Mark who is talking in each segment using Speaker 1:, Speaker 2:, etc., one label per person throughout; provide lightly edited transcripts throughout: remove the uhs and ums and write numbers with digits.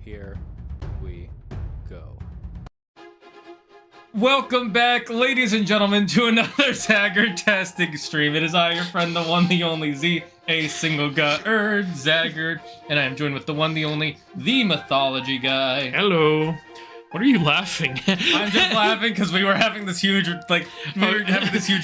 Speaker 1: Here we go. Welcome back, ladies and gentlemen, to another Zagger testing stream. It is I, your friend, the one, the only, Z, a single guy, Zaggard, and I am joined with the one, the only, the Mythology Guy.
Speaker 2: Hello. What are you laughing at?
Speaker 1: I'm just laughing because we were having this huge,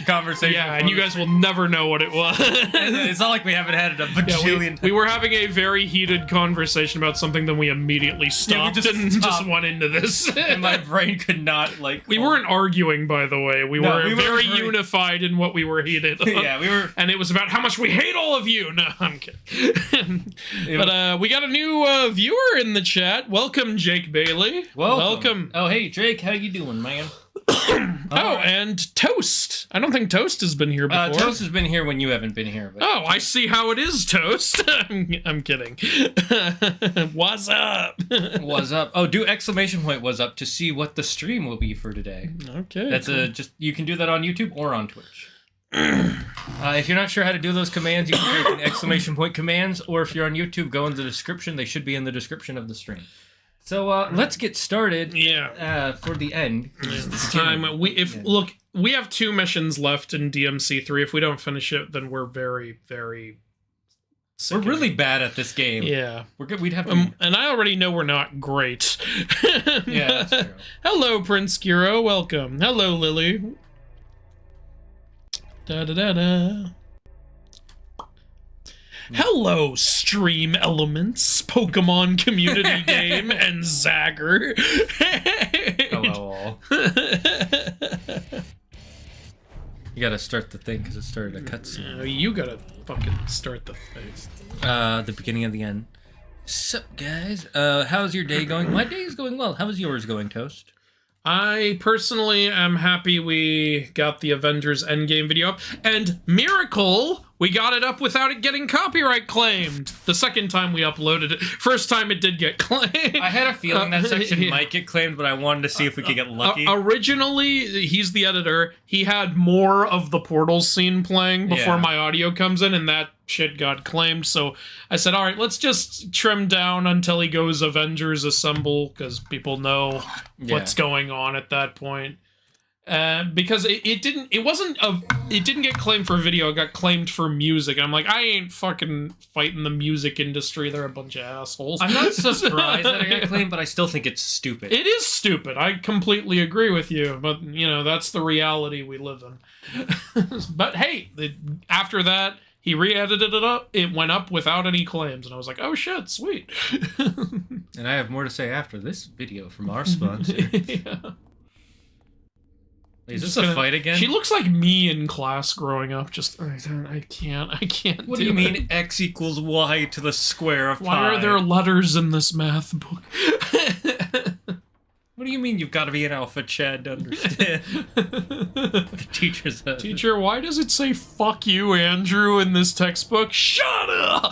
Speaker 1: conversation.
Speaker 2: Yeah, and you guys will never know what it was.
Speaker 1: It's not like we haven't had it a bajillion times.
Speaker 2: We were having a very heated conversation about something, then we immediately stopped just went into this.
Speaker 1: And my brain could not,
Speaker 2: We weren't arguing, by the way. We were very unified in what we were heated on.
Speaker 1: Yeah, we were.
Speaker 2: And it was about how much we hate all of you. No, I'm kidding. But we got a new viewer in the chat. Welcome, Jake Bailey. Welcome.
Speaker 1: Oh, hey, Drake, how you doing, man?
Speaker 2: And Toast. I don't think Toast has been here before.
Speaker 1: Toast has been here when you haven't been here. But...
Speaker 2: Oh, I see how it is, Toast. I'm kidding. What's up?
Speaker 1: What's up? Oh, do exclamation point was up to see what the stream will be for today.
Speaker 2: Okay.
Speaker 1: That's cool. You can do that on YouTube or on Twitch. If you're not sure how to do those commands, you can type in exclamation point commands, or if you're on YouTube, go in the description. They should be in the description of the stream. So let's get started.
Speaker 2: Yeah.
Speaker 1: For the end.
Speaker 2: It's time. Look, we have 2 missions left in DMC3. If we don't finish it, then we're very, very.
Speaker 1: We're really bad at this game.
Speaker 2: Yeah.
Speaker 1: We're good. We'd have to.
Speaker 2: And I already know we're not great.
Speaker 1: Yeah, that's true.
Speaker 2: Hello, Prince Giro. Welcome. Hello, Lily. Da da da da. Hello, Stream Elements, Pokemon Community Game, and Zagger.
Speaker 1: Hello, all. You gotta start the thing because it started a cutscene.
Speaker 2: You gotta fucking start the thing.
Speaker 1: The beginning of the end. Sup, guys? How's your day going? My day is going well. How's yours going, Toast?
Speaker 2: I personally am happy we got the Avengers Endgame video up, and miracle, we got it up without it getting copyright claimed. The second time we uploaded it. First time it did get claimed.
Speaker 1: I had a feeling that section might get claimed, but I wanted to see if we could get lucky.
Speaker 2: Originally, he's the editor. He had more of the Portal scene playing before my audio comes in, and that shit got claimed. So I said, all right, let's just trim down until he goes Avengers Assemble, because people know what's going on at that point. Because it didn't get claimed for video, it got claimed for music. I'm like, I ain't fucking fighting the music industry. They're a bunch of assholes.
Speaker 1: I'm not surprised that it got claimed, but I still think it's stupid.
Speaker 2: It is stupid. I completely agree with you. But, that's the reality we live in. But hey, after that, he re-edited it up. It went up without any claims. And I was like, oh shit, sweet.
Speaker 1: And I have more to say after this video from our sponsor.
Speaker 2: Yeah.
Speaker 1: Is this a fight again?
Speaker 2: She looks like me in class growing up. Just, I can't.
Speaker 1: What do you mean X equals Y to the square of pi?
Speaker 2: Why are there letters in this math book?
Speaker 1: What do you mean you've got to be an alpha Chad to understand? The teacher said.
Speaker 2: Teacher, why does it say "fuck you, Andrew" in this textbook? Shut up!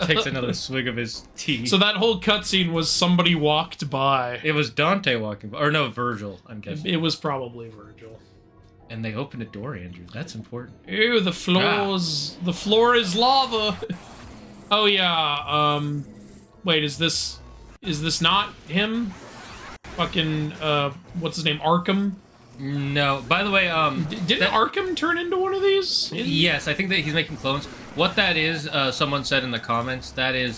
Speaker 1: Takes another swig of his tea.
Speaker 2: So that whole cutscene was somebody walked by.
Speaker 1: It was Dante walking by, or no, Vergil. I'm guessing
Speaker 2: it was probably Vergil.
Speaker 1: And they opened a door, Andrew. That's important.
Speaker 2: Ew, the floor is lava. Oh yeah. Wait, is this not him? Fucking, what's his name? Arkham?
Speaker 1: No. By the way,
Speaker 2: didn't Arkham turn into one of these?
Speaker 1: Yes, I think that he's making clones. What that is, someone said in the comments, that is,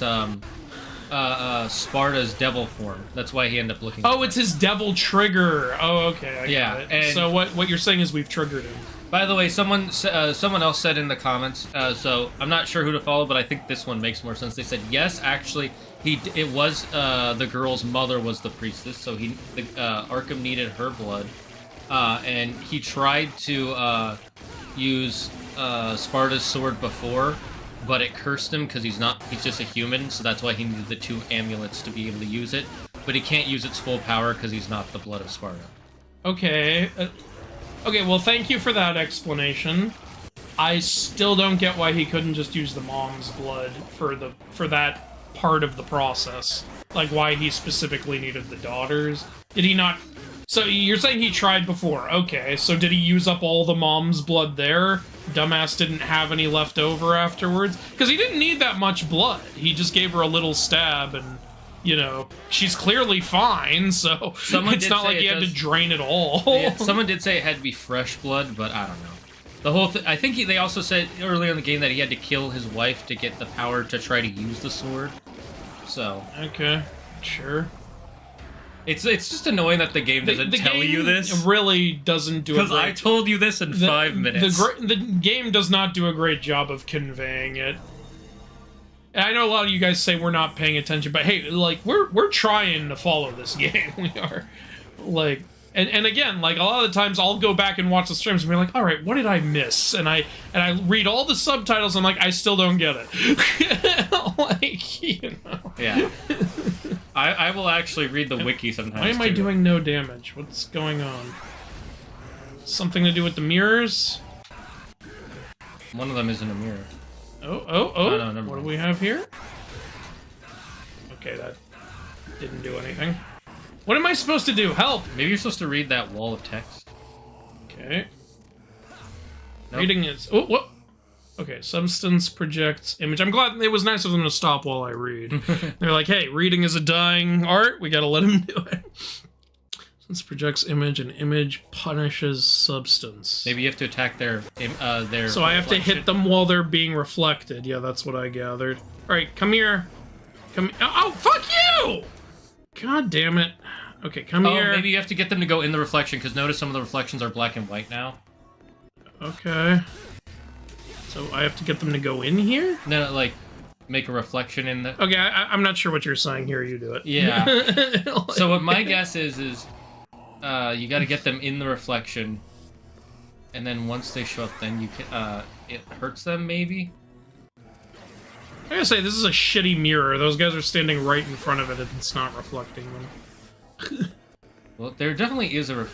Speaker 1: Sparta's devil form. That's why he ended up looking.
Speaker 2: Oh, it's his devil trigger. Oh, okay. I got it.
Speaker 1: And
Speaker 2: so what you're saying is we've triggered him.
Speaker 1: By the way, someone else said in the comments, so I'm not sure who to follow, but I think this one makes more sense. They said, yes, actually, it was the girl's mother was the priestess, so Arkham needed her blood, and he tried to use Sparta's sword before, but it cursed him because he's just a human, so that's why he needed the 2 amulets to be able to use it, but he can't use its full power because he's not the blood of Sparta.
Speaker 2: Okay. Okay, well, thank you for that explanation. I still don't get why he couldn't just use the mom's blood for that part of the process. Like, why he specifically needed the daughters. Did he not... So, you're saying he tried before. Okay, so did he use up all the mom's blood there? Dumbass didn't have any left over afterwards? Because he didn't need that much blood. He just gave her a little stab and... she's clearly fine, so it's not like he had to drain it all.
Speaker 1: Yeah, someone did say it had to be fresh blood, but I don't know. The whole thing, I think they also said earlier in the game that he had to kill his wife to get the power to try to use the sword. So.
Speaker 2: Okay, sure.
Speaker 1: It's just annoying that the game doesn't tell you this.
Speaker 2: It really doesn't do it.
Speaker 1: Because I told you this in 5 minutes.
Speaker 2: The game does not do a great job of conveying it. And I know a lot of you guys say we're not paying attention, but hey, like, we're trying to follow this game. We are. Like, and again, like, a lot of the times I'll go back and watch the streams and be like, all right, what did I miss? And I read all the subtitles and I'm like, I still don't get it. Like, you know.
Speaker 1: Yeah. I will actually read the wiki sometimes.
Speaker 2: Why am I doing no damage? What's going on? Something to do with the mirrors?
Speaker 1: One of them is in a mirror.
Speaker 2: Oh,
Speaker 1: no, never
Speaker 2: what do
Speaker 1: mind.
Speaker 2: we have here? Okay, that didn't do anything. What am I supposed to do? Help!
Speaker 1: Maybe you're supposed to read that wall of text.
Speaker 2: Okay.
Speaker 1: Nope.
Speaker 2: Reading is... Oh, what? Okay, substance projects image. I'm glad it was nice of them to stop while I read. They're like, hey, reading is a dying art. We gotta let him do it. Substance projects image, and image punishes substance.
Speaker 1: Maybe you have to attack their
Speaker 2: So I have to hit them while they're being reflected. Yeah, that's what I gathered. Alright, come here. Come... Oh, fuck you! God damn it. Okay, come here.
Speaker 1: Maybe you have to get them to go in the reflection, because notice some of the reflections are black and white now.
Speaker 2: Okay. So I have to get them to go in here?
Speaker 1: No, like, make a reflection in the...
Speaker 2: Okay, I'm not sure what you're saying here. You do it.
Speaker 1: Yeah. So what my guess is you gotta get them in the reflection, and then once they show up, then you can, it hurts them, maybe?
Speaker 2: I gotta say, this is a shitty mirror. Those guys are standing right in front of it and it's not reflecting them.
Speaker 1: Well, there definitely is a...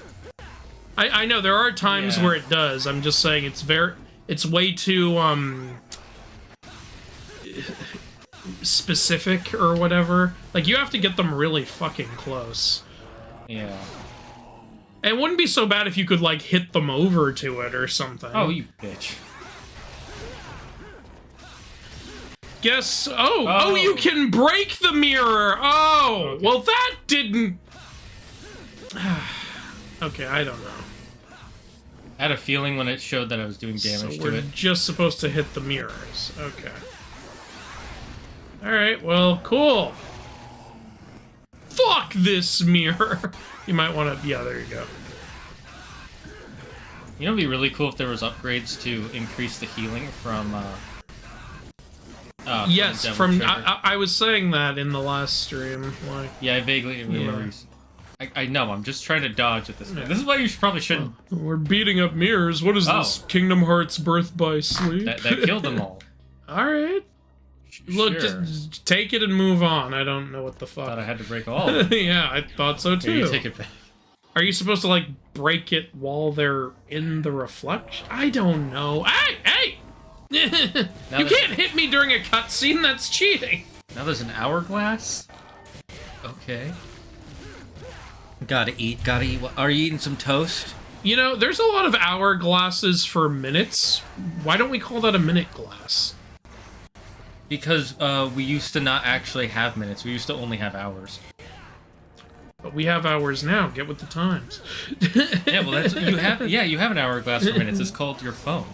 Speaker 2: I know, there are times where it does. I'm just saying it's way too, specific or whatever. Like, you have to get them really fucking close.
Speaker 1: Yeah.
Speaker 2: And it wouldn't be so bad if you could, like, hit them over to it or something.
Speaker 1: Oh, you bitch.
Speaker 2: Guess... Oh, you can break the mirror! Oh! Okay. Well, that didn't... Okay, I don't know.
Speaker 1: I had a feeling when it showed that I was doing damage
Speaker 2: So
Speaker 1: to it.
Speaker 2: we're just supposed to hit the mirrors. Okay. Alright, well, cool. Fuck this mirror! You might want to... Yeah, there you go.
Speaker 1: You know, it'd be really cool if there was upgrades to increase the healing from,
Speaker 2: yes, from... I was saying that in the last stream. Like,
Speaker 1: yeah, I vaguely remember you... I know, I'm just trying to dodge at this point. This is why you probably shouldn't...
Speaker 2: We're beating up mirrors. What is this? Kingdom Hearts Birth by Sleep?
Speaker 1: That killed them all.
Speaker 2: Alright. Look, just take it and move on. I don't know what the fuck.
Speaker 1: I thought I had to break all of them.
Speaker 2: Yeah, I thought so too.
Speaker 1: Here, you take it back.
Speaker 2: Are you supposed to, like, break it while they're in the reflection? I don't know. Hey! You can't hit me during a cutscene. That's cheating.
Speaker 1: Now there's an hourglass? Okay. Gotta eat. Are you eating some toast?
Speaker 2: You know, there's a lot of hourglasses for minutes. Why don't we call that a minute glass?
Speaker 1: Because we used to not actually have minutes. We used to only have hours.
Speaker 2: But we have hours now. Get with the times.
Speaker 1: Yeah, well, that's you have. Yeah, you have an hourglass for minutes. It's called your phone.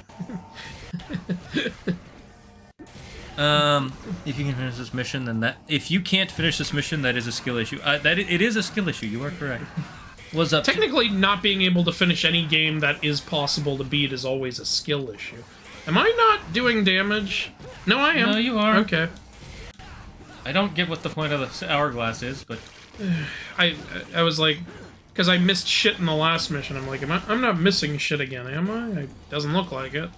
Speaker 1: If you can finish this mission, then that. If you can't finish this mission, that is a skill issue. It is a skill issue. You are correct. What's up?
Speaker 2: Technically, not being able to finish any game that is possible to beat is always a skill issue. Am I not doing damage? No, I am.
Speaker 1: No, you are.
Speaker 2: Okay.
Speaker 1: I don't get what the point of the hourglass is, but
Speaker 2: I was like, because I missed shit in the last mission. I'm like, I'm not missing shit again, am I? It doesn't look like it.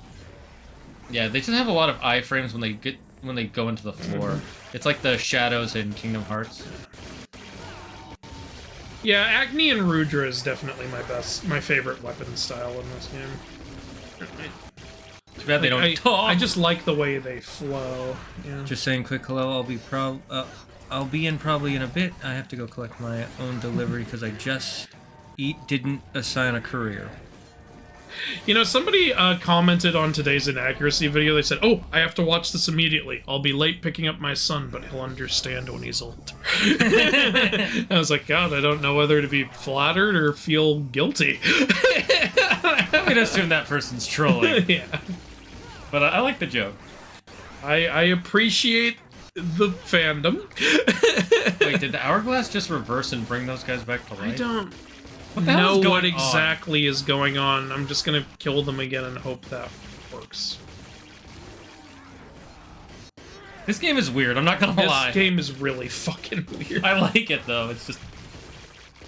Speaker 1: Yeah, they just have a lot of iframes when they go into the floor. It's like the shadows in Kingdom Hearts.
Speaker 2: Yeah, Agni and Rudra is definitely my favorite weapon style in this game.
Speaker 1: Too bad they don't talk.
Speaker 2: I just like the way they flow. Yeah.
Speaker 1: Just saying quick hello. I'll be in probably in a bit. I have to go collect my own delivery because I just didn't assign a courier.
Speaker 2: You know, somebody commented on today's inaccuracy video. They said, "Oh, I have to watch this immediately. I'll be late picking up my son, but he'll understand when he's older." I was like, God, I don't know whether to be flattered or feel guilty.
Speaker 1: I'm gonna assume that person's trolling.
Speaker 2: Yeah.
Speaker 1: But I like the joke.
Speaker 2: I appreciate the fandom.
Speaker 1: Wait, did the hourglass just reverse and bring those guys back to life?
Speaker 2: I don't
Speaker 1: What the hell
Speaker 2: know
Speaker 1: is going
Speaker 2: what
Speaker 1: on?
Speaker 2: exactly is going on. I'm just gonna kill them again and hope that works.
Speaker 1: This game is weird, I'm not gonna lie.
Speaker 2: This game is really fucking weird.
Speaker 1: I like it, though. It's just...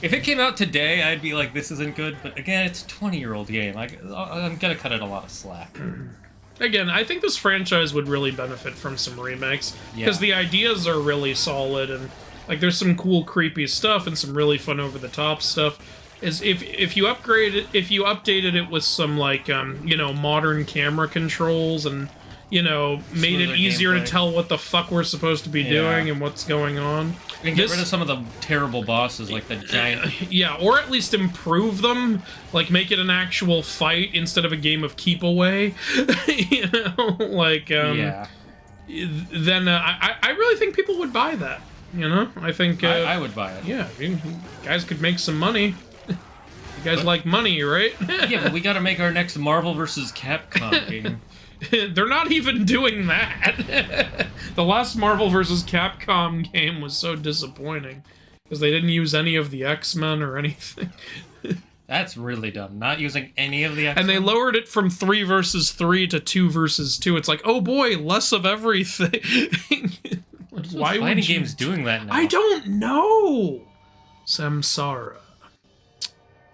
Speaker 1: If it came out today, I'd be like, this isn't good. But again, it's a 20-year-old game. I'm gonna cut it a lot of slack.
Speaker 2: Again, I think this franchise would really benefit from some remakes. Because the ideas are really solid, and like there's some cool, creepy stuff and some really fun over-the-top stuff. Is if you updated it with some like you know, modern camera controls and you know, made
Speaker 1: Smoother
Speaker 2: it easier
Speaker 1: gameplay.
Speaker 2: to tell what the fuck we're supposed to be doing and what's going on.
Speaker 1: And get rid of some of the terrible bosses, like the giant...
Speaker 2: Yeah, or at least improve them. Like, make it an actual fight instead of a game of keep away. You know? Like,
Speaker 1: yeah.
Speaker 2: Then I really think people would buy that. You know? I think...
Speaker 1: I would buy it.
Speaker 2: Yeah, you guys could make some money. You guys like money, right?
Speaker 1: Yeah, but we gotta make our next Marvel vs. Capcom game.
Speaker 2: They're not even doing that. The last Marvel vs. Capcom game was so disappointing because they didn't use any of the X-Men or anything.
Speaker 1: That's really dumb. Not using any of the X-Men.
Speaker 2: And they lowered it from 3 versus 3 to 2 versus 2. It's like, oh boy, less of everything.
Speaker 1: Why are fighting games doing that now?
Speaker 2: I don't know. Samsara.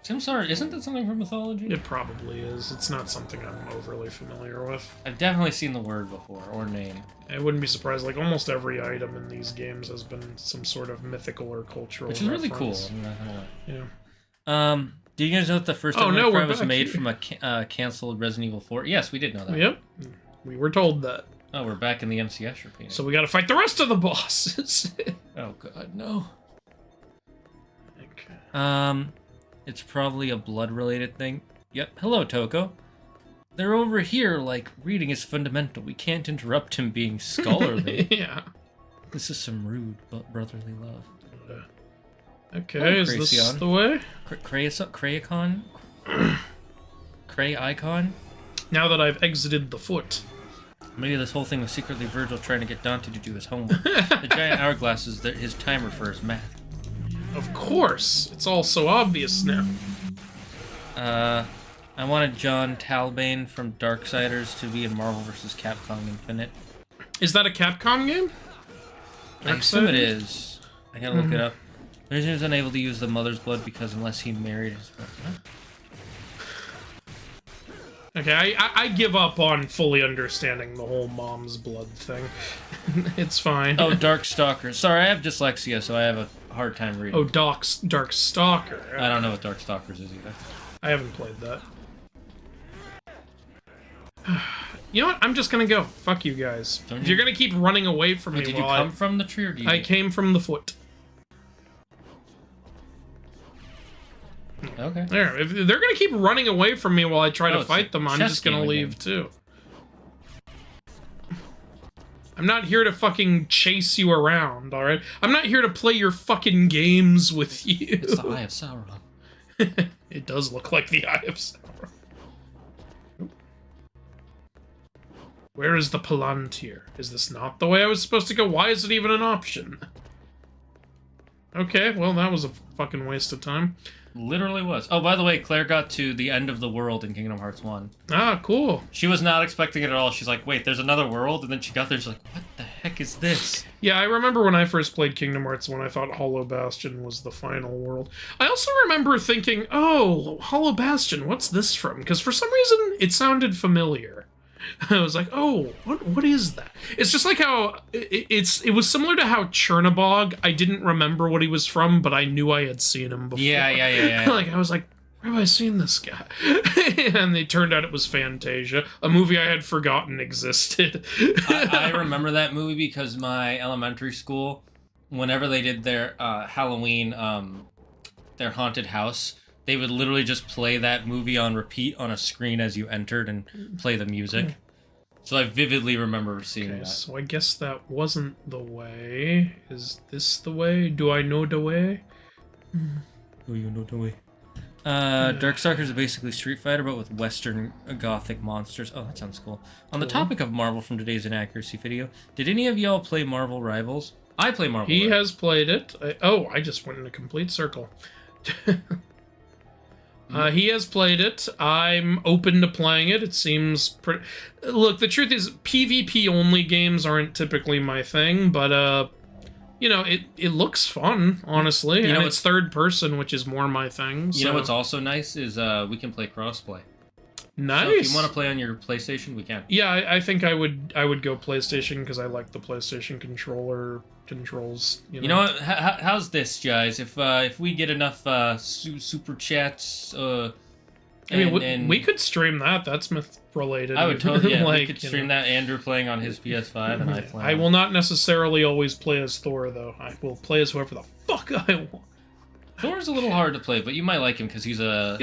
Speaker 1: Samsara, isn't that something from mythology?
Speaker 2: It probably is. It's not something I'm overly familiar with.
Speaker 1: I've definitely seen the word before, or name.
Speaker 2: I wouldn't be surprised. Like, almost every item in these games has been some sort of mythical or cultural
Speaker 1: Which is really cool.
Speaker 2: reference.
Speaker 1: I'm not gonna lie.
Speaker 2: Yeah.
Speaker 1: Do you guys know that the first
Speaker 2: Oh,
Speaker 1: Devil
Speaker 2: no,
Speaker 1: May Cry
Speaker 2: we're
Speaker 1: was
Speaker 2: back
Speaker 1: made
Speaker 2: here.
Speaker 1: from a canceled Resident Evil 4? Yes, we did know that.
Speaker 2: Yep. We were told that.
Speaker 1: Oh, we're back in the MCS repeating.
Speaker 2: So we gotta fight the rest of the bosses.
Speaker 1: Oh god, no.
Speaker 2: Okay.
Speaker 1: It's probably a blood-related thing. Yep. Hello, Toko. They're over here, like, reading is fundamental. We can't interrupt him being scholarly.
Speaker 2: Yeah.
Speaker 1: This is some rude but brotherly love.
Speaker 2: Okay,
Speaker 1: Hello,
Speaker 2: is this
Speaker 1: Kracion.
Speaker 2: the way?
Speaker 1: Crayicon? Cray Icon?
Speaker 2: Now that I've exited the foot.
Speaker 1: Maybe this whole thing was secretly Vergil trying to get Dante to do his homework. The giant hourglass is his timer for his math.
Speaker 2: Of course! It's all so obvious now.
Speaker 1: I wanted John Talbane from Darksiders to be in Marvel vs. Capcom Infinite.
Speaker 2: Is that a Capcom game?
Speaker 1: I assume it
Speaker 2: Darksiders?
Speaker 1: is. I gotta look it up. Vergil is unable to use the mother's blood because unless he married his brother. Huh?
Speaker 2: Okay, I give up on fully understanding the whole mom's blood thing. It's fine.
Speaker 1: Oh, Darkstalker. Sorry, I have dyslexia, so I have a hard time reading.
Speaker 2: Oh, Dark Stalker.
Speaker 1: I don't know what Darkstalkers is either.
Speaker 2: I haven't played that. You know what? I'm just gonna go. Fuck you guys.
Speaker 1: Don't
Speaker 2: If
Speaker 1: you-
Speaker 2: you're gonna keep running away from
Speaker 1: Wait,
Speaker 2: me
Speaker 1: did you
Speaker 2: while
Speaker 1: come from the tree or do you...
Speaker 2: I came from the foot.
Speaker 1: Okay.
Speaker 2: There. If they're gonna keep running away from me while I try
Speaker 1: Oh,
Speaker 2: to
Speaker 1: it's
Speaker 2: fight
Speaker 1: a
Speaker 2: them, I'm
Speaker 1: chess
Speaker 2: just gonna
Speaker 1: game
Speaker 2: leave
Speaker 1: again.
Speaker 2: too. I'm not here to fucking chase you around, alright? I'm not here to play your fucking games with you.
Speaker 1: It's the Eye of Sauron.
Speaker 2: It does look like the Eye of Sauron. Where is the Palantir? Is this not the way I was supposed to go? Why is it even an option? Okay, well, that was a fucking waste of time.
Speaker 1: Literally was. Oh, by the way, Claire got to the end of the world in Kingdom Hearts 1.
Speaker 2: Ah, cool.
Speaker 1: She was not expecting it at all. She's like, wait, there's another world? And then she got there, she's like, what the heck is this?
Speaker 2: Yeah, I remember when I first played Kingdom Hearts 1, I thought Hollow Bastion was the final world. I also remember thinking, oh, Hollow Bastion, what's this from? Because for some reason, it sounded familiar. I was like, oh, what is that? It's just like how, it was similar to how Chernobog, I didn't remember what he was from, but I knew I had seen him before.
Speaker 1: Yeah.
Speaker 2: Like, I was like, where have I seen this guy? And it turned out it was Fantasia, a movie I had forgotten existed.
Speaker 1: I remember that movie because my elementary school, whenever they did their Halloween, their haunted house, they would literally just play that movie on repeat on a screen as you entered and play the music. So I vividly remember seeing
Speaker 2: Okay,
Speaker 1: that.
Speaker 2: so I guess that wasn't the way. Is this the way? Do I know the way?
Speaker 1: Oh, you know the way. Darkstalkers is basically Street Fighter, but with Western Gothic monsters. Oh, that sounds cool. On the topic of Marvel from today's Inaccuracy video, did any of y'all play Marvel Rivals? I play Marvel
Speaker 2: He
Speaker 1: Rivals.
Speaker 2: has played it. I just went in a complete circle. He has played it. I'm open to playing it. It seems pretty... Look, the truth is, PvP-only games aren't typically my thing, but, you know, it looks fun, honestly.
Speaker 1: You know,
Speaker 2: and it's third person, which is more my thing.
Speaker 1: You know what's also nice is we can play crossplay.
Speaker 2: Nice.
Speaker 1: So if you want to play on your PlayStation, we can.
Speaker 2: Yeah, I think I would go PlayStation because I like the PlayStation controls.
Speaker 1: You know what? How's this, guys? If we get enough super chats,
Speaker 2: I mean, we could stream that. That's myth related.
Speaker 1: I would totally. Yeah,
Speaker 2: like,
Speaker 1: we could stream that. Andrew playing on his PS5 and I playing.
Speaker 2: I will not necessarily always play as Thor, though. I will play as whoever the fuck I want.
Speaker 1: Thor's a little hard to play, but you might like him because he's a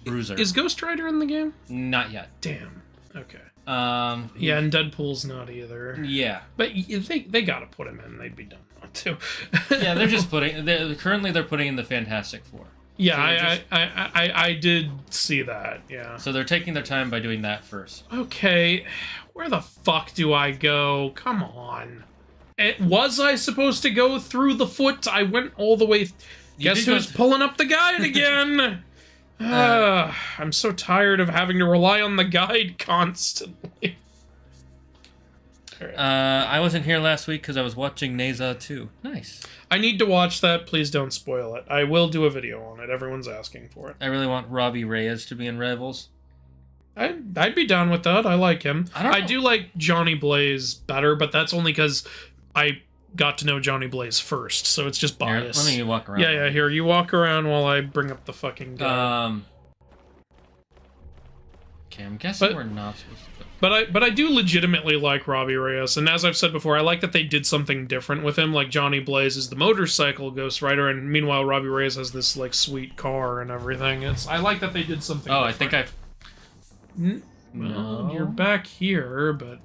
Speaker 1: bruiser.
Speaker 2: Is Ghost Rider in the game?
Speaker 1: Not yet.
Speaker 2: Damn. Okay.
Speaker 1: Yeah,
Speaker 2: and Deadpool's not either.
Speaker 1: Yeah,
Speaker 2: but if they gotta put him in. They'd be dumb not to.
Speaker 1: Yeah, they're just putting. Currently, they're putting in the Fantastic Four.
Speaker 2: Yeah, so I did see that. Yeah.
Speaker 1: So they're taking their time by doing that first.
Speaker 2: Okay, where the fuck do I go? Come on. Was I supposed to go through the foot? I went all the way. Guess who's pulling up the guide again? I'm so tired of having to rely on the guide constantly.
Speaker 1: I wasn't here last week because I was watching Neza 2. Nice.
Speaker 2: I need to watch that. Please don't spoil it. I will do a video on it. Everyone's asking for it.
Speaker 1: I really want Robbie Reyes to be in Rivals.
Speaker 2: I'd be down with that. I like him. I do like Johnny Blaze better, but that's only because I got to know Johnny Blaze first, so it's just bias.
Speaker 1: Here, let me walk around.
Speaker 2: Yeah, here, you walk around while I bring up the fucking guy.
Speaker 1: Okay, I'm guessing we're not supposed to...
Speaker 2: But I do legitimately like Robbie Reyes, and as I've said before, I like that they did something different with him, like Johnny Blaze is the motorcycle Ghost Rider, and meanwhile Robbie Reyes has this, like, sweet car and everything. I like that they did something different.
Speaker 1: I think I've...
Speaker 2: Well, you're back here, but...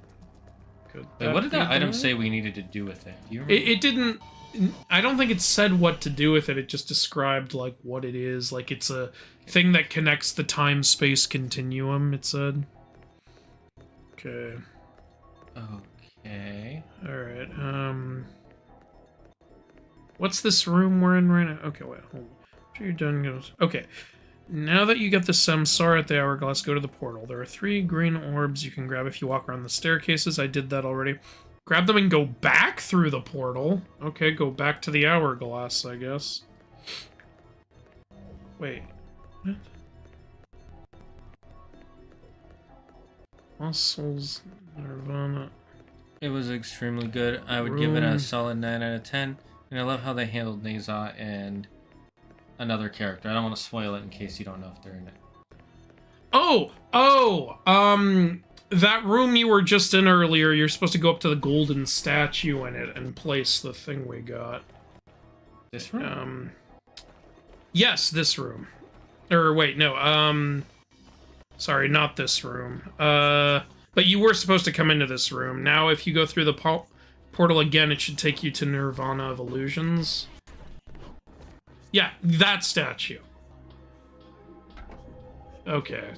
Speaker 1: Wait, what did that item say we needed to do with it? Do you remember?
Speaker 2: It didn't... I don't think it said what to do with it. It just described, like, what it is. Like, it's a thing that connects the time-space continuum, it said. Okay.
Speaker 1: Okay.
Speaker 2: Alright, what's this room we're in right now? Okay, wait, hold on. After you're done, goes... Okay. Now that you get the Samsara at the Hourglass, go to the portal. There are 3 green orbs you can grab if you walk around the staircases. I did that already. Grab them and go back through the portal. Okay, go back to the Hourglass, I guess. Wait. What? Muscles, Nirvana.
Speaker 1: It was extremely good. I would give it a solid 9 out of 10. And I love how they handled Neza and another character. I don't want to spoil it in case you don't know if they're in it.
Speaker 2: That room you were just in earlier, you're supposed to go up to the golden statue in it and place the thing we got.
Speaker 1: This room?
Speaker 2: Yes, this room. Or, wait, no, sorry, not this room. But you were supposed to come into this room. Now, if you go through the portal again, it should take you to Nirvana of Illusions. Yeah, that statue. Okay.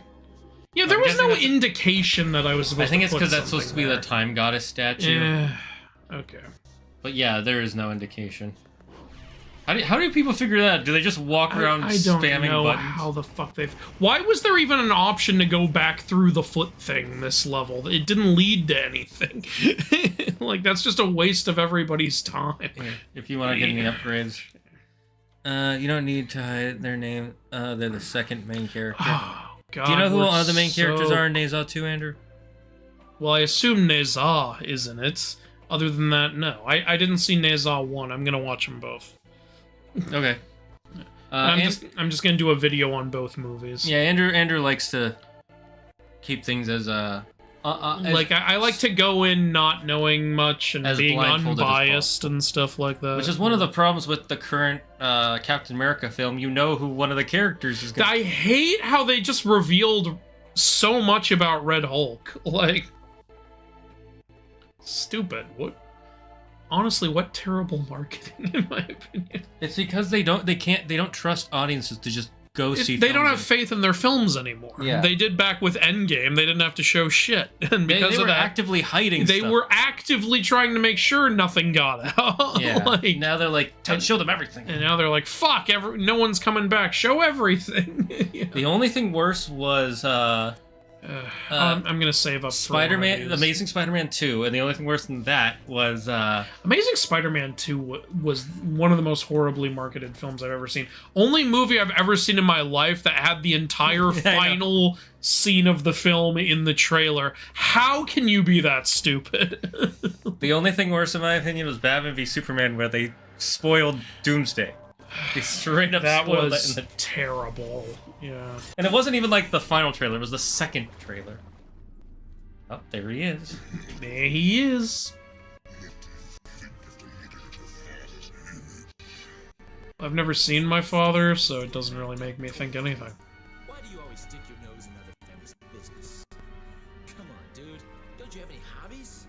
Speaker 2: Yeah, there was no indication that I was supposed to
Speaker 1: I think it's because that's supposed to be the Time Goddess statue.
Speaker 2: Yeah. Okay.
Speaker 1: But yeah, there is no indication. How do people figure that out? Do they just walk around spamming buttons? I don't know
Speaker 2: how the fuck they've... Why was there even an option to go back through the foot thing this level? It didn't lead to anything. Like, that's just a waste of everybody's time.
Speaker 1: Yeah, if you want to get any upgrades. You don't need to hide their name. They're the second main character.
Speaker 2: Oh, God,
Speaker 1: do you know who all the main characters are in Neza 2, Andrew?
Speaker 2: Well, I assume Neza is in it. Other than that, no. I didn't see Neza 1. I'm going to watch them both.
Speaker 1: Okay.
Speaker 2: I'm just gonna do a video on both movies.
Speaker 1: Yeah, Andrew likes to keep things as
Speaker 2: like I like to go in not knowing much and being unbiased and stuff like that.
Speaker 1: Which is one of the problems with the current Captain America film. You know who one of the characters is gonna...
Speaker 2: I hate how they just revealed so much about Red Hulk. Like, stupid. What? Honestly, what terrible marketing, in my opinion.
Speaker 1: It's because they don't trust audiences to just go see.
Speaker 2: They don't have faith in their films anymore.
Speaker 1: Yeah.
Speaker 2: They did back with Endgame. They didn't have to show shit, and because
Speaker 1: they
Speaker 2: of
Speaker 1: were
Speaker 2: that,
Speaker 1: actively hiding.
Speaker 2: They
Speaker 1: stuff.
Speaker 2: were actively trying to make sure nothing got out.
Speaker 1: Yeah.
Speaker 2: Like,
Speaker 1: now they're like, show them everything.
Speaker 2: and now they're like, fuck, no one's coming back. Show everything. Yeah.
Speaker 1: The only thing worse was
Speaker 2: I'm gonna save up
Speaker 1: Spider-Man, Amazing Spider-Man 2, and the only thing worse than that was
Speaker 2: Amazing Spider-Man 2 was one of the most horribly marketed films I've ever seen. Only movie I've ever seen in my life that had the entire final scene of the film in the trailer. How can you be that stupid?
Speaker 1: The only thing worse, in my opinion, was Batman v Superman, where they spoiled Doomsday. They straight up spoiled that in the...
Speaker 2: terrible. Yeah.
Speaker 1: And it wasn't even like the final trailer, it was the second trailer. Oh, there he is.
Speaker 2: There he is. I've never seen my father, so it doesn't really make me think anything.
Speaker 3: Why do you always stick your nose in other families' business? Come on, dude. Don't you have any hobbies?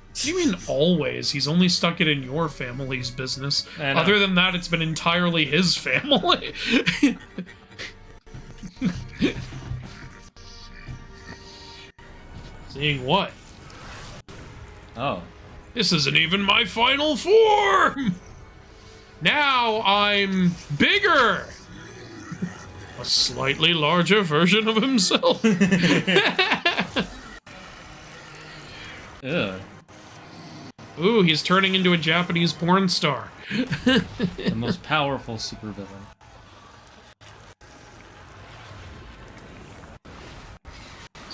Speaker 2: What do you mean always? He's only stuck it in your family's business.
Speaker 1: I know.
Speaker 2: Other than that, it's been entirely his family. Seeing what?
Speaker 1: Oh.
Speaker 2: This isn't even my final form! Now I'm bigger! A slightly larger version of himself.
Speaker 1: Ugh.
Speaker 2: Ooh, he's turning into a Japanese porn star.
Speaker 1: The most powerful supervillain.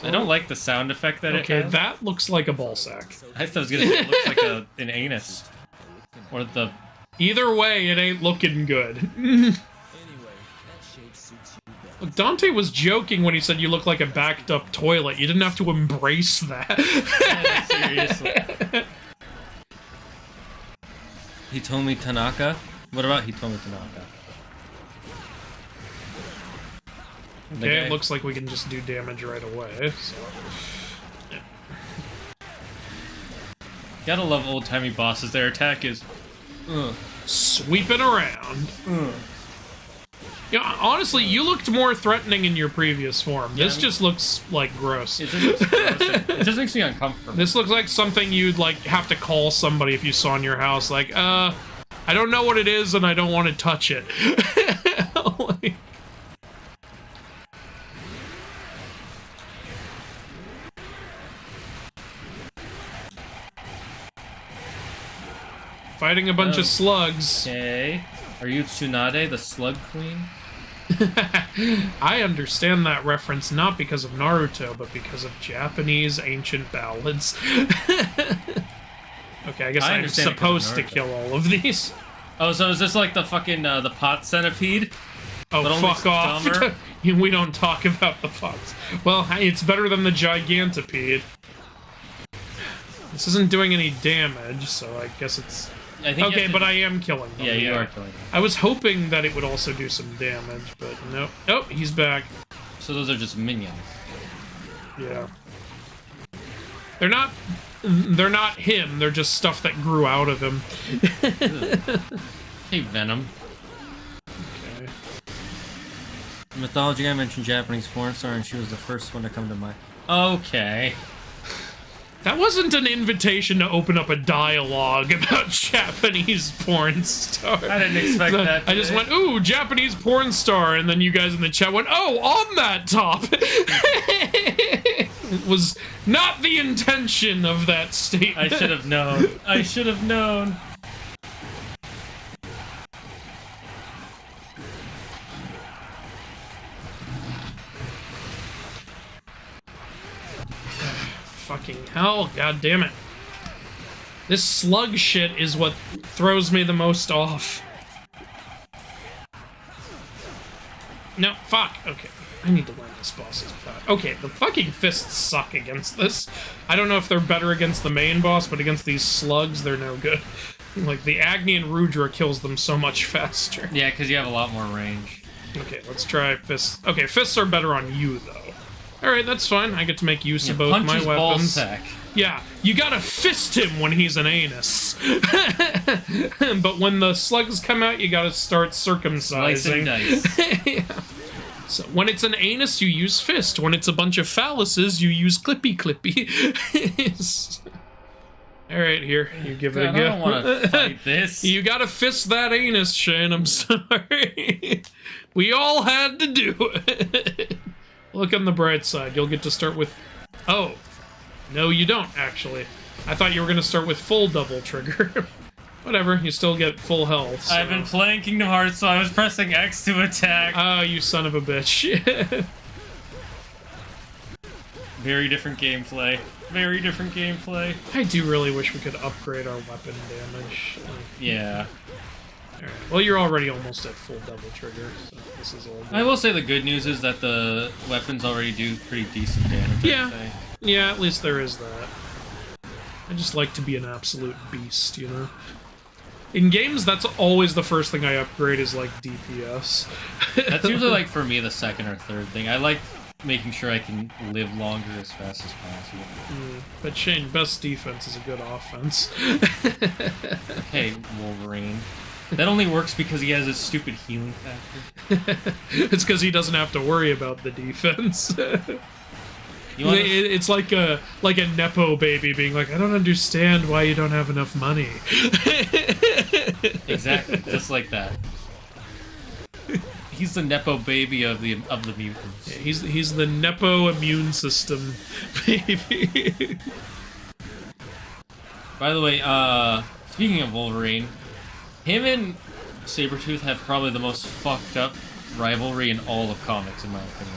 Speaker 1: I don't like the sound effect that it has.
Speaker 2: Okay, that looks like a ballsack.
Speaker 1: I thought I was gonna say it looks like an anus. Or the...
Speaker 2: Either way, it ain't looking good.
Speaker 3: Anyway, that shape suits you better.
Speaker 2: Look, Dante was joking when he said you look like a backed up toilet. You didn't have to embrace that.
Speaker 1: Seriously. Hitomi Tanaka? What about Hitomi Tanaka?
Speaker 2: Okay, it looks like we can just do damage right away. So.
Speaker 1: Gotta love old-timey bosses. Their attack is...
Speaker 2: Sweeping around. Yeah, honestly, you looked more threatening in your previous form. This just looks, like, gross.
Speaker 1: It just looks gross. It just makes me uncomfortable.
Speaker 2: This looks like something you'd, like, have to call somebody if you saw in your house. Like, I don't know what it is and I don't want to touch it. Like, fighting a bunch of slugs.
Speaker 1: Okay. Are you Tsunade, the slug queen?
Speaker 2: I understand that reference not because of Naruto, but because of Japanese ancient ballads. Okay, I guess I'm supposed to kill all of these.
Speaker 1: Oh, so is this like the fucking, the pot centipede?
Speaker 2: Oh,
Speaker 1: but
Speaker 2: fuck off. We don't talk about the pots. Well, it's better than the Gigantopede. This isn't doing any damage, so I guess it's... Okay, but I am killing them.
Speaker 1: Yeah, you are killing them.
Speaker 2: I was hoping that it would also do some damage, but no. Oh, he's back.
Speaker 1: So those are just minions.
Speaker 2: Yeah. They're not him, they're just stuff that grew out of him.
Speaker 1: Hey, Venom.
Speaker 2: Okay.
Speaker 1: Mythology Guy mentioned Japanese porn star, and she was the first one to come to mind. Okay.
Speaker 2: That wasn't an invitation to open up a dialogue about Japanese porn star.
Speaker 1: I didn't expect that.
Speaker 2: I just went, ooh, Japanese porn star, and then you guys in the chat went, oh, on that topic. It was not the intention of that statement.
Speaker 1: I should have known. I should have known.
Speaker 2: Fucking hell, god damn it. This slug shit is what throws me the most off. No, fuck. Okay. I need to learn this boss's path. Okay, the fucking fists suck against this. I don't know if they're better against the main boss, but against these slugs, they're no good. Like, the Agni and Rudra kills them so much faster.
Speaker 1: Yeah, because you have a lot more range.
Speaker 2: Okay, let's try fists. Okay, fists are better on you, though. Alright, that's fine. I get to make use of both my weapons.
Speaker 1: Ballsack.
Speaker 2: Yeah, you gotta fist him when he's an anus. But when the slugs come out, you gotta start circumcising.
Speaker 1: Slice and dice.
Speaker 2: Yeah. So when it's an anus, you use fist. When it's a bunch of phalluses, you use clippy. All right, here, you give it a go.
Speaker 1: I don't want to fight this.
Speaker 2: You gotta fist that anus, Shane. I'm sorry. We all had to do it. Look on the bright side. You'll get to start with... Oh. No, you don't, actually. I thought you were gonna start with full double trigger. Whatever, you still get full health. So.
Speaker 1: I've been playing Kingdom Hearts, so I was pressing X to attack.
Speaker 2: Oh, you son of a bitch.
Speaker 1: Very different gameplay. Very different gameplay.
Speaker 2: I do really wish we could upgrade our weapon damage.
Speaker 1: Yeah.
Speaker 2: Alright, well, you're already almost at full double trigger, so this is all good.
Speaker 1: I will say the good news is that the weapons already do pretty decent damage.
Speaker 2: Yeah.
Speaker 1: I'd say.
Speaker 2: Yeah, at least there is that. I just like to be an absolute beast, you know? In games, that's always the first thing I upgrade is, like, DPS.
Speaker 1: That's usually, like, for me, the second or third thing. I like making sure I can live longer as fast as possible.
Speaker 2: But Shane, best defense is a good offense.
Speaker 1: Hey, Wolverine. That only works because he has a stupid healing factor.
Speaker 2: It's because he doesn't have to worry about the defense. It's like a Nepo baby being like, I don't understand why you don't have enough money.
Speaker 1: Exactly, just like that. He's the Nepo baby of the mutants.
Speaker 2: Yeah, he's the Nepo immune system baby.
Speaker 1: By the way, speaking of Wolverine, him and Sabretooth have probably the most fucked up rivalry in all of comics, in my opinion.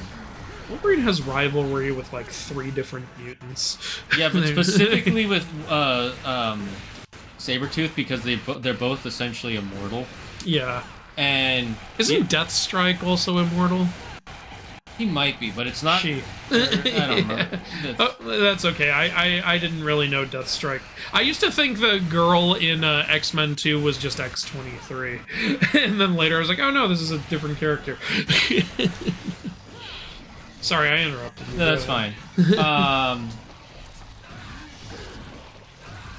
Speaker 2: Wolverine has rivalry with like 3 different mutants.
Speaker 1: Yeah, but specifically with Sabretooth because they're both essentially immortal.
Speaker 2: Yeah.
Speaker 1: And
Speaker 2: isn't Deathstrike also immortal?
Speaker 1: He might be, but it's not.
Speaker 2: She.
Speaker 1: I don't know.
Speaker 2: Oh, that's okay. I didn't really know Deathstrike. I used to think the girl in X-Men 2 was just X-23. And then later I was like, oh no, this is a different character. Sorry, I interrupted you.
Speaker 1: No, that's fine.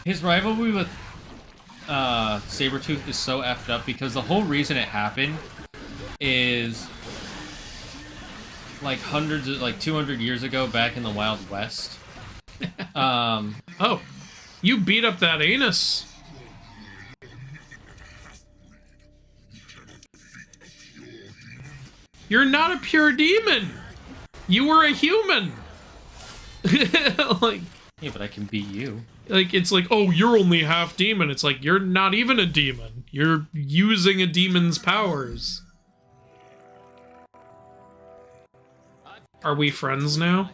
Speaker 1: His rivalry with Sabretooth is so effed up because the whole reason it happened is like 200 years ago back in the Wild West.
Speaker 2: Oh, you beat up that anus. You're not a pure demon. You were a human. Like,
Speaker 1: yeah, but I can beat you.
Speaker 2: Like, it's like, oh, you're only half demon. It's like, you're not even a demon. You're using a demon's powers. Are we friends now?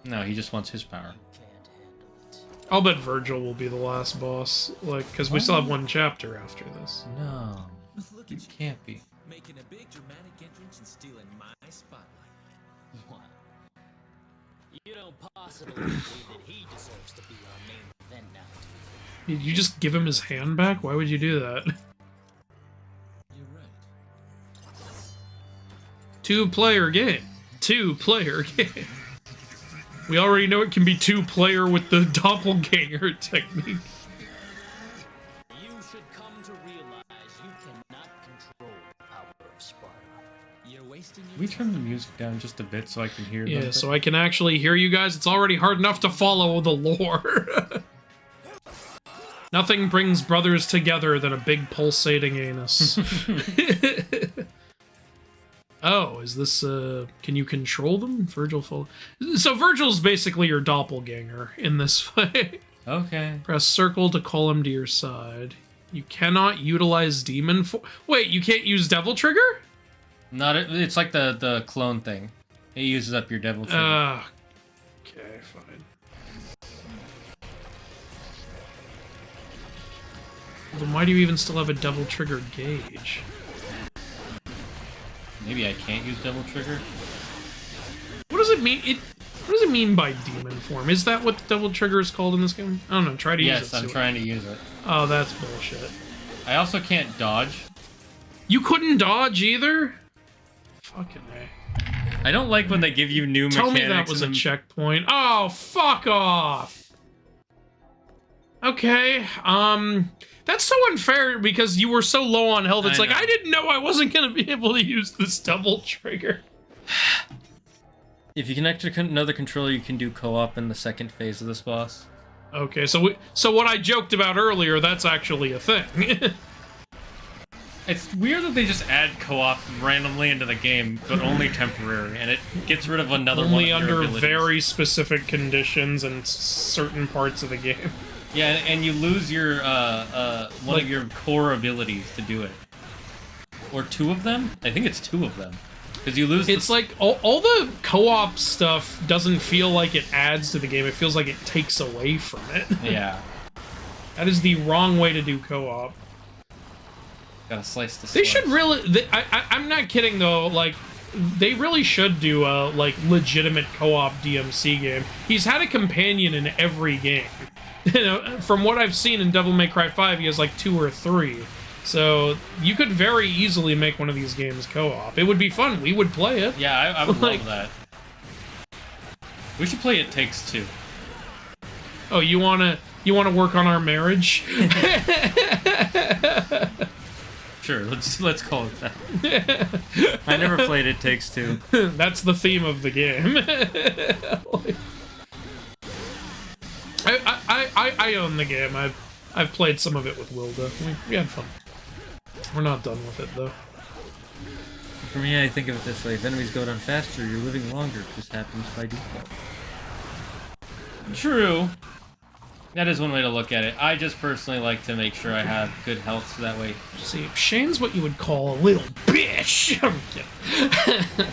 Speaker 1: No, he just wants his power.
Speaker 2: I'll bet Vergil will be the last boss, like, because we still have 1 chapter after this.
Speaker 1: No, you can't be.
Speaker 3: Making a big dramatic entrance and stealing my spotlight.
Speaker 4: What? You don't possibly believe that he deserves to be our main event now, do you?
Speaker 2: Did you just give him his hand back? Why would you do that?
Speaker 3: You're right.
Speaker 2: 2-player game. 2-player game. We already know it can be 2-player with the doppelganger technique.
Speaker 4: You should come to realize you cannot control the power of Sparta.
Speaker 3: You're wasting your
Speaker 1: We turn the music down just a bit so I can hear.
Speaker 2: Yeah,
Speaker 1: them.
Speaker 2: so I can actually hear you guys. It's already hard enough to follow the lore. Nothing brings brothers together than a big pulsating anus. Oh, is this, can you control them? Vergil full. So Vergil's basically your doppelganger in this fight.
Speaker 1: Okay.
Speaker 2: Press circle to call him to your side. You cannot utilize demon Wait, you can't use devil trigger?
Speaker 1: It's like the clone thing. It uses up your devil trigger.
Speaker 2: Okay, fine. Well, then why do you even still have a devil trigger gauge?
Speaker 1: Maybe I can't use devil trigger.
Speaker 2: What does it mean? What does it mean by demon form? Is that what devil trigger is called in this game? I don't know. Try to use it.
Speaker 1: Yes, I'm trying to use it.
Speaker 2: Oh, that's bullshit.
Speaker 1: I also can't dodge.
Speaker 2: You couldn't dodge either? Fucking A.
Speaker 1: I don't like when they give you new mechanics.
Speaker 2: Tell me that was a checkpoint. Oh, fuck off! Okay, that's so unfair because you were so low on health. It's
Speaker 1: I
Speaker 2: like,
Speaker 1: know.
Speaker 2: I didn't know I wasn't gonna be able to use this double trigger.
Speaker 1: If you connect to another controller, you can do co-op in the second phase of this boss.
Speaker 2: Okay, so what I joked about earlier, that's actually a thing.
Speaker 1: It's weird that they just add co-op randomly into the game, but only temporary, and it gets rid of another one
Speaker 2: Only
Speaker 1: of your
Speaker 2: under
Speaker 1: abilities.
Speaker 2: very specific conditions and certain parts of the game.
Speaker 1: Yeah, and you lose your one of your core abilities to do it. Or two of them? I think it's two of them. Because you lose.
Speaker 2: It's like all the co-op stuff doesn't feel like it adds to the game. It feels like it takes away from it.
Speaker 1: Yeah.
Speaker 2: That is the wrong way to do co-op.
Speaker 1: Gotta slice the.
Speaker 2: They should really. I'm not kidding though. Like, they really should do a like legitimate co-op DMC game. He's had a companion in every game. You know, from what I've seen in Devil May Cry 5, he has like 2 or 3. So you could very easily make one of these games co-op. It would be fun. We would play it.
Speaker 1: Yeah, I would
Speaker 2: Like-
Speaker 1: love that. We should play It Takes Two.
Speaker 2: Oh, you wanna work on our marriage?
Speaker 1: Sure, let's call it that. I never played It Takes Two.
Speaker 2: That's the theme of the game. I own the game. I've played some of it with Wilda. We had fun. We're not done with it though.
Speaker 1: For me, I think of it this way: if enemies go down faster, you're living longer. This happens by default. True. That is one way to look at it. I just personally like to make sure I have good health, so that way.
Speaker 2: See, Shane's what you would call a little bitch. I'm kidding.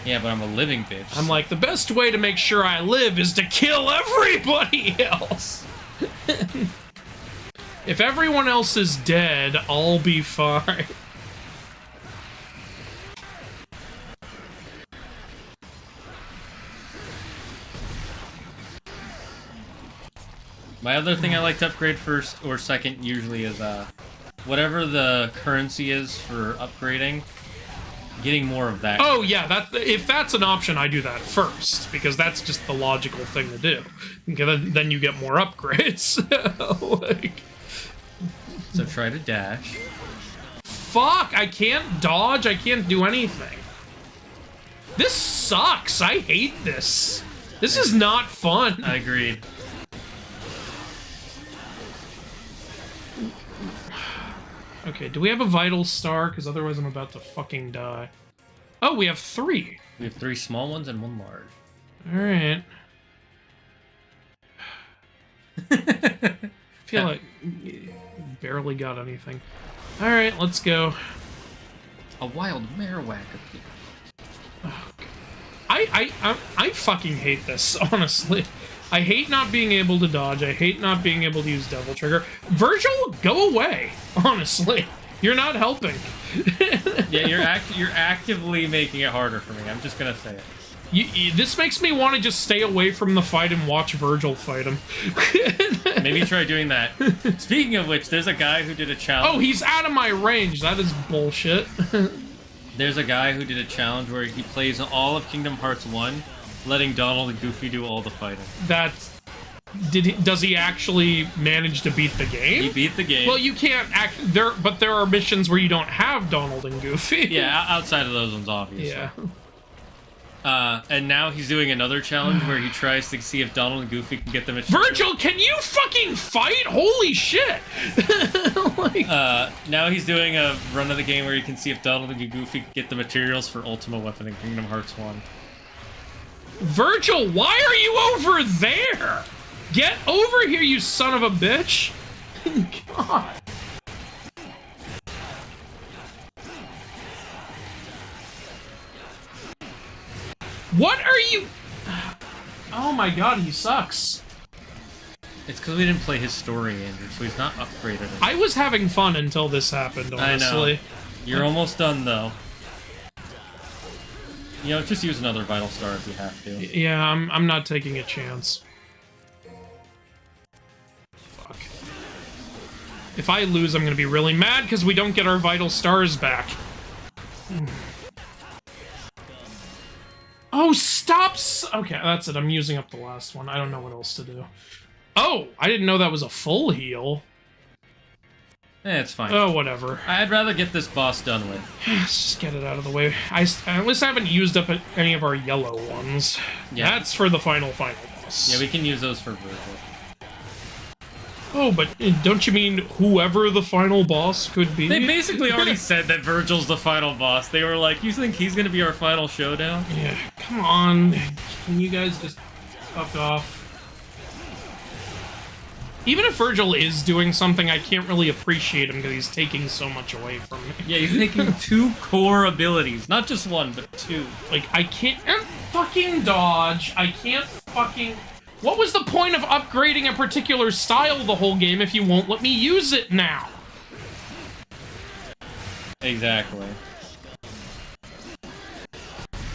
Speaker 1: Yeah, but I'm a living bitch.
Speaker 2: I'm like, the best way to make sure I live is to kill everybody else. If everyone else is dead, I'll be fine.
Speaker 1: My other thing I like to upgrade first or second usually is whatever the currency is for upgrading, getting more of that.
Speaker 2: Oh yeah, if that's an option, I do that first because that's just the logical thing to do. Okay, then you get more upgrades. Like,
Speaker 1: So try to dash.
Speaker 2: fuck! I can't dodge. I can't do anything. This sucks. I hate this. This is not fun.
Speaker 1: I agreed.
Speaker 2: Okay, do we have a vital star? Because otherwise I'm about to fucking die. Oh, we have 3.
Speaker 1: We have 3 small ones and 1 large.
Speaker 2: Alright. Feel like barely got anything. Alright, let's go.
Speaker 1: A wild marowak appears.
Speaker 2: I fucking hate this, honestly. I hate not being able to dodge. I hate not being able to use Devil Trigger. Vergil, go away, honestly. You're not helping.
Speaker 1: Yeah, you're actively making it harder for me. I'm just gonna say it.
Speaker 2: This makes me want to just stay away from the fight and watch Vergil fight him.
Speaker 1: Maybe try doing that. Speaking of which, there's a guy who did a challenge.
Speaker 2: Oh, he's out of my range. That is bullshit.
Speaker 1: There's a guy who did a challenge where he plays all of Kingdom Hearts 1, letting Donald and Goofy do all the fighting.
Speaker 2: Does he actually manage to beat the game?
Speaker 1: He beat the game.
Speaker 2: Well, you can't but there are missions where you don't have Donald and Goofy.
Speaker 1: Yeah, outside of those ones, obviously.
Speaker 2: Yeah.
Speaker 1: And now he's doing another challenge where he tries to see if Donald and Goofy can get the material.
Speaker 2: Vergil, can you fucking fight? Holy shit! Like,
Speaker 1: now he's doing a run of the game where he can see if Donald and Goofy can get the materials for Ultimate Weapon in Kingdom Hearts 1.
Speaker 2: Vergil, why are you over there? Get over here, you son of a bitch! God. What are you... Oh my god, he sucks.
Speaker 1: It's because we didn't play his story, Andrew, so he's not upgraded.
Speaker 2: I was having fun until this happened, honestly.
Speaker 1: I know. You're almost done, though. You know, just use another Vital Star if you have to.
Speaker 2: Yeah, I'm not taking a chance. Fuck. If I lose, I'm gonna be really mad because we don't get our vital stars back. Oh, stop! Okay, that's it. I'm using up the last one. I don't know what else to do. Oh, I didn't know that was a full heal.
Speaker 1: It's fine.
Speaker 2: Oh, whatever.
Speaker 1: I'd rather get this boss done with.
Speaker 2: Let's just get it out of the way. At least I haven't used up any of our yellow ones.
Speaker 1: Yeah.
Speaker 2: That's for the final boss.
Speaker 1: Yeah, we can use those for Vergil.
Speaker 2: Oh, but don't you mean whoever the final boss could be?
Speaker 1: They basically already said that Vergil's the final boss. They were like, you think he's gonna be our final showdown?
Speaker 2: Yeah, come on. Can you guys just fuck off? Even if Vergil is doing something, I can't really appreciate him because he's taking so much away from me.
Speaker 1: Yeah, he's taking 2 core abilities. Not just 1, but 2.
Speaker 2: Like, I can't fucking dodge. I can't fucking... What was the point of upgrading a particular style the whole game if you won't let me use it now?
Speaker 1: Exactly.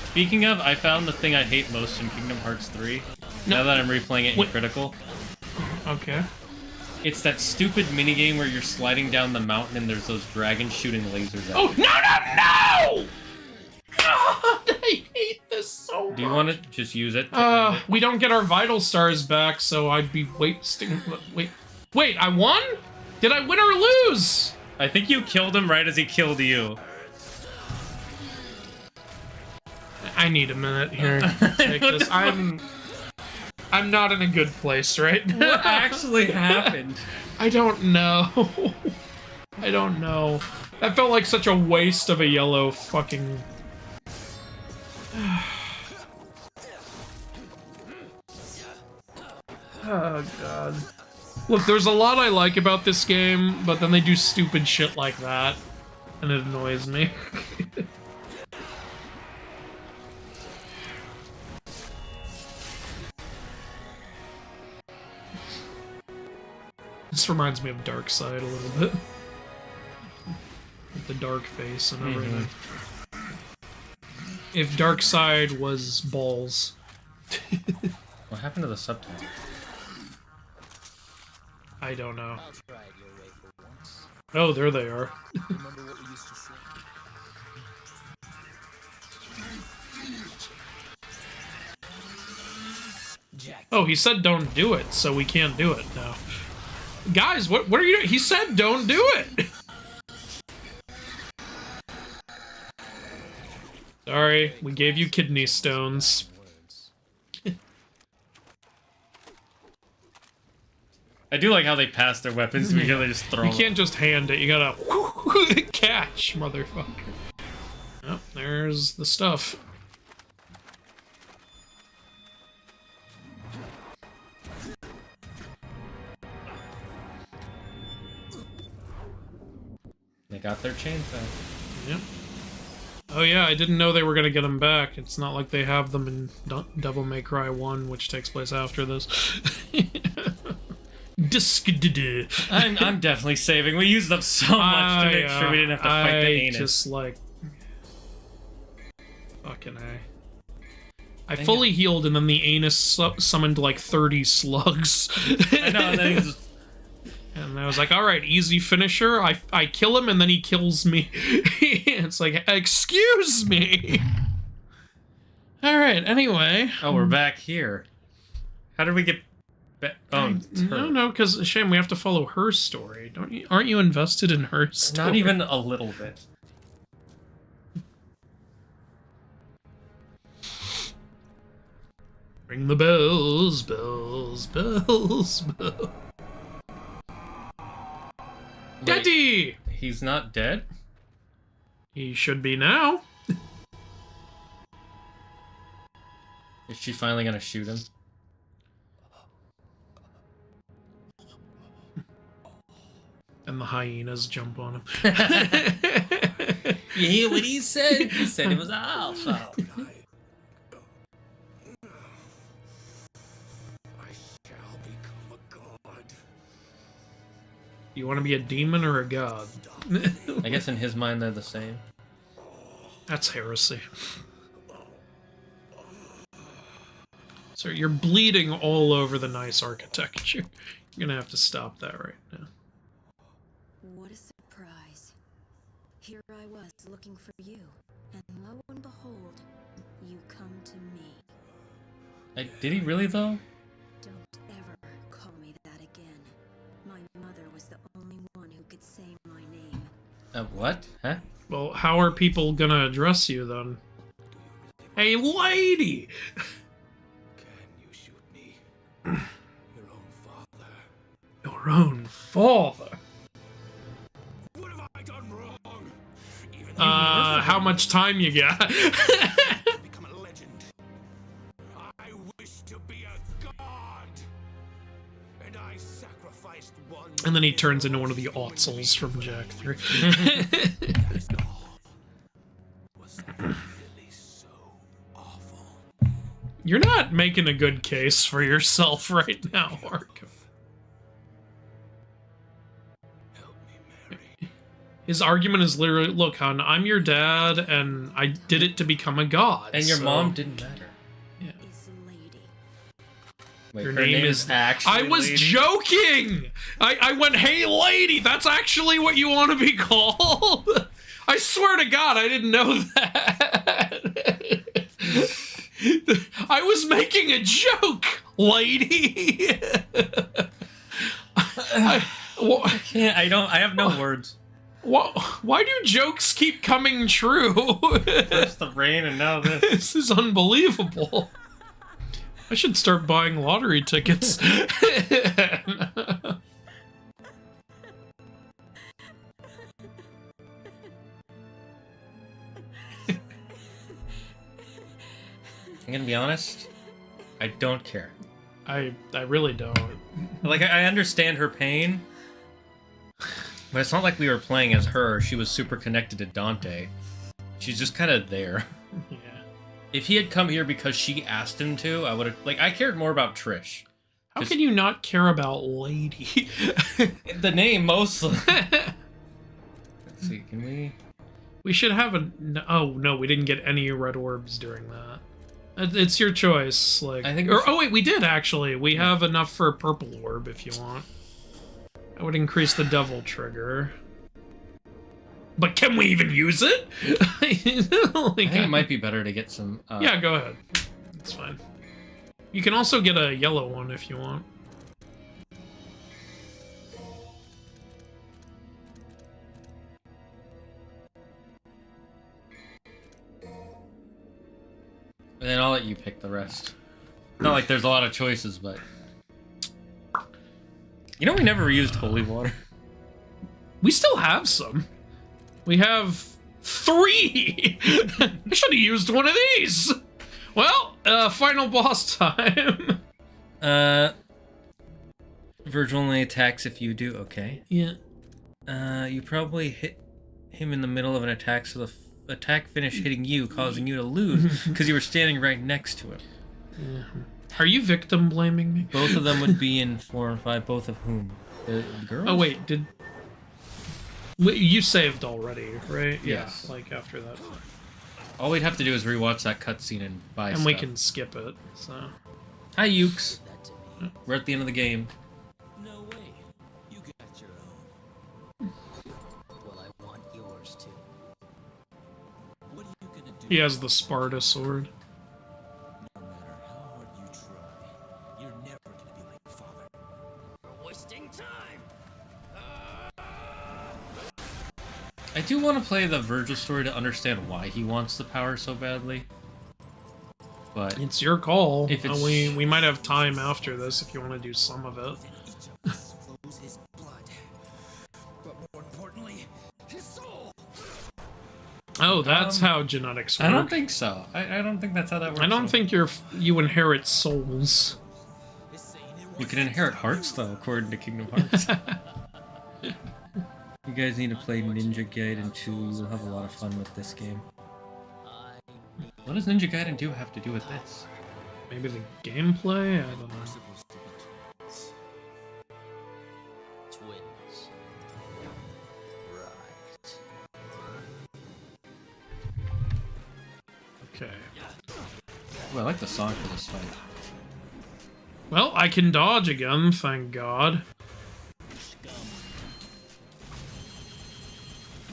Speaker 1: Speaking of, I found the thing I hate most in Kingdom Hearts 3. Now that I'm replaying it in Critical.
Speaker 2: Okay.
Speaker 1: It's that stupid minigame where you're sliding down the mountain and there's those dragons shooting lasers at
Speaker 2: Oh,
Speaker 1: you.
Speaker 2: no! God, I hate this so much.
Speaker 1: Do you want to just use it?
Speaker 2: We don't get our vital stars back, so I'd be wasting... Wait, I won? Did I win or lose?
Speaker 1: I think you killed him right as he killed you.
Speaker 2: I need a minute here to take this. I'm not in a good place right now.
Speaker 1: What actually happened?
Speaker 2: I don't know. I don't know. That felt like such a waste of a yellow fucking... Oh, God. Look, there's a lot I like about this game, but then they do stupid shit like that, and it annoys me. This reminds me of Dark Side a little bit. With the dark face and everything. If Dark Side was balls.
Speaker 1: What happened to the subtitle?
Speaker 2: I don't know.
Speaker 4: I'll try it your way for once.
Speaker 2: Oh, there they are.
Speaker 4: Remember what we used to say? Jack.
Speaker 2: Oh, he said don't do it, so we can't do it now. Guys, what are you doing? He said don't do it! Sorry, we gave you kidney stones.
Speaker 1: I do like how they pass their weapons to each other, just throw
Speaker 2: You
Speaker 1: them.
Speaker 2: can't just hand it, you gotta catch, motherfucker. Oh, there's the stuff.
Speaker 1: They got their chains back.
Speaker 2: Yep. Oh yeah, I didn't know they were gonna get them back. It's not like they have them in Devil May Cry 1, which takes place after this.
Speaker 1: I'm definitely saving. We used up so much to make sure we didn't have to fight the anus.
Speaker 2: Just like... Fucking A. I fully healed and then the anus summoned like 30 slugs.
Speaker 1: I know, and then he just...
Speaker 2: And I was like, alright, easy finisher. I kill him and then he kills me. It's like, excuse me! Alright, anyway.
Speaker 1: Oh, we're back here. How did we get back? Oh, it's her.
Speaker 2: No, because, Shame, we have to follow her story. Aren't you invested in her story?
Speaker 1: Not even a little bit.
Speaker 2: Ring the bells, bells, bells, bells. Daddy!
Speaker 1: He's not dead?
Speaker 2: He should be now.
Speaker 1: Is she finally gonna shoot him?
Speaker 2: And the hyenas jump on him.
Speaker 1: You hear what he said? He said it was alpha.
Speaker 2: You want to be a demon or a god?
Speaker 1: I guess in his mind they're the same.
Speaker 2: That's heresy. So you're bleeding all over the nice architecture. You're gonna have to stop that right now.
Speaker 5: What a surprise. Here I was looking for you, and lo and behold, you come to me.
Speaker 1: Did he really though?
Speaker 5: Don't ever call me
Speaker 1: What? Huh?
Speaker 2: Well, how are people gonna address you then? Hey, lady!
Speaker 3: Can you shoot me? Your own father.
Speaker 2: Your own father?
Speaker 3: What have I done wrong? Even
Speaker 2: How much time you got?
Speaker 3: become a legend. I wish to be a god. And I sacrificed one.
Speaker 2: And then he turns into one of the Otzels from Jack 3.
Speaker 3: That is all. Was that really so awful?
Speaker 2: You're not making a good case for yourself right now, Arkham.
Speaker 3: Help me, Mary.
Speaker 2: His argument is literally, look, hon, I'm your dad, and I did it to become a god.
Speaker 1: And your
Speaker 2: so-
Speaker 1: mom didn't matter.
Speaker 2: Yeah.
Speaker 5: Is lady.
Speaker 1: Wait,
Speaker 2: Your
Speaker 1: her
Speaker 2: name is
Speaker 1: actually.
Speaker 2: I was
Speaker 1: Lady?
Speaker 2: joking! I went, hey, lady, that's actually what you want to be called? I swear to God, I didn't know that. I was making a joke, lady.
Speaker 1: I can't. I have no words.
Speaker 2: Why do jokes keep coming true?
Speaker 1: First the rain and now this.
Speaker 2: This is unbelievable. I should start buying lottery tickets.
Speaker 1: I'm gonna be honest. I don't care.
Speaker 2: I really don't.
Speaker 1: Like, I understand her pain, but it's not like we were playing as her. She was super connected to Dante. She's just kind of there.
Speaker 2: Yeah.
Speaker 1: If he had come here because she asked him to, I would have... Like, I cared more about Trish.
Speaker 2: How can you not care about Lady?
Speaker 1: The name, mostly. Let's see, can we...
Speaker 2: We should have a... Oh, no, we didn't get any red orbs during that. It's your choice. Like,
Speaker 1: I think...
Speaker 2: oh, wait, we did, actually. We have enough for a purple orb, if you want. That would increase the devil trigger. But can we even use it?
Speaker 1: I think it might be better to get some...
Speaker 2: Yeah, go ahead. It's fine. You can also get a yellow one if you want.
Speaker 1: And then I'll let you pick the rest. Not like there's a lot of choices, but... You know we never used holy water?
Speaker 2: We still have some. We have 3! I should have used one of these! Well, final boss time.
Speaker 1: Vergil only attacks if you do, okay.
Speaker 2: Yeah.
Speaker 1: You probably hit him in the middle of an attack, so the attack finished hitting you, causing you to lose, because you were standing right next to him.
Speaker 2: Yeah. Are you victim blaming me?
Speaker 1: Both of them would be in 4 and 5, both of whom? The girls?
Speaker 2: Oh, wait, Wait, you saved already, right?
Speaker 1: Yes.
Speaker 2: Yeah, like after that.
Speaker 1: All we'd have to do is rewatch that cutscene and buy
Speaker 2: And
Speaker 1: stuff.
Speaker 2: we can skip it, so...
Speaker 1: Hi, Ukes.
Speaker 4: That to me.
Speaker 1: We're at the end of the game.
Speaker 4: No way. You got your own. Well, I want yours too.
Speaker 3: What are you gonna do?
Speaker 2: He has the Sparta sword.
Speaker 3: No matter how hard you try, you're never gonna be like your father.
Speaker 4: We're wasting time.
Speaker 1: I do want to play the Vergil story to understand why he wants the power so badly. But
Speaker 2: It's your call.
Speaker 1: If it's-
Speaker 2: We might have time after this if you want to do some of it.
Speaker 3: Within each of us flows his blood. But more importantly, his soul.
Speaker 2: Oh, that's how genetics work.
Speaker 1: I don't think so. I don't think that's how that works.
Speaker 2: I don't think you inherit souls.
Speaker 3: Is saying it
Speaker 1: You
Speaker 3: was
Speaker 1: can inherit hearts, though, according to Kingdom Hearts. You guys need to play Ninja Gaiden 2. You'll have a lot of fun with this game. What does Ninja Gaiden 2 have to do with this?
Speaker 2: Maybe the gameplay? I don't know.
Speaker 3: supposed to be twins.
Speaker 4: Twins. Right.
Speaker 2: Okay.
Speaker 1: Well, I like the song for this fight.
Speaker 2: Well, I can dodge again, thank God.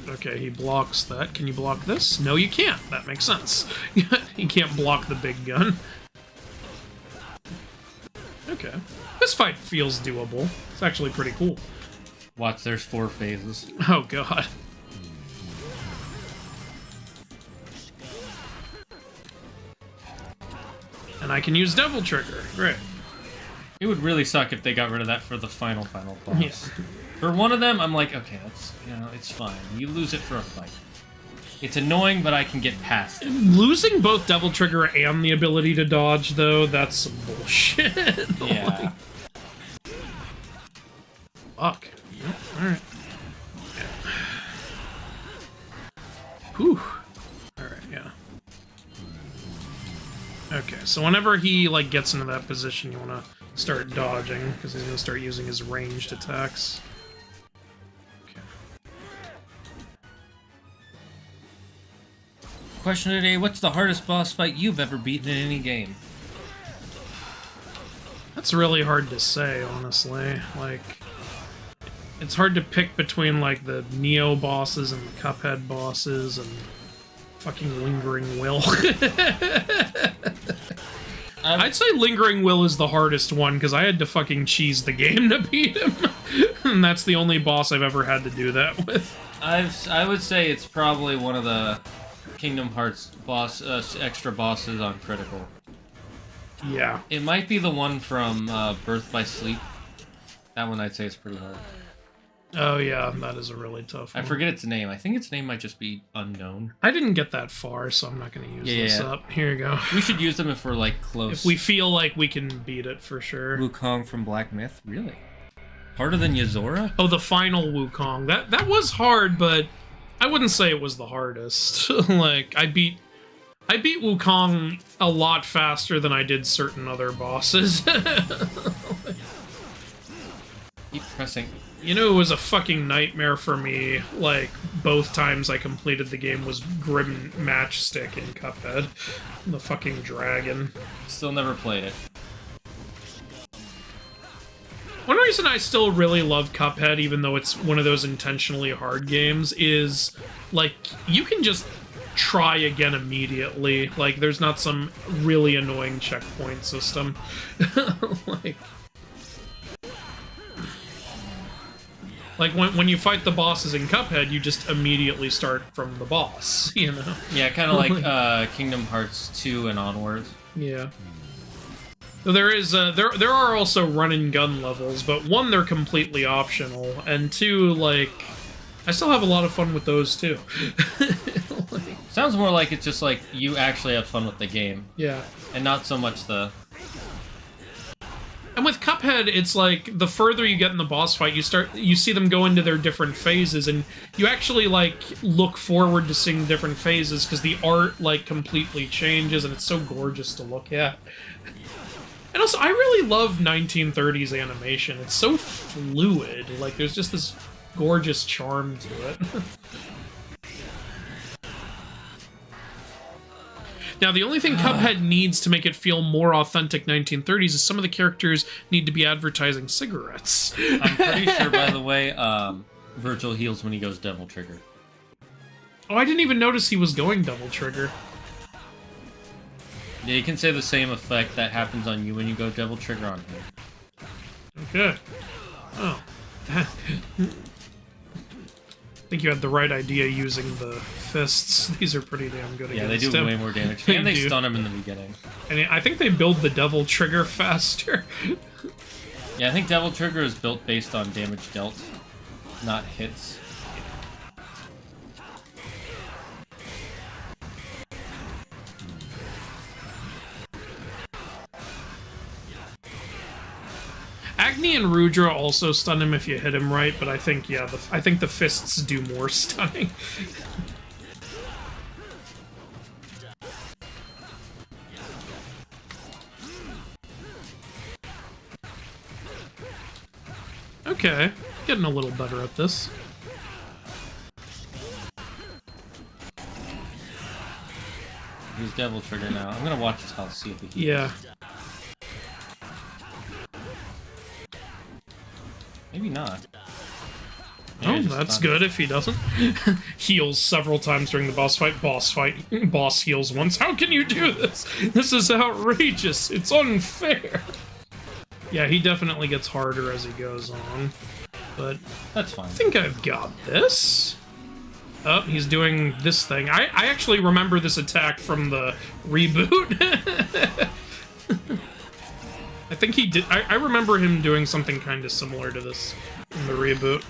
Speaker 2: Okay, he blocks that. Can you block this? No, you can't. That makes sense. You can't block the big gun. Okay. This fight feels doable. It's actually pretty cool.
Speaker 1: Watch, there's 4 phases.
Speaker 2: Oh, God. And I can use Devil Trigger. Great.
Speaker 1: It would really suck if they got rid of that for the final boss.
Speaker 2: Yes.
Speaker 1: For one of them, I'm like, okay, that's, it's fine. You lose it for a fight. It's annoying, but I can get past it.
Speaker 2: Losing both Devil Trigger and the ability to dodge, though, that's some bullshit.
Speaker 1: Yeah.
Speaker 2: Fuck. Yep. Alright. Whew. Alright, yeah. Okay, so whenever he, like, gets into that position, you want to start dodging, because he's going to start using his ranged attacks. Okay.
Speaker 1: Question today, what's the hardest boss fight you've ever beaten in any game?
Speaker 2: That's really hard to say, honestly. Like, it's hard to pick between, like, the Neo bosses and the Cuphead bosses and fucking Lingering Will. I'd say Lingering Will is the hardest one, because I had to fucking cheese the game to beat him. And that's the only boss I've ever had to do that with.
Speaker 1: I would say it's probably one of the Kingdom Hearts extra bosses on Critical.
Speaker 2: Yeah.
Speaker 1: It might be the one from Birth by Sleep. That one I'd say is pretty hard.
Speaker 2: Oh yeah, that is a really tough one.
Speaker 1: I forget its name. I think its name might just be unknown.
Speaker 2: I didn't get that far, so I'm not going to use this up. Here you go.
Speaker 1: We should use them if we're, like, close.
Speaker 2: If we feel like we can beat it, for sure.
Speaker 1: Wukong from Black Myth? Really? Harder than Yozora?
Speaker 2: Oh, the final Wukong. That was hard, but I wouldn't say it was the hardest. Like, I beat Wukong a lot faster than I did certain other bosses.
Speaker 1: Keep pressing.
Speaker 2: You know, it was a fucking nightmare for me, like, both times I completed the game was Grim Matchstick in Cuphead. The fucking dragon.
Speaker 1: Still never played it.
Speaker 2: One reason I still really love Cuphead, even though it's one of those intentionally hard games, is, like, you can just try again immediately. Like, there's not some really annoying checkpoint system. Like, when you fight the bosses in Cuphead, you just immediately start from the boss, you know?
Speaker 1: Yeah, kind of like Kingdom Hearts 2 and onwards.
Speaker 2: Yeah. So there is there are also run and gun levels, but one, they're completely optional, and two, like, I still have a lot of fun with those too.
Speaker 1: Sounds more like it's just like you actually have fun with the game.
Speaker 2: Yeah.
Speaker 1: And not so much the...
Speaker 2: And with Cuphead, it's like, the further you get in the boss fight, you see them go into their different phases, and you actually, like, look forward to seeing different phases, because the art, like, completely changes, and it's so gorgeous to look at. And also, I really love 1930s animation. It's so fluid. Like, there's just this gorgeous charm to it. Now, the only thing Cuphead needs to make it feel more authentic 1930s is some of the characters need to be advertising cigarettes.
Speaker 1: I'm pretty sure, by the way, Vergil heals when he goes Devil Trigger.
Speaker 2: Oh, I didn't even notice he was going Devil Trigger.
Speaker 1: Yeah, you can say the same effect that happens on you when you go Devil Trigger on him.
Speaker 2: Okay. Oh. I think you had the right idea using the fists. These are pretty damn good
Speaker 1: Yeah,
Speaker 2: against
Speaker 1: they do
Speaker 2: him.
Speaker 1: way more damage.
Speaker 2: They
Speaker 1: And they
Speaker 2: do.
Speaker 1: stun him in the beginning.
Speaker 2: And I think they build the Devil Trigger faster.
Speaker 1: Yeah, I think Devil Trigger is built based on damage dealt, not hits.
Speaker 2: Agni and Rudra also stun him if you hit him right, but I think, yeah, I think the fists do more stunning. Okay, getting a little better at this.
Speaker 1: He's Devil Trigger now. I'm gonna watch his health, see if he heals.
Speaker 2: Yeah.
Speaker 1: Maybe not.
Speaker 2: Oh,
Speaker 1: Maybe just
Speaker 2: that's
Speaker 1: not.
Speaker 2: good if he doesn't. Heals several times during the boss fight. Boss heals once. How can you do this? This is outrageous. It's unfair. Yeah, he definitely gets harder as he goes on. But
Speaker 1: That's fine.
Speaker 2: I think I've got this. Oh, he's doing this thing. I actually remember this attack from the reboot. I think he did. I remember him doing something kind of similar to this in the reboot.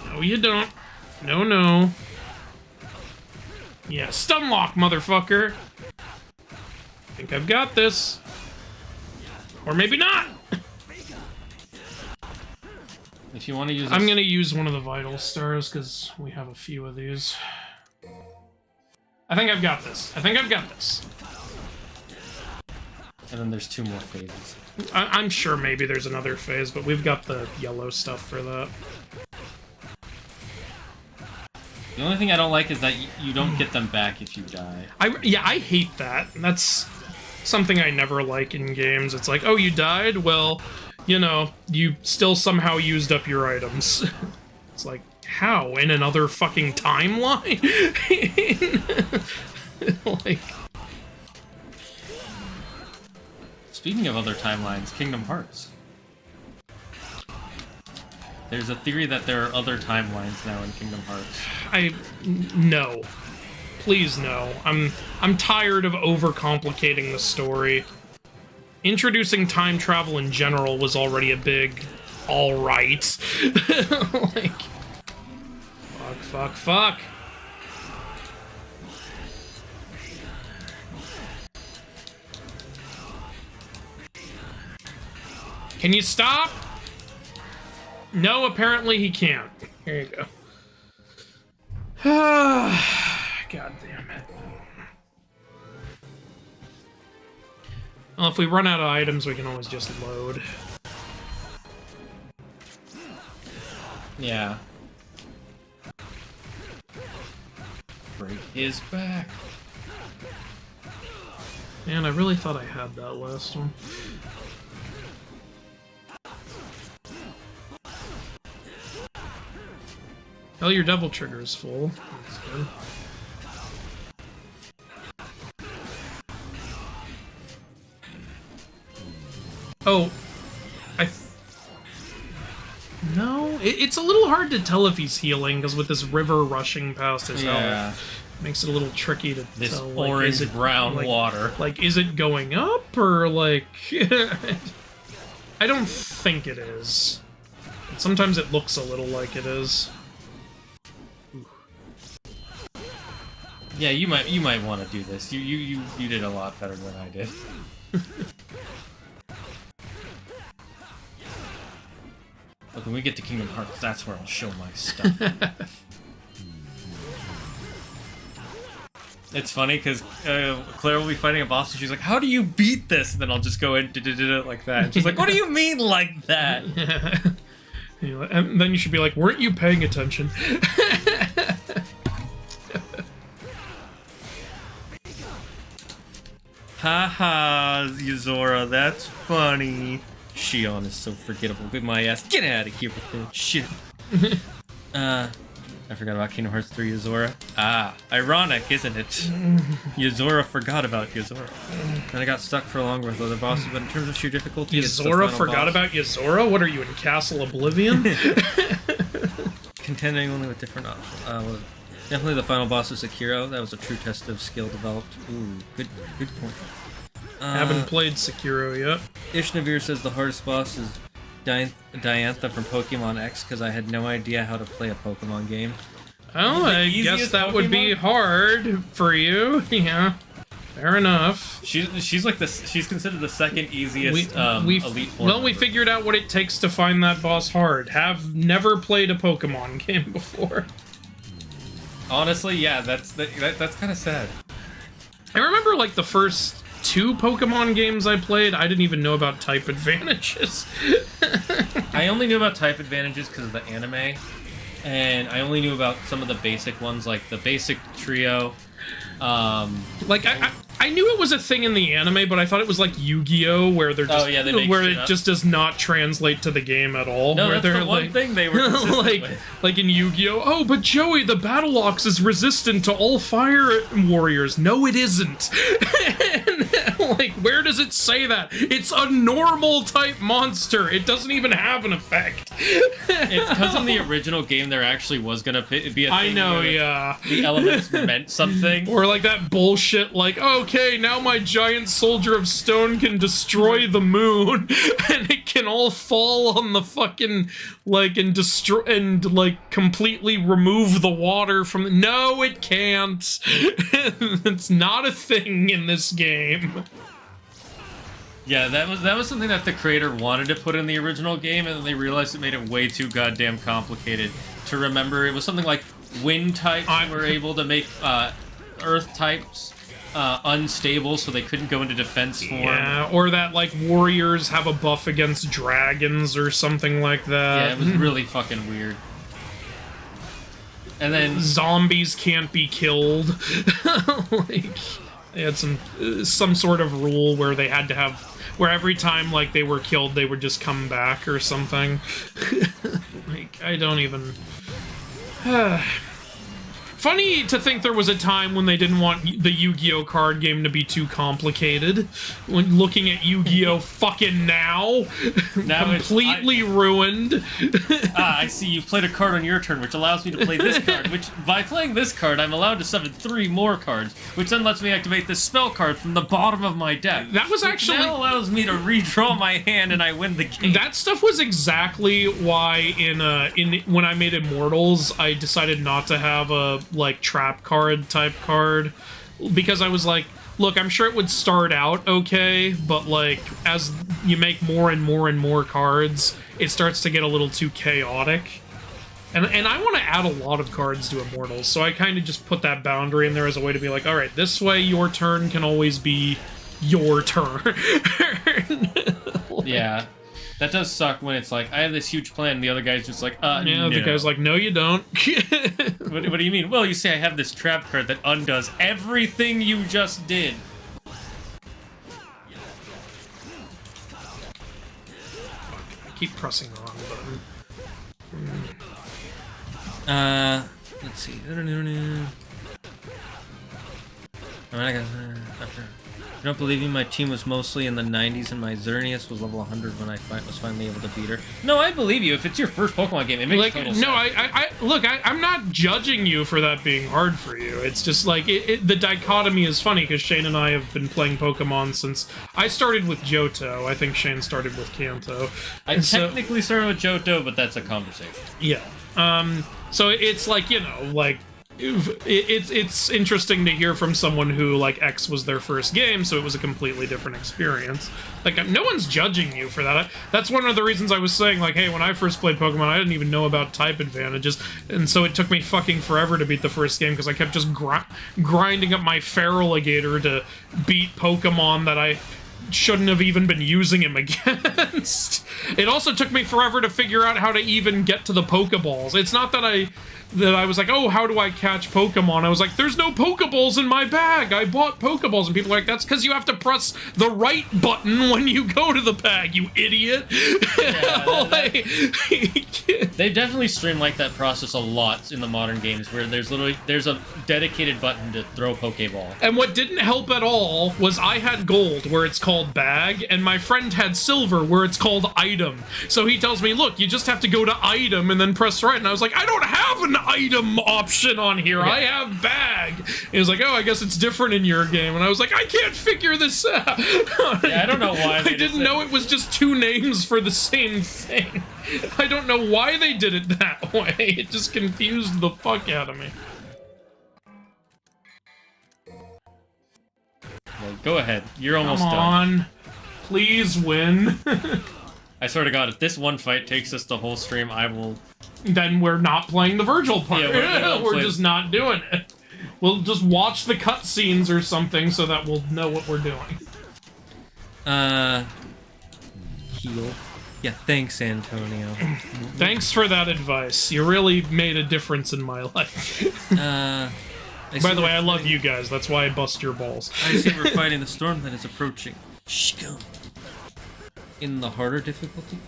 Speaker 2: No, you don't. No, no. Yeah, stun lock, motherfucker. I think I've got this. Or maybe not.
Speaker 1: If you want to use
Speaker 2: I'm gonna use one of the vital stars because we have a few of these. I think I've got this. I think I've got this.
Speaker 1: And then there's 2 more phases.
Speaker 2: I'm sure maybe there's another phase, but we've got the yellow stuff for that.
Speaker 1: The only thing I don't like is that you don't get them back if you die.
Speaker 2: Yeah, I hate that. That's something I never like in games. It's like, oh, you died? Well, you know, you still somehow used up your items. It's like, how? In another fucking timeline? Like...
Speaker 1: Speaking of other timelines, Kingdom Hearts. There's a theory that there are other timelines now in Kingdom Hearts.
Speaker 2: No. Please no. I'm tired of overcomplicating the story. Introducing time travel in general was already a big alright. Like... Fuck. Can you stop? No, apparently he can't. Here you go. God damn it. Well, if we run out of items, we can always just load.
Speaker 1: Yeah. Break his back.
Speaker 2: Man, I really thought I had that last one. Hell, your double trigger is full. That's good. Oh, no, it's a little hard to tell if he's healing because with this river rushing past his health, makes it a little tricky to
Speaker 1: this
Speaker 2: tell.
Speaker 1: Orange
Speaker 2: like, is it
Speaker 1: brown
Speaker 2: like,
Speaker 1: water.
Speaker 2: Like, is it going up or like? I don't think it is. Sometimes it looks a little like it is.
Speaker 1: Yeah, you might want to do this. You did a lot better than I did. Look, when we get to Kingdom Hearts, that's where I'll show my stuff. It's funny because Claire will be fighting a boss and she's like, "How do you beat this?" And then I'll just go in like that. And she's like, "What do you mean like that?"
Speaker 2: And then you should be like, "Weren't you paying attention?"
Speaker 1: Haha, Yuzora, that's funny. Shion is so forgettable. Get my ass. Get out of here with that shit. I forgot about Kingdom Hearts 3 Yuzora. Ah, ironic, isn't it? Yuzora forgot about Yuzora. And I got stuck for longer with other bosses, but in terms of sheer difficulty,
Speaker 2: Yuzora forgot about Yuzora? What are you, in Castle Oblivion?
Speaker 1: Contending only with different options. Well, definitely the final boss of Sekiro. That was a true test of skill developed. Ooh, good point.
Speaker 2: Haven't played Sekiro yet.
Speaker 1: Ishnavir says the hardest boss is Diantha from Pokemon X because I had no idea how to play a Pokemon game.
Speaker 2: Oh, I guess that would be hard for you. Yeah, fair enough.
Speaker 1: She's like she's considered the second easiest elite form.
Speaker 2: Well, we figured out what it takes to find that boss hard. Have never played a Pokemon game before.
Speaker 1: Honestly, yeah, that's kind of sad.
Speaker 2: I remember like the first 2 Pokemon games I played, I didn't even know about type advantages.
Speaker 1: I only knew about type advantages because of the anime, and I only knew about some of the basic ones, like the basic trio.
Speaker 2: Like I knew it was a thing in the anime, but I thought it was like Yu-Gi-Oh, where they're just where it just does not translate to the game at all.
Speaker 1: No,
Speaker 2: where
Speaker 1: that's the one thing they were consistent with.
Speaker 2: Like in Yu-Gi-Oh, oh, but Joey, the Battle Ox is resistant to all fire warriors. No, it isn't. And, Like, where does it say that? It's a normal type monster. It doesn't even have an effect.
Speaker 1: It's because in the original game there actually was gonna be a thing.
Speaker 2: I know,
Speaker 1: where
Speaker 2: yeah.
Speaker 1: the elements meant something.
Speaker 2: Or like that bullshit, like, okay, now my giant soldier of stone can destroy the moon, and it can all fall on the fucking, like, and destroy, and, like, completely remove the water from, no, it can't. It's not a thing in this game.
Speaker 1: Yeah, that was something that the creator wanted to put in the original game, and then they realized it made it way too goddamn complicated to remember. It was something like wind types were able to make earth types unstable, so they couldn't go into defense form.
Speaker 2: Yeah, or that, like, warriors have a buff against dragons or something like that.
Speaker 1: Yeah, it was really fucking weird. And then
Speaker 2: zombies can't be killed. Like, they had some sort of rule where they had to have, where every time, like, they were killed, they would just come back or something. Like, I don't even... Funny to think there was a time when they didn't want the Yu-Gi-Oh card game to be too complicated. When looking at Yu-Gi-Oh fucking now completely ruined.
Speaker 1: I see you've played a card on your turn, which allows me to play this card, which, by playing this card, I'm allowed to summon 3 more cards, which then lets me activate this spell card from the bottom of my deck.
Speaker 2: That was actually...
Speaker 1: That allows me to redraw my hand and I win the game.
Speaker 2: That stuff was exactly why in when I made Immortals, I decided not to have a, like, trap card type card, because I was like, look, I'm sure it would start out okay, but, like, as you make more and more and more cards, it starts to get a little too chaotic. And I want to add a lot of cards to Immortals, so I kind of just put that boundary in there as a way to be like, alright, this way your turn can always be your turn.
Speaker 1: Yeah. That does suck when it's like, I have this huge plan, and the other guy's just like,
Speaker 2: yeah,
Speaker 1: no.
Speaker 2: the guy's like, no, you don't.
Speaker 1: What do you mean? Well, you say I have this trap card that undoes everything you just did.
Speaker 2: I keep pressing the wrong button.
Speaker 1: Let's see. I don't believe you. My team was mostly in the 90s, and my Xerneas was level 100 when I was finally able to beat her. No, I believe you. If it's your first Pokemon game, it makes total sense.
Speaker 2: No, I'm not judging you for that being hard for you. It's just like the dichotomy is funny because Shane and I have been playing Pokemon since I started with Johto. I think Shane started with Kanto.
Speaker 1: I technically started with Johto, but that's a conversation.
Speaker 2: Yeah. So it's like, you know, like, it's interesting to hear from someone who, like, X was their first game, so it was a completely different experience. Like, no one's judging you for that. That's one of the reasons I was saying, like, hey, when I first played Pokemon, I didn't even know about type advantages, and so it took me fucking forever to beat the first game, because I kept just grinding up my Feraligatr to beat Pokemon that I shouldn't have even been using him against. It also took me forever to figure out how to even get to the Pokeballs. It's not that I was like, oh, how do I catch Pokemon? I was like, there's no Pokeballs in my bag. I bought Pokeballs. And people are like, that's because you have to press the right button when you go to the bag, you idiot. Yeah,
Speaker 1: they've definitely streamlined that process a lot in the modern games, where there's a dedicated button to throw a Pokeball.
Speaker 2: And what didn't help at all was I had gold, where it's called bag, and my friend had silver, where it's called item. So he tells me, look, you just have to go to item and then press right. And I was like, I don't have an item option on here. I have bag. He was like, oh, I guess it's different in your game. And I was like, I can't figure this out.
Speaker 1: Yeah, I don't know why.
Speaker 2: I didn't know it was just 2 names for the same thing. I don't know why they did it that way. It just confused the fuck out of me.
Speaker 1: Well, go ahead. You're almost done.
Speaker 2: Come on. Please win.
Speaker 1: I swear to God, if this one fight takes us the whole stream, I will...
Speaker 2: Then we're not playing the Vergil part.
Speaker 1: Yeah,
Speaker 2: we're just not doing it. We'll just watch the cutscenes or something so that we'll know what we're doing.
Speaker 1: Heal. Yeah, thanks, Antonio.
Speaker 2: Thanks for that advice. You really made a difference in my life. By the way, I love you guys. That's why I bust your balls.
Speaker 1: I see we're fighting the storm that is approaching. Shh, go. In the harder difficulty?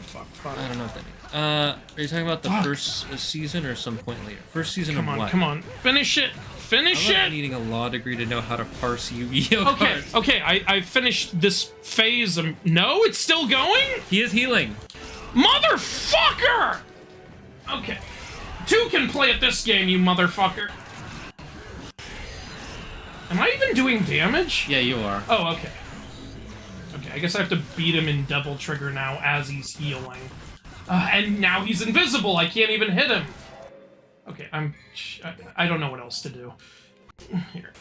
Speaker 2: Fuck.
Speaker 1: I don't know what that means. Are you talking about the first season or some point later? First season of what?
Speaker 2: Come on. Finish it. finish
Speaker 1: I'm
Speaker 2: it.
Speaker 1: needing a law degree to know how to parse Yu-Gi-Oh
Speaker 2: Okay,
Speaker 1: cards.
Speaker 2: okay, I finished this phase. No, it's still going?
Speaker 1: He is healing.
Speaker 2: Motherfucker! Okay. 2 can play at this game, you motherfucker. Am I even doing damage?
Speaker 1: Yeah, you are.
Speaker 2: Oh, okay. Okay, I guess I have to beat him in double trigger now as he's healing. And now he's invisible, I can't even hit him. Okay, I don't know what else to do. Here.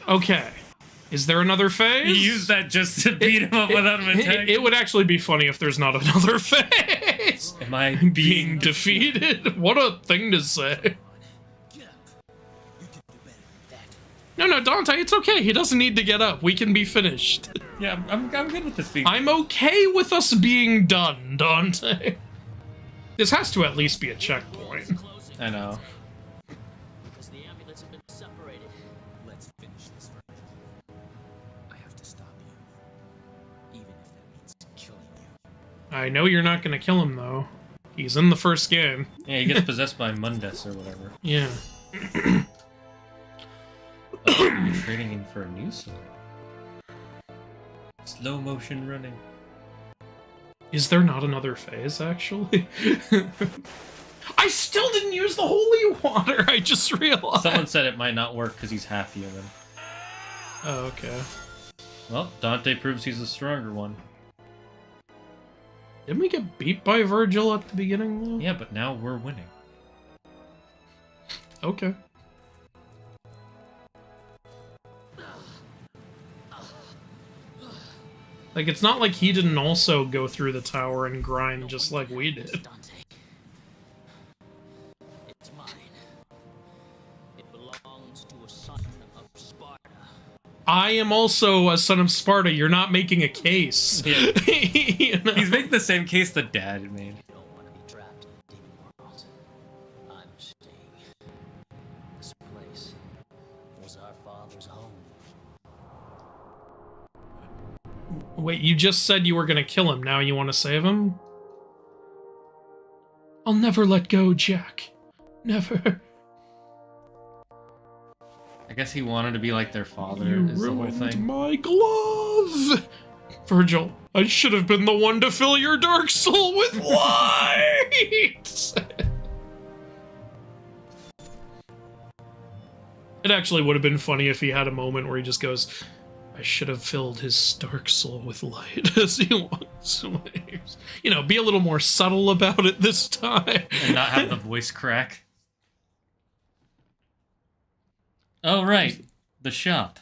Speaker 2: Okay. Is there another phase?
Speaker 1: You used that just to beat him up without him attacking.
Speaker 2: It would actually be funny if there's not another phase.
Speaker 1: Am I
Speaker 2: Being defeated? What a thing to say. No, Dante, it's okay. He doesn't need to get up. We can be finished.
Speaker 1: Yeah, I'm good with this feat.
Speaker 2: I'm okay with us being done, Dante. This has to at least be a checkpoint.
Speaker 1: I know.
Speaker 4: Because the amulets have been separated.
Speaker 3: Let's finish this, Vergil. I have to stop you. Even if that means killing you.
Speaker 2: I know you're not gonna kill him, though. He's in the first game.
Speaker 1: Yeah, he gets possessed by Mundus or whatever.
Speaker 2: Yeah.
Speaker 1: You're trading in for a new sword. Slow motion running.
Speaker 2: Is there not another phase, actually? I still didn't use the holy water, I just realized.
Speaker 1: Someone said it might not work because he's half human.
Speaker 2: Oh, okay.
Speaker 1: Well, Dante proves he's the stronger one.
Speaker 2: Didn't we get beat by Vergil at the beginning, though?
Speaker 1: Yeah, but now we're winning.
Speaker 2: Okay. Like, it's not like he didn't also go through the tower and grind just like we did.
Speaker 4: Dante. It's mine. It belongs to a son of Sparta.
Speaker 2: I am also a son of Sparta. You're not making a case.
Speaker 1: Yeah.
Speaker 2: You know?
Speaker 1: He's making the same case the dad made.
Speaker 4: I don't want to be trapped in the demon world. I'm staying. This place was our father's home.
Speaker 2: Wait, you just said you were gonna kill him. Now you want to save him? I'll never let go, Jack. Never.
Speaker 1: I guess he wanted to be like their father.
Speaker 2: You
Speaker 1: Is the whole
Speaker 2: ruined
Speaker 1: thing.
Speaker 2: my glove! Vergil, I should have been the one to fill your dark soul with light! It actually would have been funny if he had a moment where he just goes, I should have filled his dark soul with light as he walks away. You know, be a little more subtle about it this time.
Speaker 1: And not have the voice crack. Oh, right. The shop.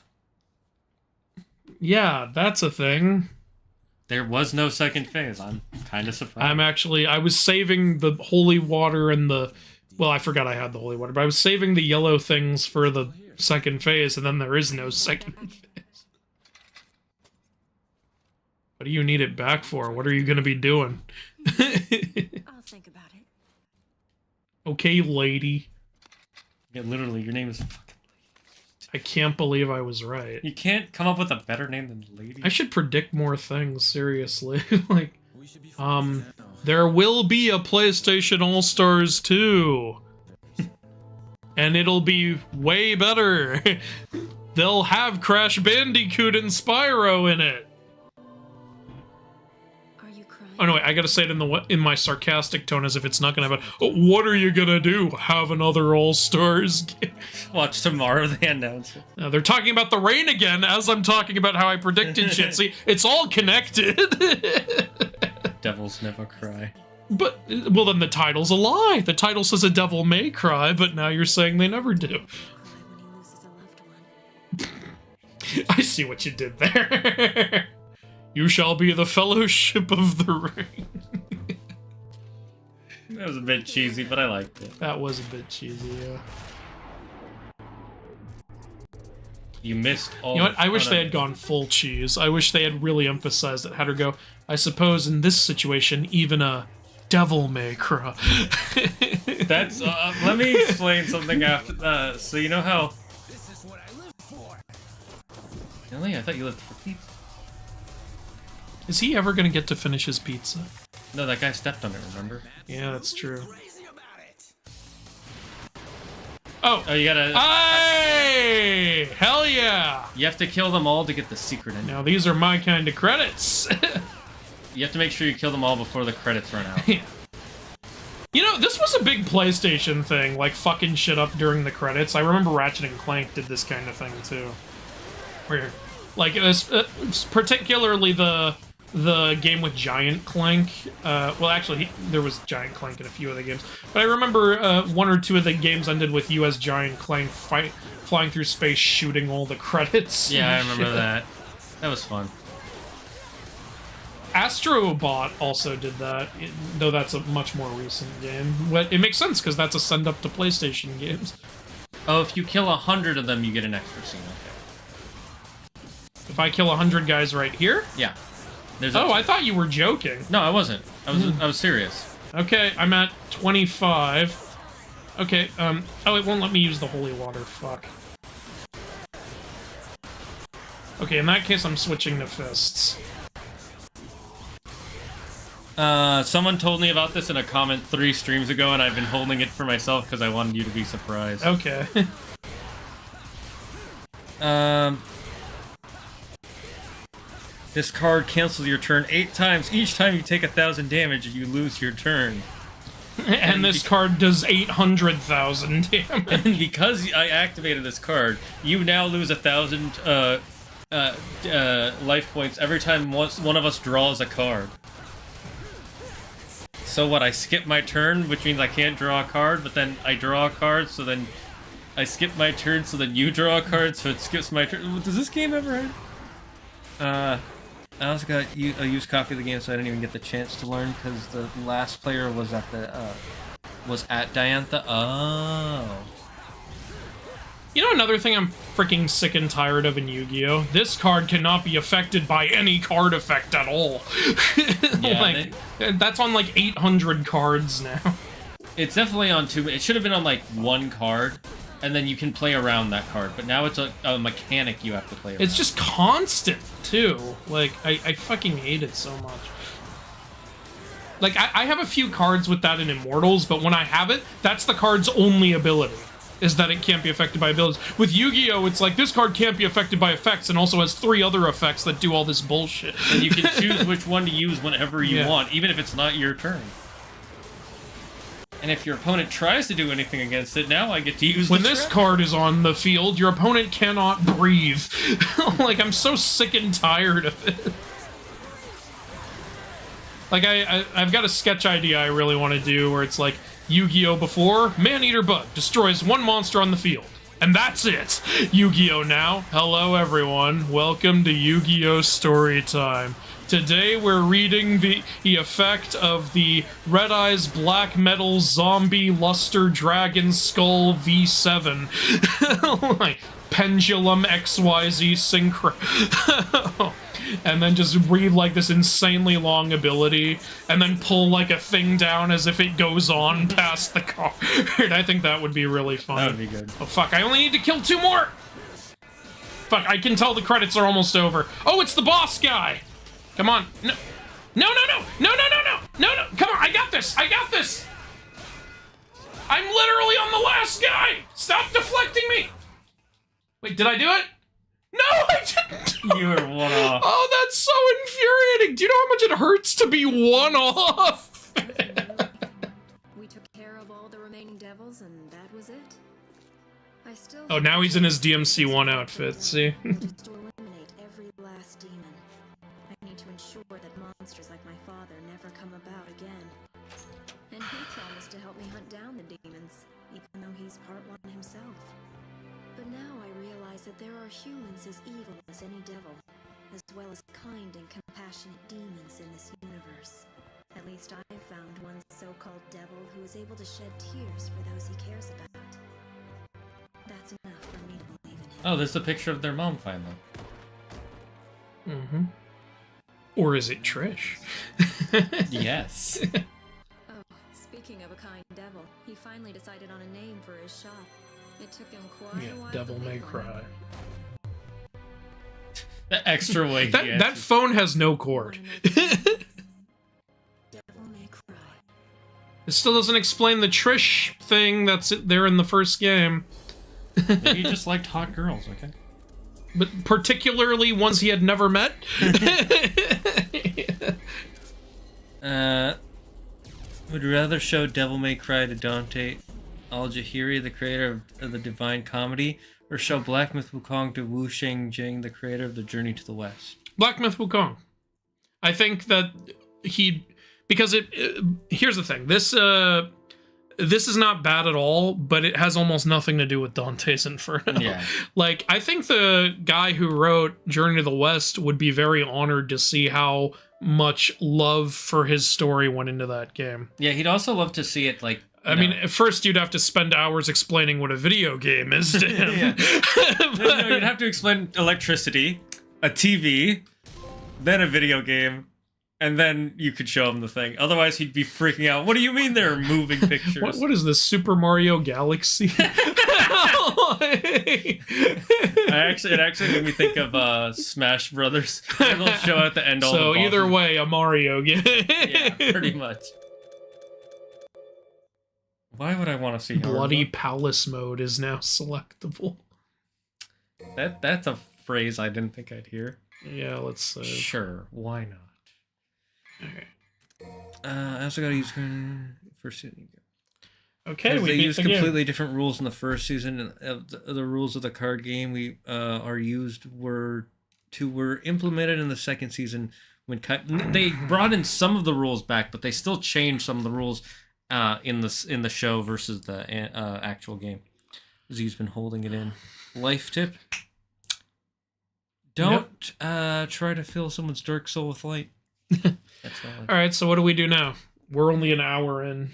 Speaker 2: Yeah, that's a thing.
Speaker 1: There was no second phase. I'm kind of surprised.
Speaker 2: I was saving the holy water and the, well, I forgot I had the holy water, but I was saving the yellow things for the second phase, and then there is no second phase. What do you need it back for? What are you going to be doing?
Speaker 5: I'll think about it.
Speaker 2: Okay, lady.
Speaker 1: Yeah, literally, your name is fucking
Speaker 2: I can't believe I was right.
Speaker 1: You can't come up with a better name than Lady.
Speaker 2: I should predict more things, seriously. Like, there will be a PlayStation All-Stars 2. And it'll be way better. They'll have Crash Bandicoot and Spyro in it.
Speaker 5: Are you crying?
Speaker 2: Oh no, wait, I gotta say it in my sarcastic tone as if it's not gonna happen. Oh, what are you gonna do? Have another All-Stars game?
Speaker 1: Watch tomorrow, they announce it.
Speaker 2: They're talking about the rain again as I'm talking about how I predicted shit. See, it's all connected.
Speaker 1: Devils never cry.
Speaker 2: But, well, then the title's a lie. The title says a devil may cry, but now you're saying they never do.
Speaker 5: Cry when he loses a loved one.
Speaker 2: I see what you did there. You shall be the fellowship of the ring.
Speaker 1: That was a bit cheesy, but I liked it.
Speaker 2: That was a bit cheesy, yeah.
Speaker 1: You missed all.
Speaker 2: You know what? I wish they had gone full cheese. I wish they had really emphasized it. Had her go, I suppose in this situation, even a devil may cry.
Speaker 1: That's. Let me explain something after. So you know how.
Speaker 3: This is what I live for.
Speaker 1: Really? I thought you lived for pizza.
Speaker 2: Is he ever gonna get to finish his pizza?
Speaker 1: No, that guy stepped on it. Remember?
Speaker 2: Yeah, that's true.
Speaker 3: Crazy about it.
Speaker 2: Oh.
Speaker 1: Oh, you gotta...
Speaker 2: Hey! Hell yeah!
Speaker 1: You have to kill them all to get the secret ending.
Speaker 2: Now, these are my kind of credits.
Speaker 1: You have to make sure you kill them all before the credits run out.
Speaker 2: Yeah. You know, this was a big PlayStation thing, like fucking shit up during the credits. I remember Ratchet and Clank did this kind of thing too. Where, like, it was particularly the game with Giant Clank. Well, actually, there was Giant Clank in a few of the games, but I remember one or two of the games ended with you as Giant Clank flying through space, shooting all the credits.
Speaker 1: Yeah, I remember that. That was fun.
Speaker 2: Astrobot also did that, though that's a much more recent game. It makes sense, because that's a send-up to PlayStation games.
Speaker 1: Oh, if you kill 100 of them, you get an extra scene, okay.
Speaker 2: If I kill 100 guys right here?
Speaker 1: Yeah.
Speaker 2: Oh, I thought you were joking.
Speaker 1: No, I wasn't. I was serious.
Speaker 2: Okay, I'm at 25. Okay, oh, it won't let me use the holy water, fuck. Okay, in that case, I'm switching to fists.
Speaker 1: Someone told me about this in a comment 3 streams ago, and I've been holding it for myself because I wanted you to be surprised.
Speaker 2: Okay.
Speaker 1: This card cancels your turn 8 times. Each time you take 1,000 damage, you lose your turn.
Speaker 2: And this card does 800,000 damage.
Speaker 1: And because I activated this card, you now lose 1,000 life points every time one of us draws a card. So what, I skip my turn, which means I can't draw a card, but then I draw a card, so then I skip my turn, so then you draw a card, so it skips my turn. Does this game ever end? I also got a used copy of the game, so I didn't even get the chance to learn, because the last player was at Diantha. Oh.
Speaker 2: You know another thing I'm freaking sick and tired of in Yu-Gi-Oh? This card cannot be affected by any card effect at all.
Speaker 1: Yeah,
Speaker 2: like, that's on like 800 cards now.
Speaker 1: It's definitely on 2. It should have been on like 1 card, and then you can play around that card. But now it's a mechanic you have to play around.
Speaker 2: It's just constant, too. Like, I fucking hate it so much. Like, I have a few cards with that in Immortals, but when I have it, that's the card's only ability, is that it can't be affected by abilities. With Yu-Gi-Oh, it's like, this card can't be affected by effects, and also has 3 other effects that do all this bullshit.
Speaker 1: And you can choose which one to use whenever you want, even if it's not your turn. And if your opponent tries to do anything against it, now I get to use
Speaker 2: when this card is on the field, your opponent cannot breathe. Like, I'm so sick and tired of it. Like, I've got a sketch idea I really want to do, where it's like, Yu-Gi-Oh! Before, Man-Eater Bug destroys 1 monster on the field. And that's it! Yu-Gi-Oh! Now. Hello, everyone. Welcome to Yu-Gi-Oh! Story Time. Today, we're reading the effect of the Red Eyes Black Metal Zombie Luster Dragon Skull V7. Like, Pendulum XYZ Synchro. And then just read, like, this insanely long ability, and then pull, like, a thing down as if it goes on past the card. I think that would be really fun.
Speaker 1: That would be good.
Speaker 2: Oh, fuck, I only need to kill 2 more! Fuck, I can tell the credits are almost over. Oh, it's the boss guy! Come on. No. No, no, no! No, no, no, no! No, no! Come on, I got this! I got this! I'm literally on the last guy! Stop deflecting me! Wait, did I do it? No, I didn't!
Speaker 1: You were 1 off.
Speaker 2: Oh, that's so infuriating! Do you know how much it hurts to be 1 off?
Speaker 5: We took care of all the remaining devils, and that was it. I still.
Speaker 2: Oh, now he's in his DMC1 outfit, see?
Speaker 5: Just to eliminate every last demon. I need to ensure that monsters like my father never come about again. And he promised to help me hunt down the demons, even though he's part one himself. But now I realize that there are humans as evil as any devil, as well as kind and compassionate demons in this universe. At least I've found one so-called devil who is able to shed tears for those he cares about. That's enough for me to believe in him.
Speaker 1: Oh, there's a picture of their mom finally.
Speaker 2: Mm-hmm. Or is it Trish?
Speaker 1: Yes.
Speaker 5: Oh, speaking of a kind devil, he finally decided on a name for his shop. It took him quite a while.
Speaker 2: Devil
Speaker 5: to
Speaker 2: May
Speaker 5: pick one.
Speaker 2: Cry.
Speaker 1: The extra way he
Speaker 2: That
Speaker 1: answers.
Speaker 2: phone has no cord.
Speaker 5: Devil May Cry.
Speaker 2: It still doesn't explain the Trish thing that's there in the first game.
Speaker 1: Maybe he just liked hot girls, okay?
Speaker 2: But particularly ones he had never met.
Speaker 1: Would rather show Devil May Cry to Dante Al-Jahiri, the creator of the Divine Comedy, or show Black Myth Wukong to Wu Shengjing, the creator of The Journey to the West?
Speaker 2: Black Myth Wukong. I think that because here's the thing. This is not bad at all, but it has almost nothing to do with Dante's Inferno.
Speaker 1: Yeah.
Speaker 2: Like, I think the guy who wrote Journey to the West would be very honored to see how much love for his story went into that game.
Speaker 1: Yeah, he'd also love to see it, like...
Speaker 2: I mean, at first you'd have to spend hours explaining what a video game is to him.
Speaker 1: No, you'd have to explain electricity, a TV, then a video game, and then you could show him the thing. Otherwise, he'd be freaking out. What do you mean there are moving pictures?
Speaker 2: What is this, Super Mario Galaxy?
Speaker 1: It actually made me think of Smash Brothers. They'll show at the end all the
Speaker 2: So
Speaker 1: bosses.
Speaker 2: either way, a Mario game.
Speaker 1: Yeah, pretty much. Why would I want to see
Speaker 2: Bloody
Speaker 1: Haruka?
Speaker 2: Palace mode is now selectable.
Speaker 1: That's a phrase I didn't think I'd hear.
Speaker 2: Yeah, let's say.
Speaker 1: Sure, why not?
Speaker 2: Okay.
Speaker 1: I also gotta use first season.
Speaker 2: Okay, we
Speaker 1: they
Speaker 2: beat
Speaker 1: use
Speaker 2: the game.
Speaker 1: completely different rules in the first season. And the rules of the card game we were implemented in the second season when they brought in some of the rules back, but they still changed some of the rules in the show versus the actual game. Z's been holding it in. Life tip: don't try to fill someone's dark soul with light. That's all.
Speaker 2: All right, so what do we do now? We're only an hour in.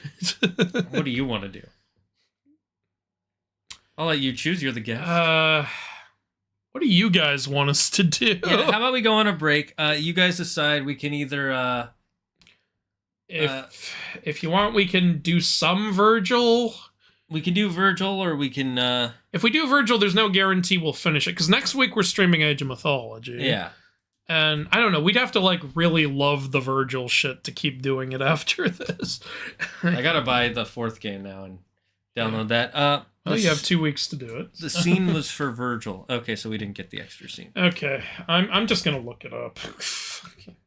Speaker 1: What do you want to do? I'll let you choose. You're the guest.
Speaker 2: What do you guys want us to do?
Speaker 1: Yeah, how about we go on a break? You guys decide. We can either...
Speaker 2: if you want, we can do some Vergil.
Speaker 1: We can do Vergil, or we can...
Speaker 2: If we do Vergil, there's no guarantee we'll finish it, because next week we're streaming Age of Mythology.
Speaker 1: Yeah.
Speaker 2: And I don't know, we'd have to like really love the Vergil shit to keep doing it after this.
Speaker 1: I gotta buy the 4th game now and download that.
Speaker 2: Well, you have 2 weeks to do it.
Speaker 1: The scene was for Vergil. Okay, so we didn't get the extra scene.
Speaker 2: Okay, I'm just gonna look it up. Okay.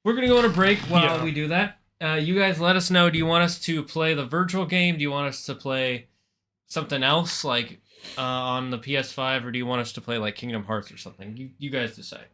Speaker 1: We're gonna go on a break while we do that. You guys let us know, do you want us to play the Vergil game? Do you want us to play something else, like on the PS5, or do you want us to play like Kingdom Hearts or something? You guys decide.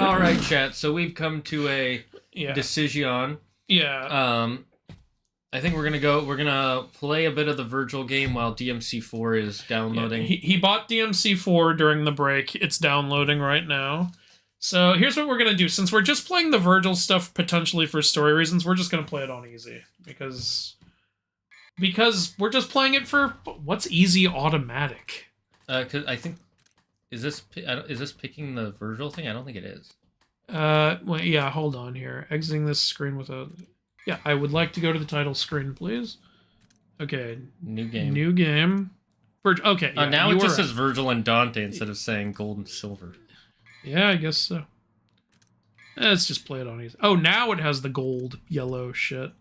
Speaker 1: All right, chat. So we've come to a
Speaker 2: Yeah.
Speaker 1: decision.
Speaker 2: Yeah.
Speaker 1: I think we're gonna play a bit of the Vergil game while DMC4 is downloading.
Speaker 2: He bought DMC4 during the break. It's downloading right now. So here's what we're gonna do. Since we're just playing the Vergil stuff potentially for story reasons, we're just gonna play it on easy because we're just playing it for what's easy automatic.
Speaker 1: Cause I think is this picking the Vergil thing? I don't think it is.
Speaker 2: Well, yeah. Hold on here. Exiting this screen with a. Yeah, I would like to go to the title screen, please. Okay.
Speaker 1: New game.
Speaker 2: New game. Okay. Yeah,
Speaker 1: now it just says Vergil and Dante instead of saying gold and silver.
Speaker 2: Yeah, I guess so. Let's just play it on easy. Oh, now it has the gold, yellow shit.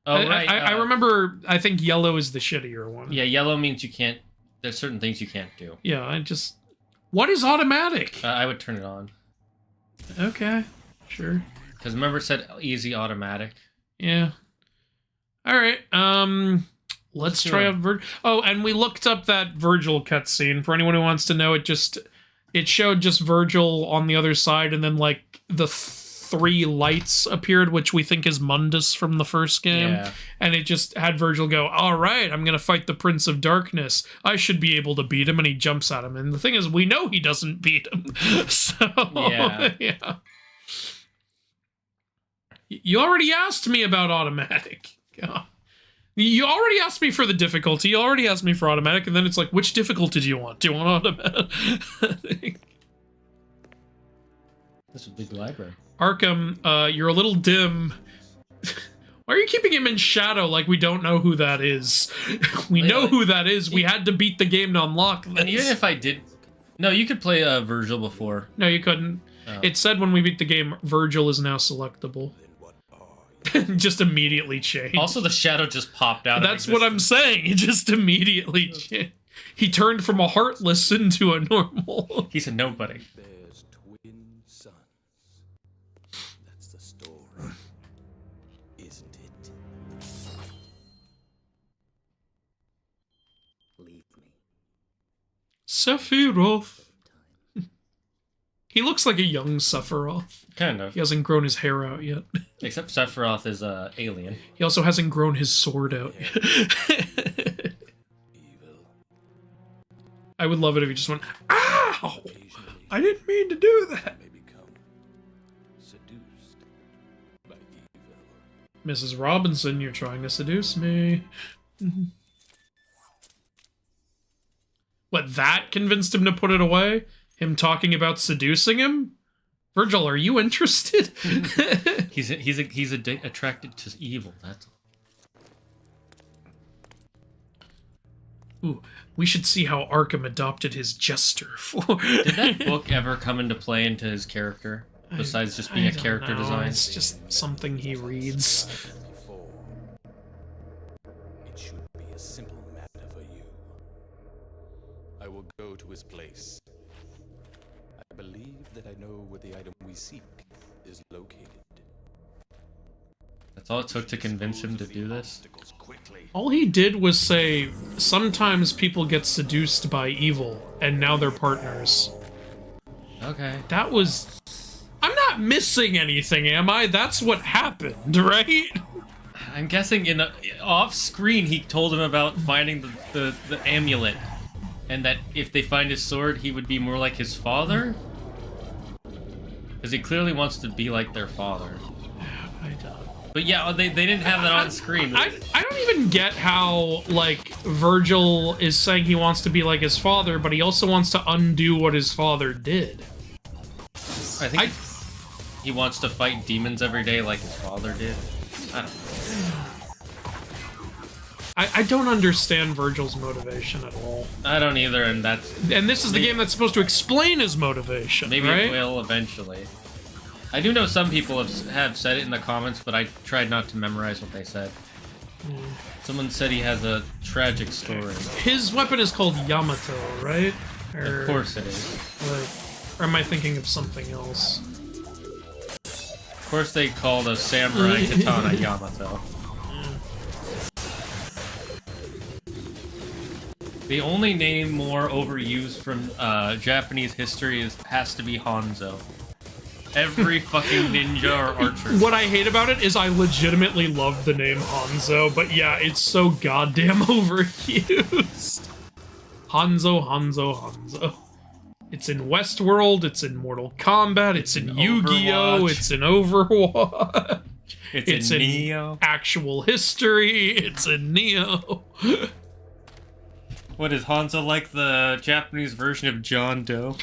Speaker 1: Oh, right.
Speaker 2: I remember, I think yellow is the shittier one.
Speaker 1: Yeah, yellow means you can't... There's certain things you can't do.
Speaker 2: Yeah, what is automatic?
Speaker 1: I would turn it on.
Speaker 2: Okay, sure.
Speaker 1: Because remember it said easy automatic?
Speaker 2: Yeah. Alright, let's try out Vergil. Oh, and we looked up that Vergil cutscene. For anyone who wants to know, it showed just Vergil on the other side, and then, like, the 3 lights appeared, which we think is Mundus from the first game.
Speaker 1: Yeah.
Speaker 2: And it just had Vergil go, alright, I'm gonna fight the Prince of Darkness. I should be able to beat him, and he jumps at him. And the thing is, we know he doesn't beat him. So, yeah. You already asked me about automatic. God. You already asked me for the difficulty. You already asked me for automatic, and then it's like, which difficulty do you want? Do you want automatic?
Speaker 1: This is a big library.
Speaker 2: Arkham, you're a little dim. Why are you keeping him in shadow like we don't know who that is? We know who that is. We had to beat the game to unlock this.
Speaker 1: And even if I did... No, you could play Vergil before.
Speaker 2: No, you couldn't. Oh. It said when we beat the game, Vergil is now selectable. Just immediately changed.
Speaker 1: Also, the shadow just popped out.
Speaker 2: That's what I'm saying. It just immediately changed. He turned from a heartless into a normal.
Speaker 1: He's a nobody.
Speaker 3: There's twin sons. That's the story, isn't it?
Speaker 4: Leave me.
Speaker 2: Sephiroth. He looks like a young Sephiroth.
Speaker 1: Kind of.
Speaker 2: He hasn't grown his hair out yet.
Speaker 1: Except Sephiroth is an alien.
Speaker 2: He also hasn't grown his sword out yet. I would love it if he just went, ow! I didn't mean to do that. Mrs. Robinson, you're trying to seduce me. What, that convinced him to put it away? Him talking about seducing him? Vergil, are you interested?
Speaker 1: he's attracted to evil. That's all.
Speaker 2: Ooh, we should see how Arkham adopted his jester for.
Speaker 1: Did that book ever come into play into his character? Besides just being a character design?
Speaker 2: It's just something he reads.
Speaker 3: It should be a simple matter for you. I will go to his place. I believe that I know where the item we seek is located.
Speaker 1: That's all it took to convince him to do this?
Speaker 2: All he did was say, sometimes people get seduced by evil, and now they're partners.
Speaker 1: Okay.
Speaker 2: That was... I'm not missing anything, am I? That's what happened, right?
Speaker 1: I'm guessing off-screen he told him about finding the amulet. And that if they find his sword, he would be more like his father? Because he clearly wants to be like their father.
Speaker 2: I don't.
Speaker 1: But yeah, they didn't have that on screen.
Speaker 2: I don't even get how, like, Vergil is saying he wants to be like his father, but he also wants to undo what his father did.
Speaker 1: I think he wants to fight demons every day like his father did. I don't know.
Speaker 2: I don't understand Vergil's motivation at all.
Speaker 1: I don't either, and
Speaker 2: this is the game that's supposed to explain his motivation,
Speaker 1: maybe
Speaker 2: right?
Speaker 1: it will eventually. I do know some people have said it in the comments, but I tried not to memorize what they said. Someone said he has a tragic story.
Speaker 2: His weapon is called Yamato, right?
Speaker 1: Of course it is.
Speaker 2: Or am I thinking of something else?
Speaker 1: Of course they called a samurai katana Yamato. The only name more overused from Japanese history has to be Hanzo. every fucking ninja or archer.
Speaker 2: What I hate about it is I legitimately love the name Hanzo, but yeah, it's so goddamn overused. Hanzo, Hanzo, Hanzo. It's in Westworld, it's in Mortal Kombat, it's in Yu-Gi-Oh!,
Speaker 1: Overwatch.
Speaker 2: it's in Overwatch.
Speaker 1: It's in Neo.
Speaker 2: Actual history, it's in Neo.
Speaker 1: What is Hanzo like the Japanese version of John Doe?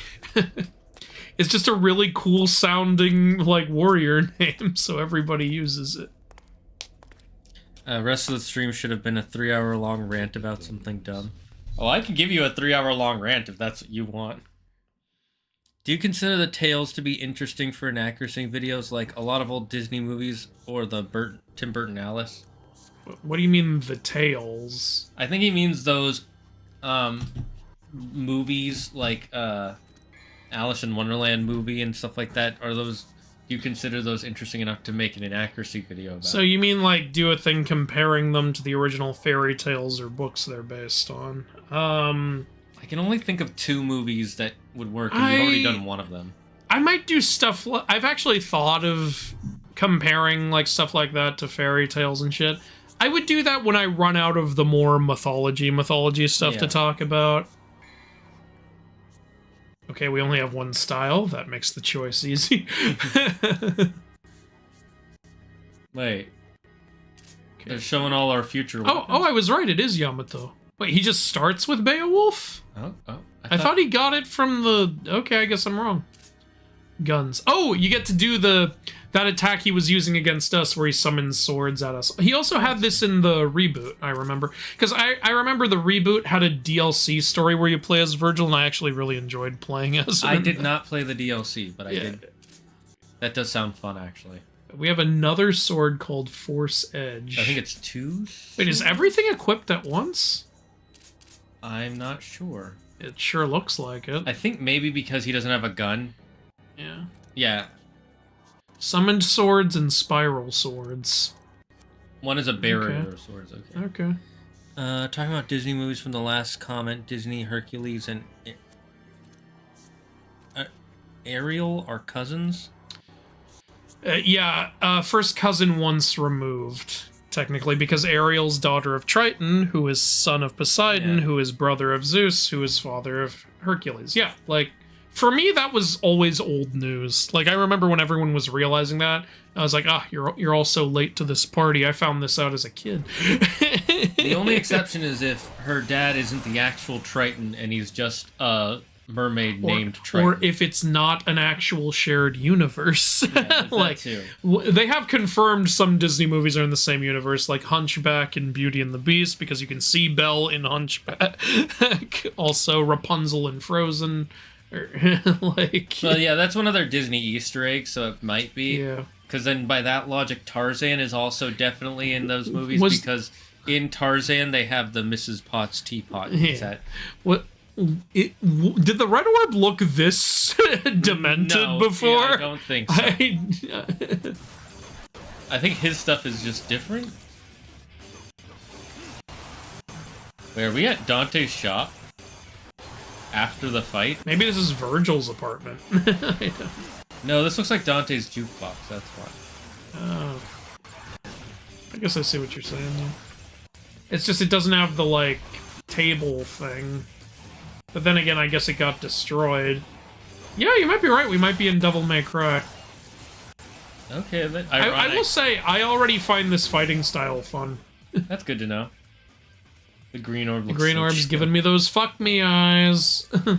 Speaker 2: It's just a really cool sounding, like, warrior name, so everybody uses it.
Speaker 1: Rest of the stream should have been a 3-hour-long rant about something dumb. Oh, I can give you a 3-hour-long rant if that's what you want. Do you consider the tales to be interesting for inaccuracy videos like a lot of old Disney movies or the Tim Burton Alice?
Speaker 2: What do you mean, the tales?
Speaker 1: I think he means those movies like Alice in Wonderland movie and stuff like that. Are those, do you consider those interesting enough to make an inaccuracy video about?
Speaker 2: So you mean like do a thing comparing them to the original fairy tales or books they're based on?
Speaker 1: I can only think of 2 movies that would work, and you've already done one of them.
Speaker 2: I might do stuff. I've actually thought of comparing like stuff like that to fairy tales and shit. I would do that when I run out of the more mythology stuff to talk about. Okay, we only have one style. That makes the choice easy.
Speaker 1: Wait. They're showing all our future
Speaker 2: Oh, I was right. It is Yamato. Wait, he just starts with Beowulf?
Speaker 1: Oh.
Speaker 2: I thought he got it from the... Okay, I guess I'm wrong. Guns. Oh, you get to do that attack he was using against us where he summons swords at us. He also had this in the reboot, I remember. Because I remember the reboot had a DLC story where you play as Vergil, and I actually really enjoyed playing as him.
Speaker 1: I did not play the DLC, but I did. That does sound fun, actually.
Speaker 2: We have another sword called Force Edge.
Speaker 1: I think it's 2?
Speaker 2: Wait, is everything equipped at once?
Speaker 1: I'm not sure.
Speaker 2: It sure looks like it.
Speaker 1: I think maybe because he doesn't have a gun.
Speaker 2: Yeah.
Speaker 1: Yeah.
Speaker 2: Summoned swords and spiral swords.
Speaker 1: One is a barrier of swords, okay.
Speaker 2: Okay.
Speaker 1: Talking about Disney movies from the last comment, Disney, Hercules, and Ariel are cousins?
Speaker 2: First cousin once removed, technically, because Ariel's daughter of Triton, who is son of Poseidon, who is brother of Zeus, who is father of Hercules. Yeah, like, for me, that was always old news. Like, I remember when everyone was realizing that, I was like, you're all so late to this party. I found this out as a kid.
Speaker 1: The only exception is if her dad isn't the actual Triton and he's just a mermaid named Triton.
Speaker 2: Or if it's not an actual shared universe.
Speaker 1: Yeah,
Speaker 2: like,
Speaker 1: too.
Speaker 2: They have confirmed some Disney movies are in the same universe, like Hunchback and Beauty and the Beast, because you can see Belle in Hunchback. Also, Rapunzel in Frozen. Like,
Speaker 1: Well, yeah, that's one of their Disney Easter eggs, so it might be.
Speaker 2: Yeah.
Speaker 1: Because then by that logic, Tarzan is also definitely in those movies, because in Tarzan they have the Mrs. Potts teapot set.
Speaker 2: What? Did the Red Orb look this demented before?
Speaker 1: I don't think so. I think his stuff is just different. Wait, are we at Dante's shop? After the fight?
Speaker 2: Maybe this is Vergil's apartment.
Speaker 1: No, this looks like Dante's jukebox, that's why.
Speaker 2: Oh. I guess I see what you're saying, though. It's just it doesn't have the, like, table thing. But then again, I guess it got destroyed. Yeah, you might be right. We might be in Devil May Cry.
Speaker 1: Okay, then.
Speaker 2: I will say, I already find this fighting style fun.
Speaker 1: That's good to know. The green orb looks
Speaker 2: The green orb's giving me those fuck me eyes.
Speaker 1: I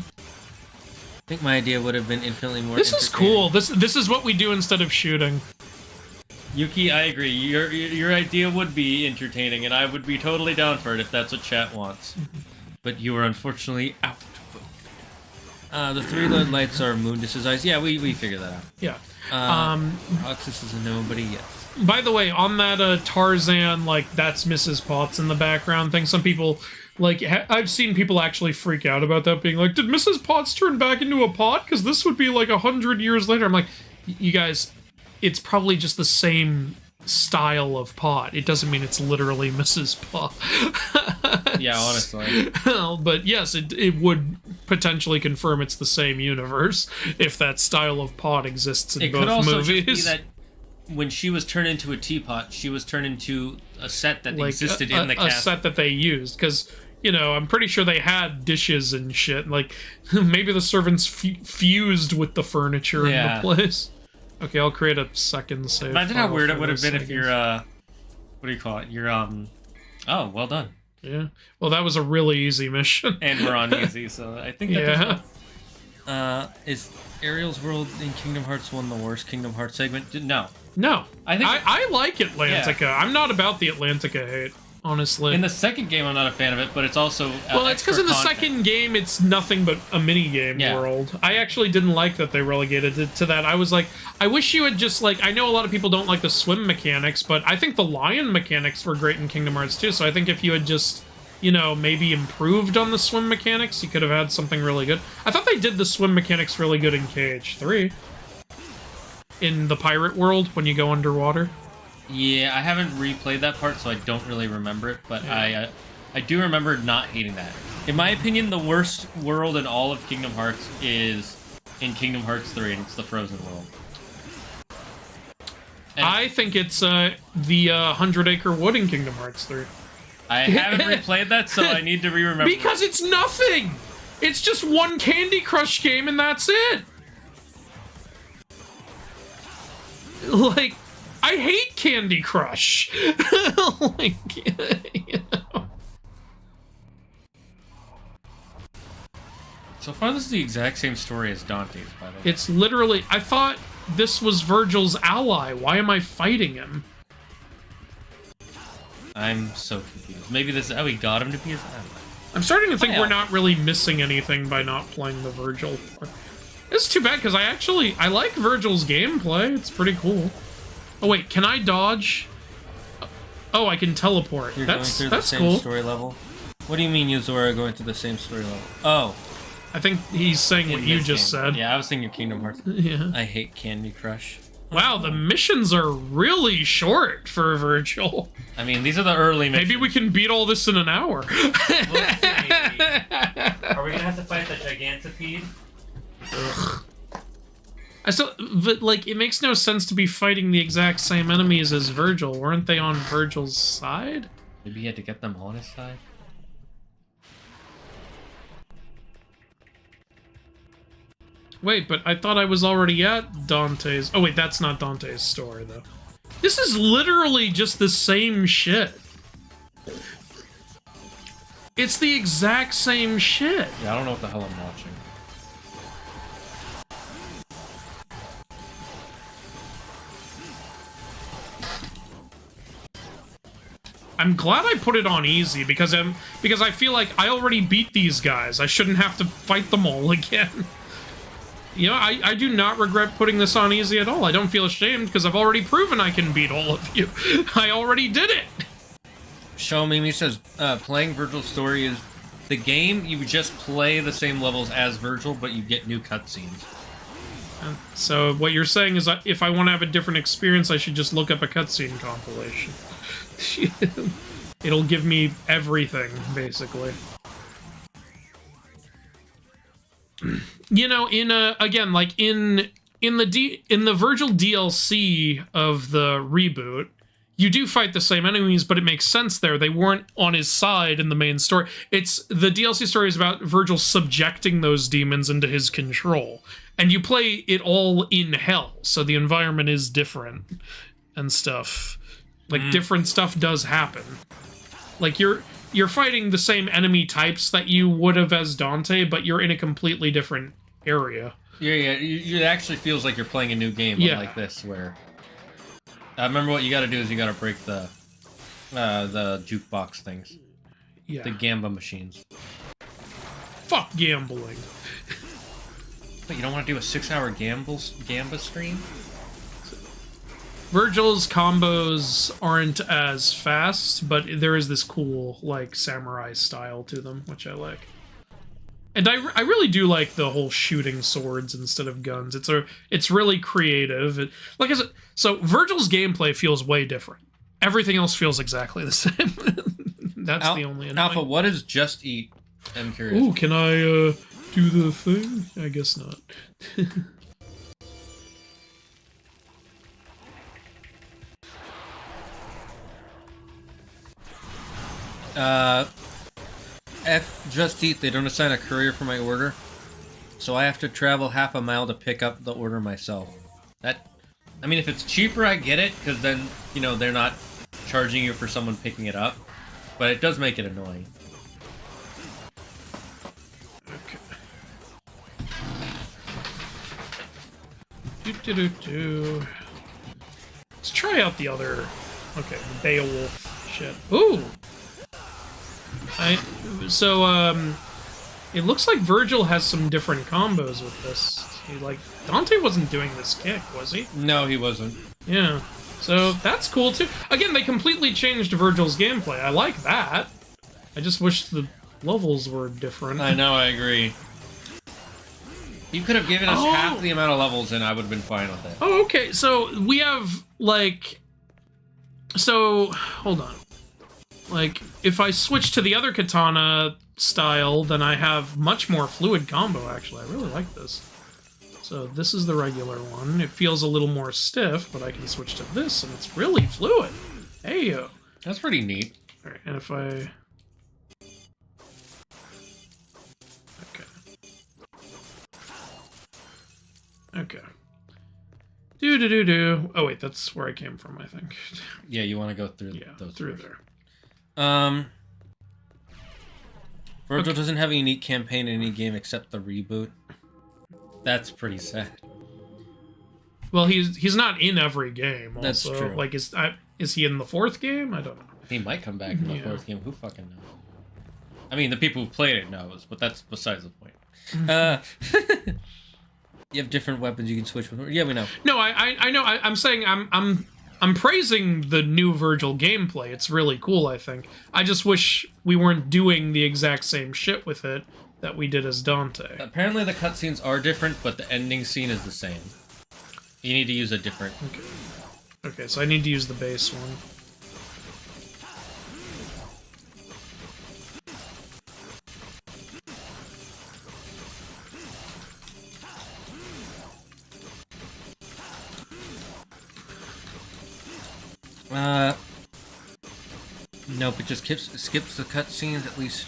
Speaker 1: think my idea would have been infinitely more
Speaker 2: This is cool. This is what we do instead of shooting.
Speaker 1: Yuki, I agree. Your idea would be entertaining, and I would be totally down for it if that's what chat wants. But you are unfortunately outvoted. The 3 red lights are Mundus's eyes. Yeah, we figured that out.
Speaker 2: Yeah.
Speaker 1: Roxas is a nobody, yes.
Speaker 2: By the way, on that Tarzan, like, that's Mrs. Potts in the background thing, some people, like, I've seen people actually freak out about that, being like, did Mrs. Potts turn back into a pot? Because this would be, like, 100 years later. I'm like, you guys, it's probably just the same style of pot. It doesn't mean it's literally Mrs. Pot.
Speaker 1: Yeah, honestly.
Speaker 2: But yes, it would potentially confirm it's the same universe if that style of pot exists in
Speaker 1: It
Speaker 2: both
Speaker 1: could also
Speaker 2: movies.
Speaker 1: just be that when she was turned into a teapot, she was turned into a set that
Speaker 2: like
Speaker 1: existed in the
Speaker 2: a
Speaker 1: castle.
Speaker 2: set that they used, because I'm pretty sure they had dishes and shit. Like maybe the servants fused with the furniture in the place. Okay, I'll create a second save.
Speaker 1: Imagine how weird it would have been if
Speaker 2: you're
Speaker 1: what do you call it? You're oh, well done.
Speaker 2: Yeah. Well, that was a really easy mission.
Speaker 1: And we're on easy, so I think that is Ariel's World in Kingdom Hearts 1 the worst Kingdom Hearts segment? No.
Speaker 2: No.
Speaker 1: I think
Speaker 2: I like Atlantica. Yeah. I'm not about the Atlantica hate, honestly.
Speaker 1: In the second game, I'm not a fan of it, but it's also
Speaker 2: well, it's because in the second game, it's nothing but a mini-game world. I actually didn't like that they relegated it to that. I was like, I wish you had just, like, I know a lot of people don't like the swim mechanics, but I think the lion mechanics were great in Kingdom Hearts 2, so I think if you had just, maybe improved on the swim mechanics, you could have had something really good. I thought they did the swim mechanics really good in KH3. In the pirate world, when you go underwater.
Speaker 1: Yeah, I haven't replayed that part, so I don't really remember it, but I do remember not hating that. In my opinion, the worst world in all of Kingdom Hearts is in Kingdom Hearts 3, and it's the Frozen World. And
Speaker 2: I think it's the 100-Acre Wood in Kingdom Hearts 3.
Speaker 1: I haven't replayed that, so I need to re-remember.
Speaker 2: Because it's nothing! It's just one Candy Crush game, and that's it! Like, I hate Candy Crush. Like,
Speaker 1: So far, this is the exact same story as Dante's, by the way.
Speaker 2: It's literally... I thought this was Vergil's ally. Why am I fighting him?
Speaker 1: I'm so confused. Maybe this is how he got him to be his ally.
Speaker 2: I'm starting to think we're not really missing anything by not playing the Vergil. It's too bad, because I like Vergil's gameplay. It's pretty cool. Oh, wait, can I dodge? Oh, I can teleport.
Speaker 1: You're
Speaker 2: that's
Speaker 1: going through the same
Speaker 2: cool.
Speaker 1: story level? What do you mean, Yuzora, going through the same story level? Oh.
Speaker 2: I think he's saying what you just said.
Speaker 1: Yeah, I was thinking Kingdom Hearts.
Speaker 2: Yeah.
Speaker 1: I hate Candy Crush.
Speaker 2: Wow, the missions are really short for Vergil.
Speaker 1: I mean, these are the early missions.
Speaker 2: Maybe we can beat all this in an hour.
Speaker 1: We'll see. Are we gonna have to fight the Gigantopede?
Speaker 2: Ugh. But, like, it makes no sense to be fighting the exact same enemies as Vergil. Weren't they on Vergil's side?
Speaker 1: Maybe he had to get them on his side?
Speaker 2: Wait, but I thought I was already at Dante's... Oh, wait, that's not Dante's story, though. This is literally just the same shit. It's the exact same shit.
Speaker 1: Yeah, I don't know what the hell I'm watching.
Speaker 2: I'm glad I put it on easy because I feel like I already beat these guys. I shouldn't have to fight them all again. I do not regret putting this on easy at all. I don't feel ashamed because I've already proven I can beat all of you. I already did it.
Speaker 1: Show Mimi says, playing Vergil's story is the game. You just play the same levels as Vergil, but you get new cutscenes.
Speaker 2: So what you're saying is that if I want to have a different experience, I should just look up a cutscene compilation. It'll give me everything, basically. Again, like in the Vergil DLC of the reboot, you do fight the same enemies, but it makes sense there. They weren't on his side in the main story. The DLC story is about Vergil subjecting those demons into his control. And you play it all in hell, so the environment is different and stuff. Like, different stuff does happen. Like, you're fighting the same enemy types that you would have as Dante, but you're in a completely different area.
Speaker 1: Yeah, it actually feels like you're playing a new game like this, where... remember what you gotta do is you gotta break the jukebox things.
Speaker 2: Yeah.
Speaker 1: The Gamba machines.
Speaker 2: Fuck gambling.
Speaker 1: But you don't want to do a 6-hour Gamba stream?
Speaker 2: Vergil's combos aren't as fast, but there is this cool, like, samurai style to them, which I like. And I really do like the whole shooting swords instead of guns. It's really creative. Like I said, so Vergil's gameplay feels way different. Everything else feels exactly the same. That's the only annoying.
Speaker 1: Alpha, what is Just Eat? I'm curious.
Speaker 2: Ooh, can I do the thing? I guess not.
Speaker 1: Just Eat, they don't assign a courier for my order, so I have to travel half a mile to pick up the order myself. I mean, if it's cheaper, I get it, because then, you know, they're not charging you for someone picking it up, but it does make it annoying.
Speaker 2: Okay. Let's try out the other... Okay, the Beowulf shit. Ooh! It looks like Vergil has some different combos with this. Dante wasn't doing this kick, was he?
Speaker 1: No, he wasn't.
Speaker 2: Yeah. So that's cool too. Again, they completely changed Vergil's gameplay. I like that. I just wish the levels were different.
Speaker 1: I know, I agree. You could have given us half the amount of levels and I would have been fine with it.
Speaker 2: Oh, okay. So we have, like... So, hold on. Like, if I switch to the other katana style, then I have much more fluid combo, actually. I really like this. So this is the regular one. It feels a little more stiff, but I can switch to this, and it's really fluid. Hey, yo.
Speaker 1: That's pretty neat.
Speaker 2: Alright, and if I... Okay. Do-do-do-do. Oh, wait, that's where I came from, I think.
Speaker 1: Yeah, you want to go through
Speaker 2: those through there.
Speaker 1: Vergil doesn't have a unique campaign in any game except the reboot. That's pretty sad.
Speaker 2: Well, he's not in every game. Also.
Speaker 1: That's true.
Speaker 2: Like, is he in the 4th game? I don't know.
Speaker 1: He might come back in the 4th game. Who fucking knows? I mean, the people who've played it knows, but that's besides the point. You have different weapons you can switch with. Yeah, we know.
Speaker 2: No, I know. I'm saying I'm praising the new Vergil gameplay. It's really cool, I think. I just wish we weren't doing the exact same shit with it that we did as Dante.
Speaker 1: Apparently the cutscenes are different, but the ending scene is the same. You need to use a different...
Speaker 2: Okay, so I need to use the base one.
Speaker 1: Nope, it just skips the cutscenes at least.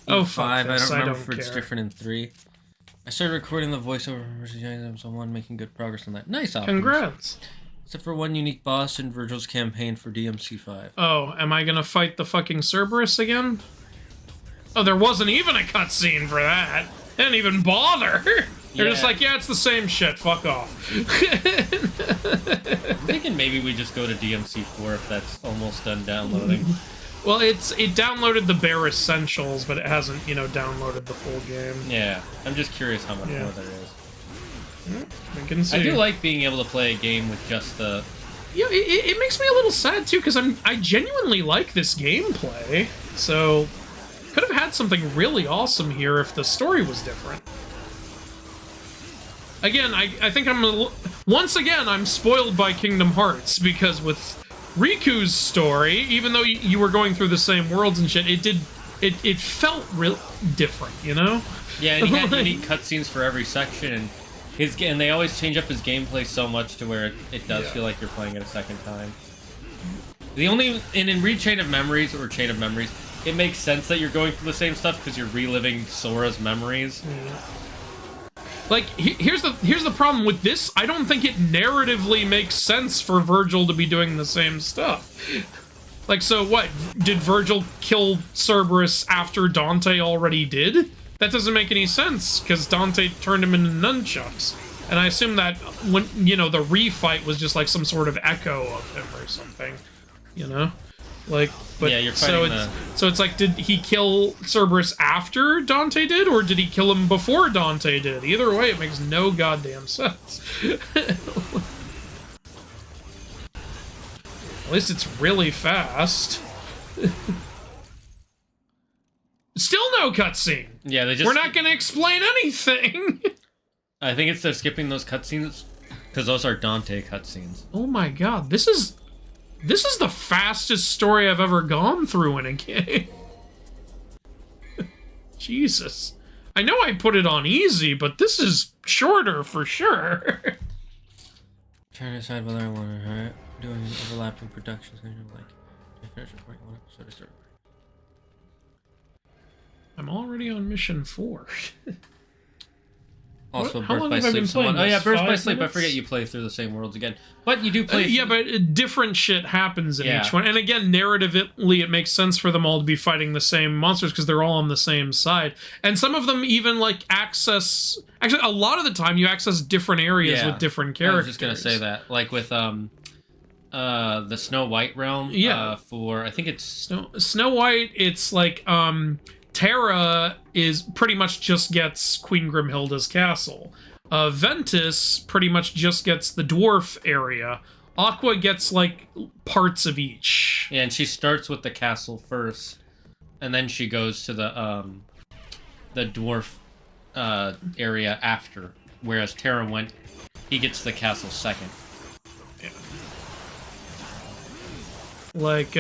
Speaker 2: Oh,
Speaker 1: 5. I don't remember if it's
Speaker 2: care.
Speaker 1: different in 3. I started recording the voiceover versus episode 1, making good progress on that. Nice, Optimus.
Speaker 2: Congrats.
Speaker 1: Except for one unique boss in Vergil's campaign for DMC5.
Speaker 2: Oh, am I gonna fight the fucking Cerberus again? Oh, there wasn't even a cutscene for that. They didn't even bother. They're just like, yeah, it's the same shit. Fuck off.
Speaker 1: I'm thinking maybe we just go to DMC4 if that's almost done downloading.
Speaker 2: Well, it downloaded the bare essentials, but it hasn't, downloaded the full game.
Speaker 1: Yeah, I'm just curious how much more there is.
Speaker 2: We can see.
Speaker 1: I do like being able to play a game with just the...
Speaker 2: Yeah, it makes me a little sad, too, because I genuinely like this gameplay. So, could have had something really awesome here if the story was different. Again, I think once again, I'm spoiled by Kingdom Hearts, because with Riku's story, even though you were going through the same worlds and shit, it felt real different, you know?
Speaker 1: Yeah, and he had unique cutscenes for every section, and they always change up his gameplay so much to where it does feel like you're playing it a second time. In Chain of Memories, it makes sense that you're going through the same stuff because you're reliving Sora's memories.
Speaker 2: Like, here's the problem with this. I don't think it narratively makes sense for Vergil to be doing the same stuff. Like, so what? Did Vergil kill Cerberus after Dante already did? That doesn't make any sense, because Dante turned him into nunchucks. And I assume that, when the refight was just like some sort of echo of him or something, Like, but
Speaker 1: yeah, you're fighting
Speaker 2: so it's like, did he kill Cerberus after Dante did, or did he kill him before Dante did? Either way, it makes no goddamn sense. At least it's really fast. Still no cutscene.
Speaker 1: Yeah, they just...
Speaker 2: We're not going to explain anything.
Speaker 1: I think it's they're skipping those cutscenes because those are Dante cutscenes.
Speaker 2: Oh my god, this is the fastest story I've ever gone through in a game. Jesus. I know I put it on easy, but this is shorter for sure.
Speaker 1: Trying to decide whether I want to doing an overlapping production schedule, like to finish recording one episode or start.
Speaker 2: I'm already on mission 4.
Speaker 1: Also,
Speaker 2: How
Speaker 1: Birth
Speaker 2: long
Speaker 1: by
Speaker 2: have I
Speaker 1: Sleep.
Speaker 2: been playing
Speaker 1: Oh yeah,
Speaker 2: this?
Speaker 1: Birth by
Speaker 2: 5
Speaker 1: Sleep.
Speaker 2: minutes?
Speaker 1: I forget you play through the same worlds again, but you do play.
Speaker 2: Yeah, but different shit happens in
Speaker 1: Yeah.
Speaker 2: each one. And again, narratively, it makes sense for them all to be fighting the same monsters because they're all on the same side. And some of them even like access. Actually, a lot of the time, you access different areas
Speaker 1: Yeah.
Speaker 2: with different
Speaker 1: I
Speaker 2: characters.
Speaker 1: was just gonna say that, like with the Snow White realm.
Speaker 2: Yeah.
Speaker 1: For I think it's
Speaker 2: Snow White, it's like Terra is pretty much just gets Queen Grimhilda's castle. Ventus pretty much just gets the dwarf area. Aqua gets like parts of each.
Speaker 1: yeah, and she starts with the castle first, and then she goes to the dwarf area after. Whereas Terra he gets the castle second.
Speaker 2: Like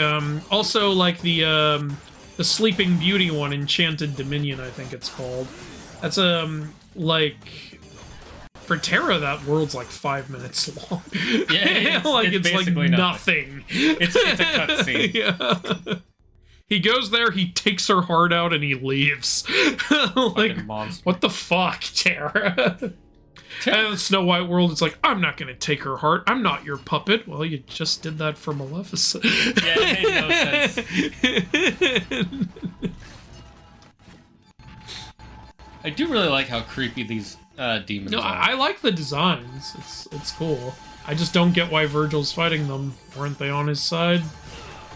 Speaker 2: also like the Sleeping Beauty one, Enchanted Dominion, I think it's called. That's like for Terra, that world's like 5 minutes long.
Speaker 1: Yeah,
Speaker 2: like it's like
Speaker 1: basically
Speaker 2: nothing.
Speaker 1: It's a cutscene.
Speaker 2: Yeah. He goes there, he takes her heart out, and he leaves. Like,
Speaker 1: Fucking monster.
Speaker 2: what the fuck, Terra? And Snow White world, it's like, I'm not gonna take her heart. I'm not your puppet. Well, you just did that for Maleficent.
Speaker 1: Yeah, it made no sense. I do really like how creepy these demons
Speaker 2: No,
Speaker 1: are.
Speaker 2: I like the designs. It's cool. I just don't get why Vergil's fighting them. Weren't they on his side?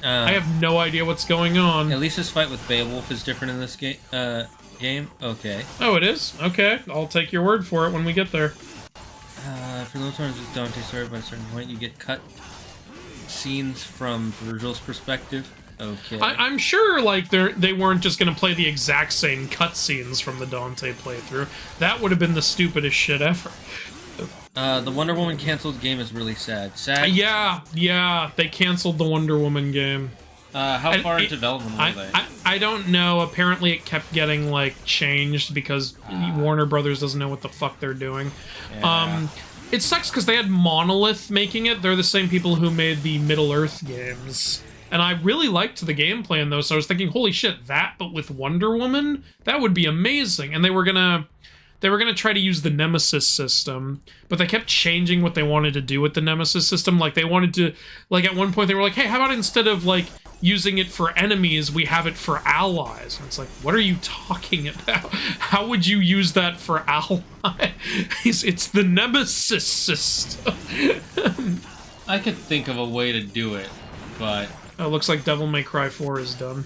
Speaker 2: I have no idea what's going on.
Speaker 1: At least his fight with Beowulf is different in this game. Okay.
Speaker 2: Oh, it is? Okay, I'll take your word for it when we get there.
Speaker 1: For those ones with Dante's story, by a certain point, you get cut scenes from Virgil's perspective. Okay.
Speaker 2: I'm sure, like, they weren't just gonna play the exact same cutscenes from the Dante playthrough. That would have been the stupidest shit ever.
Speaker 1: The Wonder Woman canceled game is really sad. Sad?
Speaker 2: Yeah, they canceled the Wonder Woman game.
Speaker 1: How far into development were they?
Speaker 2: I don't know. Apparently it kept getting, like, changed because Warner Brothers doesn't know what the fuck they're doing.
Speaker 1: Yeah.
Speaker 2: It sucks because they had Monolith making it. They're the same people who made the Middle-earth games. And I really liked the gameplay in those, so I was thinking, holy shit, that, but with Wonder Woman? That would be amazing. And they were gonna try to use the Nemesis system, but they kept changing what they wanted to do with the Nemesis system. Like, they wanted to, like, at one point they were like, hey, how about instead of, like, using it for enemies, we have it for allies? And it's like, what are you talking about? How would you use that for allies? It's the Nemesis system.
Speaker 1: I could think of a way to do it, but...
Speaker 2: Oh, looks like Devil May Cry 4 is done.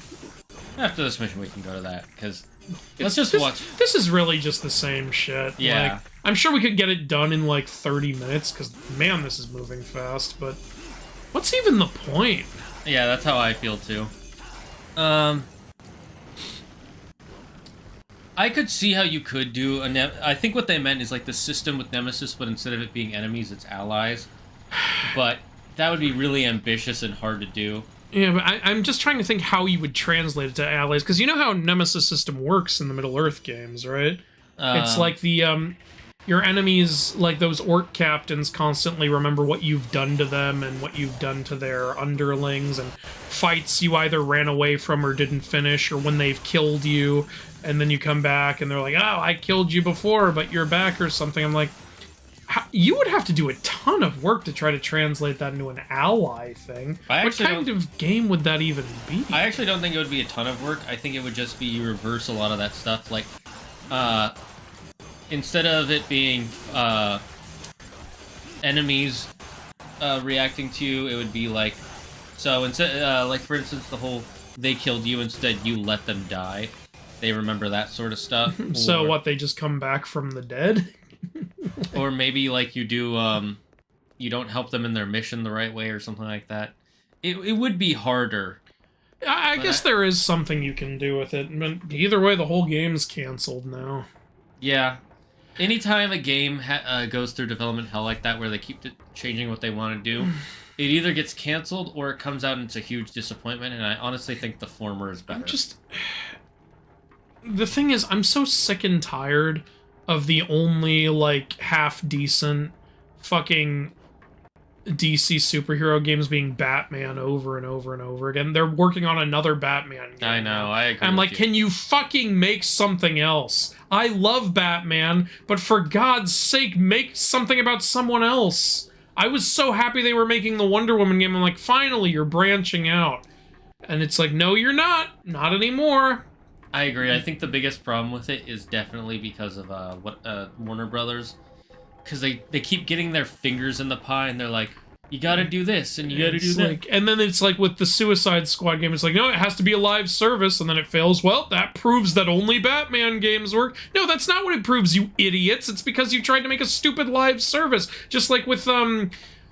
Speaker 1: After this mission, we can go to that, because...
Speaker 2: This is really just the same shit.
Speaker 1: Yeah.
Speaker 2: Like, I'm sure we could get it done in like 30 minutes, because, man, this is moving fast, but what's even the point?
Speaker 1: Yeah, that's how I feel, too. I could see how you could do I think what they meant is like the system with Nemesis, but instead of it being enemies, it's allies. But that would be really ambitious and hard to do.
Speaker 2: Yeah, but I'm just trying to think how you would translate it to allies, because you know how Nemesis system works in the Middle-earth games, right? It's like the, your enemies, like those orc captains, constantly remember what you've done to them and what you've done to their underlings, and fights you either ran away from or didn't finish, or when they've killed you, and then you come back and they're like, oh, I killed you before, but you're back or something. I'm like, you would have to do a ton of work to try to translate that into an ally thing. What kind of game would that even be?
Speaker 1: I actually don't think it would be a ton of work. I think it would just be you reverse a lot of that stuff. Like, instead of it being enemies reacting to you, it would be like... So, instead, like, for instance, the whole they killed you, instead you let them die. They remember that sort of stuff.
Speaker 2: So what, they just come back from the dead?
Speaker 1: Or maybe, like, you do, you don't help them in their mission the right way or something like that. It would be harder.
Speaker 2: I guess there is something you can do with it, but either way, the whole game's canceled now.
Speaker 1: Yeah. Anytime a game goes through development hell like that, where they keep changing what they want to do, it either gets canceled or it comes out into huge disappointment, and I honestly think the former is better.
Speaker 2: The thing is, I'm so sick and tired of the only, like, half-decent fucking DC superhero games being Batman over and over and over again. They're working on another Batman game.
Speaker 1: I know, I agree.
Speaker 2: I'm like, can you fucking make something else? I love Batman, but for God's sake, make something about someone else. I was so happy they were making the Wonder Woman game. I'm like, finally, you're branching out. And it's like, no, you're not. Not anymore.
Speaker 1: I agree. I think the biggest problem with it is definitely because of Warner Brothers. Because they keep getting their fingers in the pie, and they're like, you gotta do this, and you gotta do that.
Speaker 2: And then it's like with the Suicide Squad game, it's like, no, it has to be a live service, and then it fails. Well, that proves that only Batman games work. No, that's not what it proves, you idiots. It's because you tried to make a stupid live service. Just like with,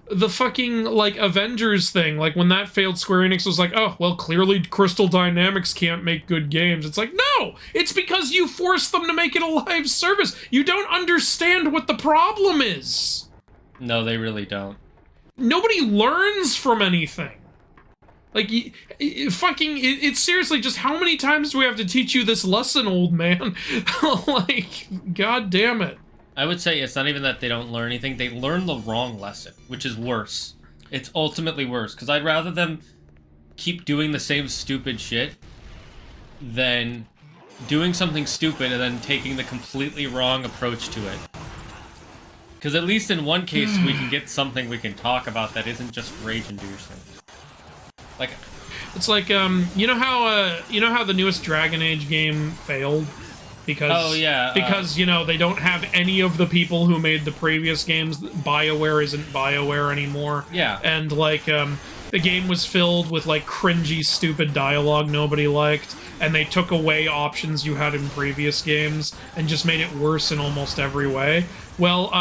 Speaker 2: the fucking, like, Avengers thing. Like, when that failed, Square Enix was like, oh, well, clearly Crystal Dynamics can't make good games. It's like, no! It's because you forced them to make it a live service! You don't understand what the problem is!
Speaker 1: No, they really don't.
Speaker 2: Nobody learns from anything. Like, it's seriously just how many times do we have to teach you this lesson, old man? Like, god damn it.
Speaker 1: I would say it's not even that they don't learn anything, they learn the wrong lesson, which is worse. It's ultimately worse, because I'd rather them keep doing the same stupid shit than doing something stupid and then taking the completely wrong approach to it. Because at least in one case, we can get something we can talk about that isn't just rage-inducing. Like,
Speaker 2: it's like, you know how the newest Dragon Age game failed? Because, because you know, they don't have any of the people who made the previous games. BioWare isn't BioWare anymore.
Speaker 1: Yeah.
Speaker 2: And, like, the game was filled with, like, cringy, stupid dialogue nobody liked, and they took away options you had in previous games and just made it worse in almost every way. Well,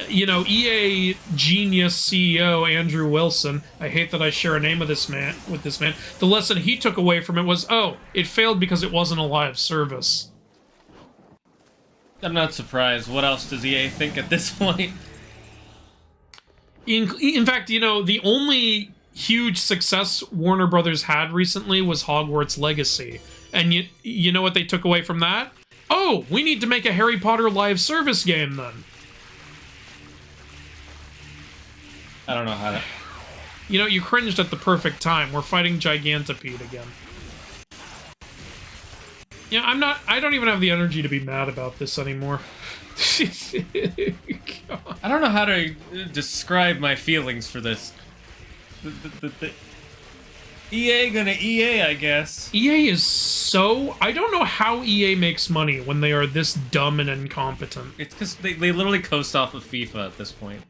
Speaker 2: you know, EA genius CEO Andrew Wilson, I hate that I share a name with this man, the lesson he took away from it was, oh, it failed because it wasn't a live service.
Speaker 1: I'm not surprised. What else does EA think at this point?
Speaker 2: In fact, you know, the only huge success Warner Brothers had recently was Hogwarts Legacy. And you know what they took away from that? Oh, we need to make a Harry Potter live service game then.
Speaker 1: I don't know how to...
Speaker 2: You know, you cringed at the perfect time. We're fighting Gigantopede again. Yeah, I don't even have the energy to be mad about this anymore.
Speaker 1: I don't know how to describe my feelings for this. The EA gonna EA, I guess.
Speaker 2: EA is so... I don't know how EA makes money when they are this dumb and incompetent.
Speaker 1: It's because they literally coast off of FIFA at this point.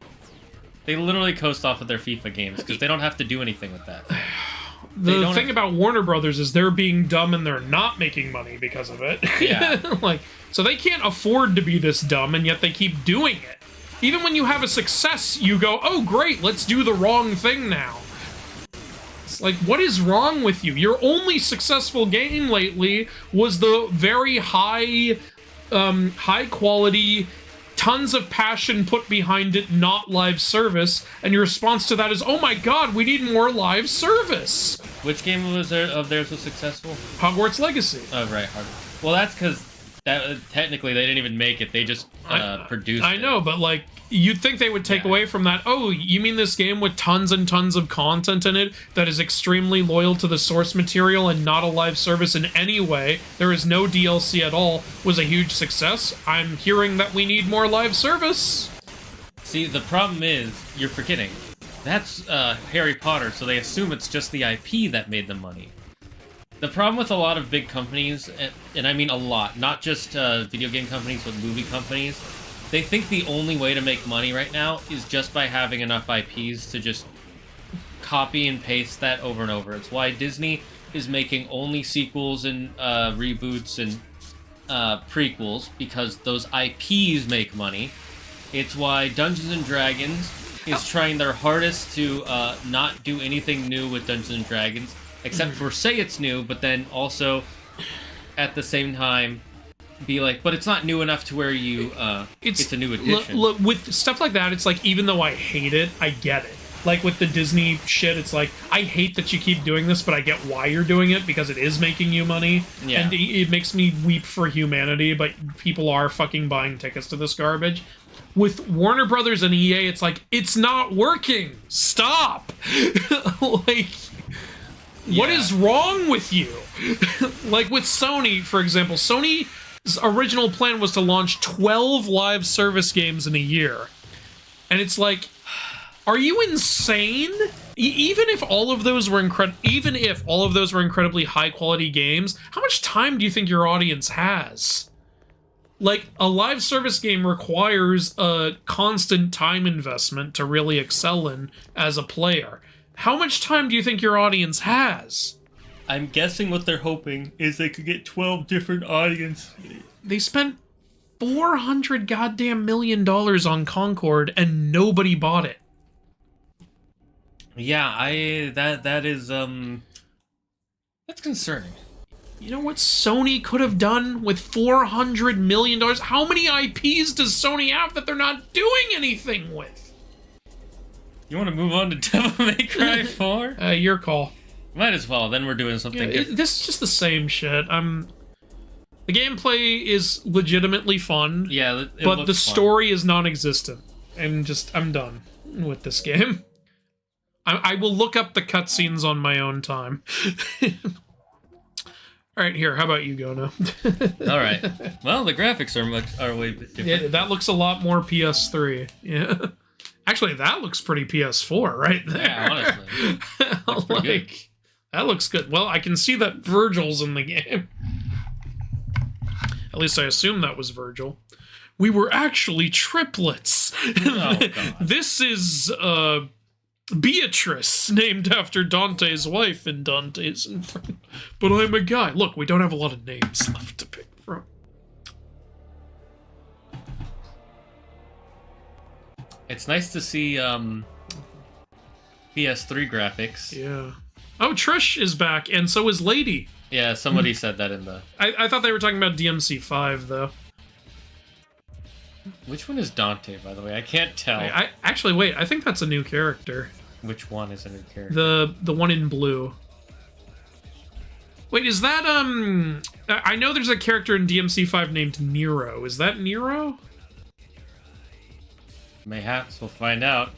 Speaker 1: They literally coast off of their FIFA games because they don't have to do anything with that.
Speaker 2: The thing about Warner Brothers is they're being dumb and they're not making money because of it.
Speaker 1: Yeah.
Speaker 2: Like, so they can't afford to be this dumb, and yet they keep doing it. Even when you have a success, you go, oh great, let's do the wrong thing now. It's like, what is wrong with you? Your only successful game lately was the very high quality, tons of passion put behind it, not live service, and your response to that is, oh my god, we need more live service.
Speaker 1: Which game was there of theirs was successful?
Speaker 2: Hogwarts Legacy.
Speaker 1: Oh, right. Well, that's because technically they didn't even make it. They just produced it.
Speaker 2: I know, but like, you'd think they would take away from that, oh, you mean this game with tons and tons of content in it that is extremely loyal to the source material and not a live service in any way, there is no DLC at all, was a huge success? I'm hearing that we need more live service.
Speaker 1: See, the problem is, you're forgetting. That's Harry Potter, so they assume it's just the IP that made them money. The problem with a lot of big companies, and I mean a lot, not just video game companies, but movie companies, they think the only way to make money right now is just by having enough IPs to just copy and paste that over and over. It's why Disney is making only sequels and reboots and prequels, because those IPs make money. It's why Dungeons & Dragons is trying their hardest to not do anything new with Dungeons & Dragons, except for say it's new, but then also at the same time be like, but it's not new enough to where you it's a new edition.
Speaker 2: Look, with stuff like that, it's like, even though I hate it, I get it. Like with the Disney shit, it's like, I hate that you keep doing this, but I get why you're doing it, because it is making you money.
Speaker 1: Yeah.
Speaker 2: And it makes me weep for humanity, but people are fucking buying tickets to this garbage. With Warner Brothers and EA, it's like, it's not working. Stop. Like, what is wrong with you? Like with Sony, for example, Sony's original plan was to launch 12 live service games in a year. And it's like, are you insane? Even if all of those were incredibly high quality games, how much time do you think your audience has? Like, a live service game requires a constant time investment to really excel in as a player. How much time do you think your audience has?
Speaker 1: I'm guessing what they're hoping is they could get 12 different audiences.
Speaker 2: They spent $400 goddamn million on Concord and nobody bought it.
Speaker 1: Yeah, that is that's concerning.
Speaker 2: You know what Sony could have done with $400 million? How many IPs does Sony have that they're not doing anything with?
Speaker 1: You want to move on to Devil May Cry 4?
Speaker 2: Your call.
Speaker 1: Might as well, then we're doing something different.
Speaker 2: This is just the same shit. The gameplay is legitimately fun.
Speaker 1: Yeah,
Speaker 2: but the story is non-existent. I'm done with this game. I will look up the cutscenes on my own time. All right, here. How about you go now?
Speaker 1: All right. Well, the graphics are way different.
Speaker 2: Yeah, that looks a lot more PS3. Yeah. Actually, that looks pretty PS4 right there.
Speaker 1: Yeah, honestly. Looks pretty good.
Speaker 2: That looks good. Well, I can see that Vergil's in the game. At least I assume that was Vergil. We were actually triplets.
Speaker 1: Oh, God.
Speaker 2: This is Beatrice, named after Dante's wife in Dante's Inferno. But I'm a guy. Look, we don't have a lot of names left to pick from.
Speaker 1: It's nice to see PS3 graphics.
Speaker 2: Yeah. Oh, Trish is back, and so is Lady.
Speaker 1: Yeah, somebody said that in the...
Speaker 2: I thought they were talking about DMC5, though.
Speaker 1: Which one is Dante, by the way? I can't tell.
Speaker 2: Actually, wait. I think that's a new character.
Speaker 1: Which one is a new character?
Speaker 2: The one in blue. Wait, is that, I know there's a character in DMC5 named Nero. Is that Nero?
Speaker 1: Mayhaps. We'll find out.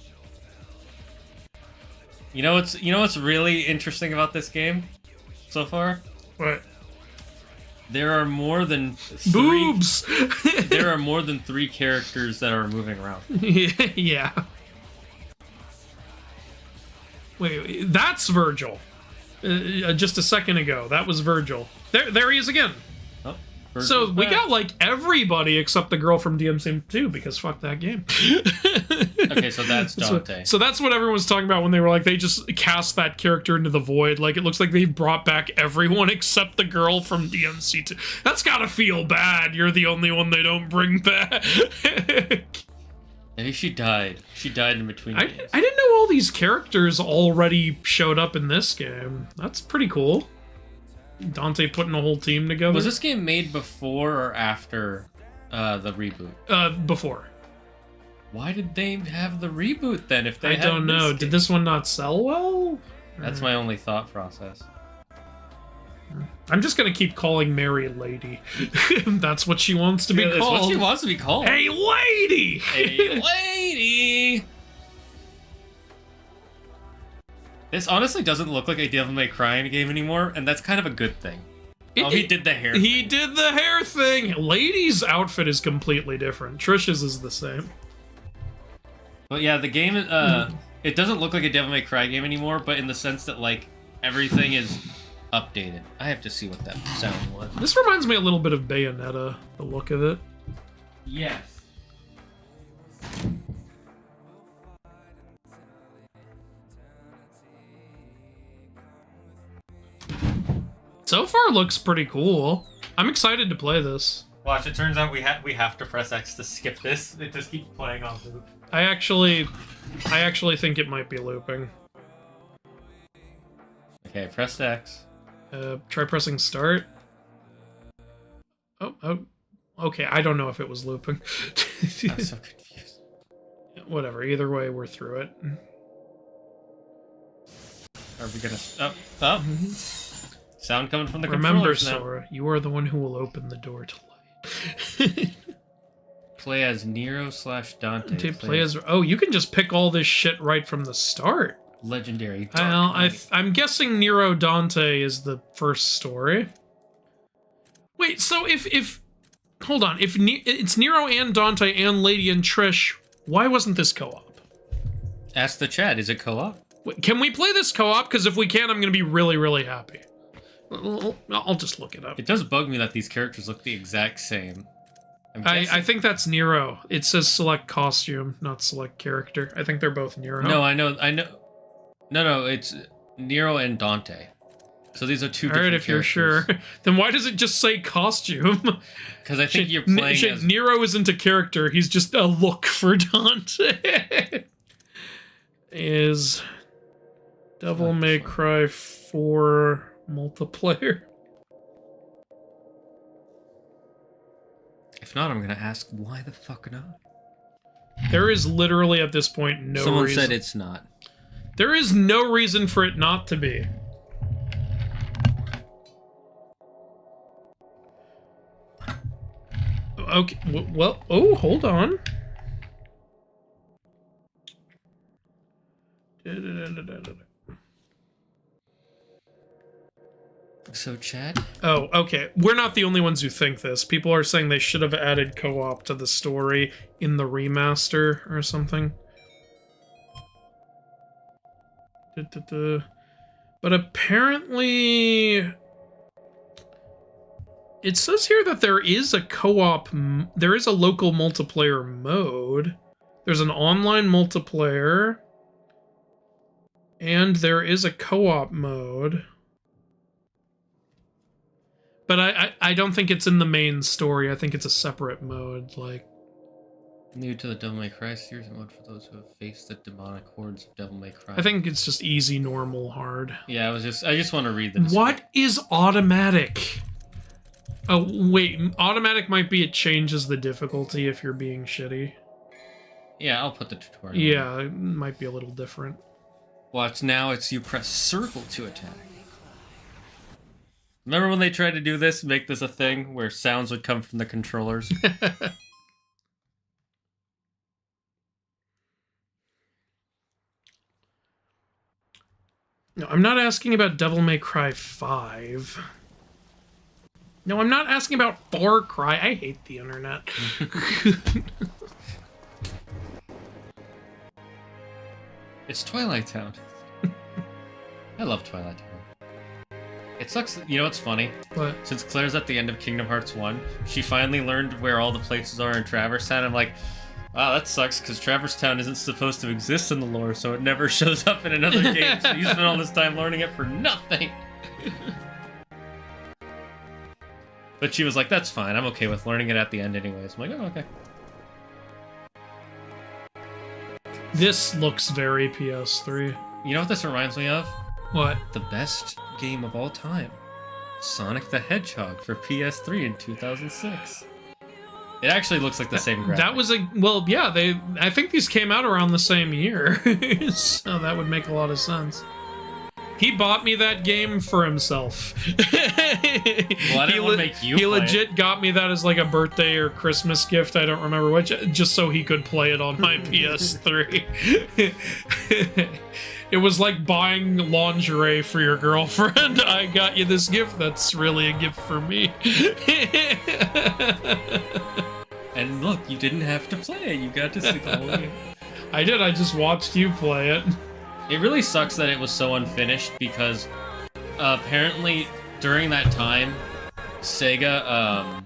Speaker 1: You know what's really interesting about this game so far?
Speaker 2: What?
Speaker 1: There are more than three...
Speaker 2: Boobs!
Speaker 1: There are more than 3 characters that are moving around.
Speaker 2: Yeah. Wait, that's Vergil. Just a second ago, that was Vergil. There he is again.
Speaker 1: Oh,
Speaker 2: so we got like everybody except the girl from DMC2 because fuck that game.
Speaker 1: Okay, so that's Dante.
Speaker 2: So that's what everyone was talking about when they were like, they just cast that character into the void. Like, it looks like they brought back everyone except the girl from DMC2. That's gotta feel bad. You're the only one they don't bring back.
Speaker 1: Maybe she died. She died in between games.
Speaker 2: I didn't know all these characters already showed up in this game. That's pretty cool. Dante putting a whole team together.
Speaker 1: Was this game made before or after the reboot?
Speaker 2: Before.
Speaker 1: Why did they have the reboot then? If they
Speaker 2: I don't know. Did this one not sell well?
Speaker 1: That's my only thought process.
Speaker 2: I'm just gonna keep calling Mary Lady. That's what she wants to be called.
Speaker 1: That's what she wants to be called.
Speaker 2: Hey, lady!
Speaker 1: Hey, lady! This honestly doesn't look like a Devil May Cry game anymore, and that's kind of a good thing. He did the hair
Speaker 2: He did the hair thing! Lady's outfit is completely different. Trish's is the same.
Speaker 1: But yeah, the game, it doesn't look like a Devil May Cry game anymore, but in the sense that, like, everything is updated. I have to see what that sound was.
Speaker 2: This reminds me a little bit of Bayonetta, the look of it.
Speaker 1: Yes.
Speaker 2: So far, looks pretty cool. I'm excited to play this.
Speaker 1: Watch, it turns out we have to press X to skip this. It just keeps playing on loop.
Speaker 2: I actually think it might be looping.
Speaker 1: I Okay, press X.
Speaker 2: Try pressing start. Oh, okay. I don't know if it was looping.
Speaker 1: I'm so confused.
Speaker 2: Whatever. Either way, we're through it.
Speaker 1: Are we gonna... Oh. Sound coming from the
Speaker 2: Remember,
Speaker 1: controllers now.
Speaker 2: Sora, you are the one who will open the door to light.
Speaker 1: Play as Nero/Dante.
Speaker 2: Play as... Oh, you can just pick all this shit right from the start.
Speaker 1: Legendary.
Speaker 2: Well, I'm guessing Nero Dante is the first story. Wait, so if hold on, if it's Nero and Dante and Lady and Trish, why wasn't this co-op?
Speaker 1: Ask the chat, is it co-op?
Speaker 2: Wait, can we play this co-op? Because if we can, I'm going to be really, really happy. I'll just look it up.
Speaker 1: It does bug me that these characters look the exact same.
Speaker 2: I think that's Nero. It says select costume, not select character. I think they're both Nero.
Speaker 1: No, I know. No, it's Nero and Dante. So these are two different
Speaker 2: Alright, if
Speaker 1: characters.
Speaker 2: you're sure. Then why does it just say costume?
Speaker 1: Because I think you're playing as...
Speaker 2: Nero isn't a character, he's just a look for Dante. Is Devil May Cry 4 multiplayer?
Speaker 1: If not, I'm gonna ask, why the fuck not?
Speaker 2: There is literally at this point no
Speaker 1: Someone
Speaker 2: reason.
Speaker 1: said it's not.
Speaker 2: There is no reason for it not to be. Okay, well, oh, hold on.
Speaker 1: So, chat?
Speaker 2: Oh, okay. We're not the only ones who think this. People are saying they should have added co-op to the story in the remaster or something. But apparently... It says here that there is a co-op... There is a local multiplayer mode. There's an online multiplayer. And there is a co-op mode. But I don't think it's in the main story. I think it's a separate mode, like...
Speaker 1: New to the Devil May Cry series mode for those who have faced the demonic hordes of Devil May Cry.
Speaker 2: I think it's just easy, normal, hard.
Speaker 1: Yeah, I just want to read the description.
Speaker 2: What is automatic? Oh, wait. Automatic might be it changes the difficulty if you're being shitty.
Speaker 1: Yeah, I'll put the tutorial.
Speaker 2: Yeah, it might be a little different.
Speaker 1: Watch, now it's you press circle to attack. Remember when they tried to do this, make this a thing, where sounds would come from the controllers?
Speaker 2: No, I'm not asking about Devil May Cry 5. No, I'm not asking about Far Cry. I hate the internet.
Speaker 1: It's Twilight Town. I love Twilight Town. It sucks. You know what's funny?
Speaker 2: What?
Speaker 1: Since Claire's at the end of Kingdom Hearts 1, she finally learned where all the places are in Traverse Town. I'm like, wow, that sucks, because Traverse Town isn't supposed to exist in the lore, so it never shows up in another game, so you spent all this time learning it for nothing. But she was like, that's fine, I'm okay with learning it at the end anyways. I'm like, oh, okay.
Speaker 2: This looks very PS3.
Speaker 1: You know what this reminds me of?
Speaker 2: What?
Speaker 1: The best game of all time. Sonic the Hedgehog for PS3 in 2006. It actually looks like the same graphic.
Speaker 2: That was a... Well, yeah, I think these came out around the same year. So that would make a lot of sense. He bought me that game for himself.
Speaker 1: Well, I didn't want to make you
Speaker 2: He
Speaker 1: play
Speaker 2: legit got me that as like a birthday or Christmas gift, I don't remember which, just so he could play it on my PS3. It was like buying lingerie for your girlfriend. I got you this gift that's really a gift for me.
Speaker 1: And look, you didn't have to play it. You got to see the whole game.
Speaker 2: I did. I just watched you play it.
Speaker 1: It really sucks that it was so unfinished because apparently during that time, Sega,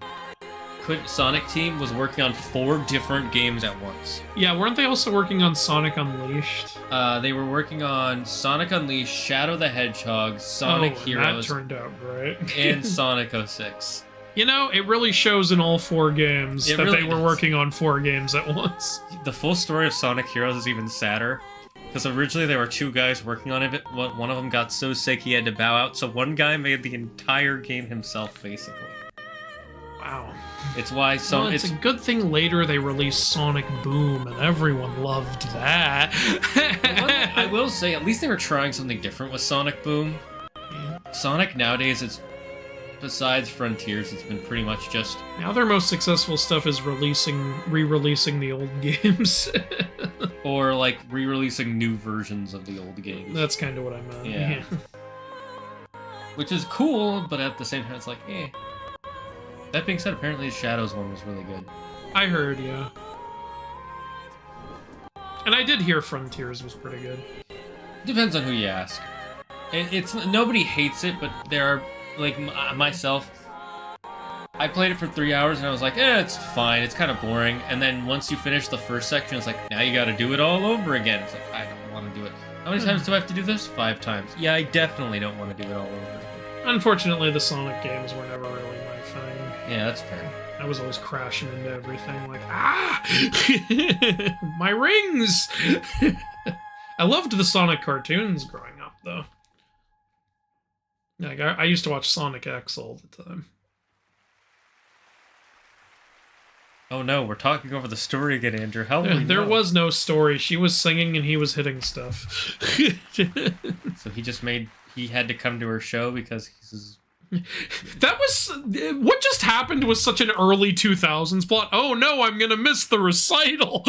Speaker 1: Sonic Team was working on 4 different games at once.
Speaker 2: Yeah, weren't they also working on Sonic Unleashed?
Speaker 1: They were working on Sonic Unleashed, Shadow the Hedgehog, Sonic Heroes,
Speaker 2: that turned out great.
Speaker 1: and Sonic 06.
Speaker 2: You know, it really shows in all 4 games that
Speaker 1: really
Speaker 2: they were
Speaker 1: does.
Speaker 2: working on 4 games at once.
Speaker 1: The full story of Sonic Heroes is even sadder. Because originally there were 2 guys working on it, but one of them got so sick he had to bow out, so one guy made the entire game himself, basically.
Speaker 2: Wow.
Speaker 1: It's why so
Speaker 2: Well, it's a good thing later they released Sonic Boom, and everyone loved that.
Speaker 1: I will say, at least they were trying something different with Sonic Boom. Sonic nowadays, it's besides Frontiers, it's been pretty much just...
Speaker 2: Now their most successful stuff is re-releasing the old games.
Speaker 1: or, like, re-releasing new versions of the old games.
Speaker 2: That's kind of what I meant.
Speaker 1: Yeah. Which is cool, but at the same time, it's like, eh. That being said, apparently the Shadows one was really good.
Speaker 2: I heard, yeah. And I did hear Frontiers was pretty good.
Speaker 1: Depends on who you ask. It's nobody hates it, but there are, like, myself, I played it for 3 hours and I was like, it's fine, it's kind of boring. And then once you finish the first section, it's like, now you gotta do it all over again. It's like, I don't want to do it. How many times do I have to do this? 5 times. Yeah, I definitely don't want to do it all over again.
Speaker 2: Unfortunately, the Sonic games were never really my thing.
Speaker 1: Yeah, that's fair.
Speaker 2: I was always crashing into everything, like, my rings! I loved the Sonic cartoons growing up, though. Like, I used to watch Sonic X all the time.
Speaker 1: Oh no, we're talking over the story again, Andrew. How will we
Speaker 2: There
Speaker 1: know?
Speaker 2: was no story. She was singing and he was hitting stuff.
Speaker 1: So he had to come to her show because he's...
Speaker 2: That was... What just happened was such an early 2000s plot. Oh no, I'm gonna miss the recital!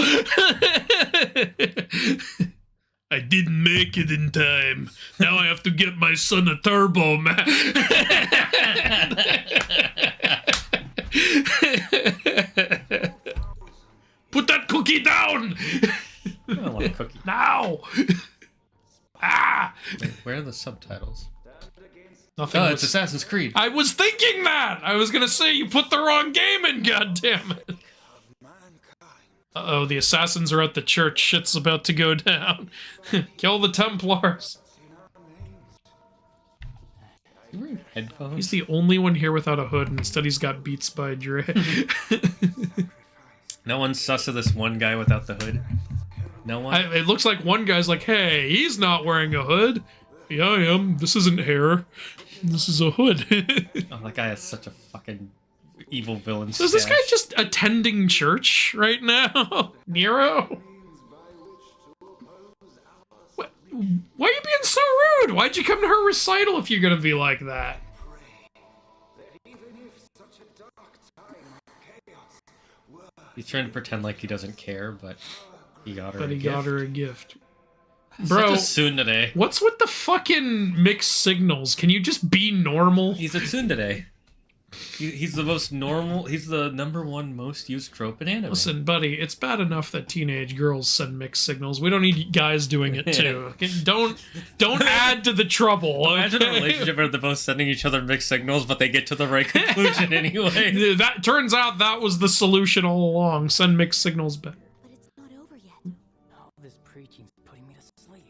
Speaker 2: I didn't make it in time. Now I have to get my son a turbo man. Put that cookie down!
Speaker 1: I don't want a cookie.
Speaker 2: Now! Ah!
Speaker 1: Wait, where are the subtitles?
Speaker 2: Nothing.
Speaker 1: Oh, it's Assassin's Creed.
Speaker 2: I was thinking that! I was gonna say you put the wrong game in, goddammit! Uh-oh, the assassins are at the church. Shit's about to go down. Kill the Templars.
Speaker 1: You wearing headphones?
Speaker 2: He's the only one here without a hood, and instead he's got Beats by Dre.
Speaker 1: No one's sus of this one guy without the hood? No one?
Speaker 2: It looks like one guy's like, hey, he's not wearing a hood. Yeah, I am. This isn't hair. This is a hood.
Speaker 1: Oh, that guy has such a fucking evil villain
Speaker 2: So is this guy
Speaker 1: stash.
Speaker 2: just attending church right now? Nero? What? Why are you being so rude? Why'd you come to her recital if you're gonna be like that?
Speaker 1: He's trying to pretend like he doesn't care, but he got her
Speaker 2: But
Speaker 1: a
Speaker 2: he
Speaker 1: gift.
Speaker 2: got her a gift.
Speaker 1: Such
Speaker 2: Bro,
Speaker 1: a tsundere.
Speaker 2: what's with the fucking mixed signals? Can you just be normal?
Speaker 1: He's a tsundere. He's the most normal. He's the #1 most used trope in anime.
Speaker 2: Listen, buddy, it's bad enough that teenage girls send mixed signals. We don't need guys doing it too. Okay, don't add to the trouble.
Speaker 1: Imagine a
Speaker 2: okay?
Speaker 1: relationship where they're both sending each other mixed signals, but they get to the right conclusion anyway.
Speaker 2: That turns out that was the solution all along. Send mixed signals back.
Speaker 5: But it's not over yet.
Speaker 4: All this preaching's putting me to sleep.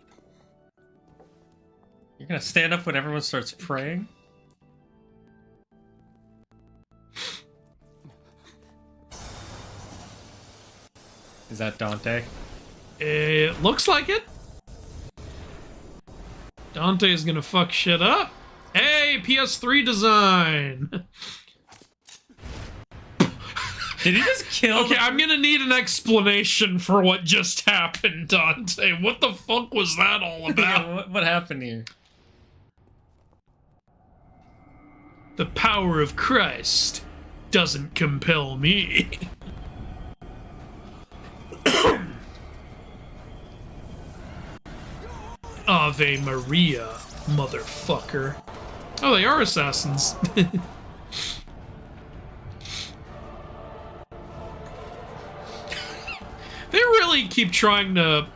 Speaker 1: You're gonna stand up when everyone starts praying? Is that Dante?
Speaker 2: It looks like it. Dante is gonna fuck shit up. Hey, PS3 design.
Speaker 1: Did he just kill?
Speaker 2: Okay, I'm gonna need an explanation for what just happened, Dante. What the fuck was that all about?
Speaker 1: Yeah, what happened here?
Speaker 2: The power of Christ doesn't compel me. Ave Maria, motherfucker. Oh, they are assassins. They really keep trying to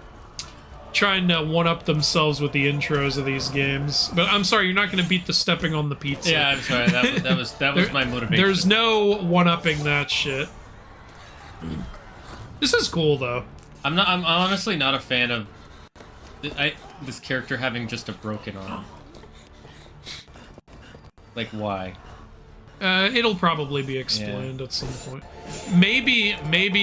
Speaker 2: one-up themselves with the intros of these games. But I'm sorry, you're not going to beat the stepping on the pizza.
Speaker 1: Yeah, I'm sorry. That was my motivation.
Speaker 2: There's no one-upping that shit. This is cool, though.
Speaker 1: I'm honestly not a fan of this character having just a broken arm. Like, why?
Speaker 2: It'll probably be explained at some point. Maybe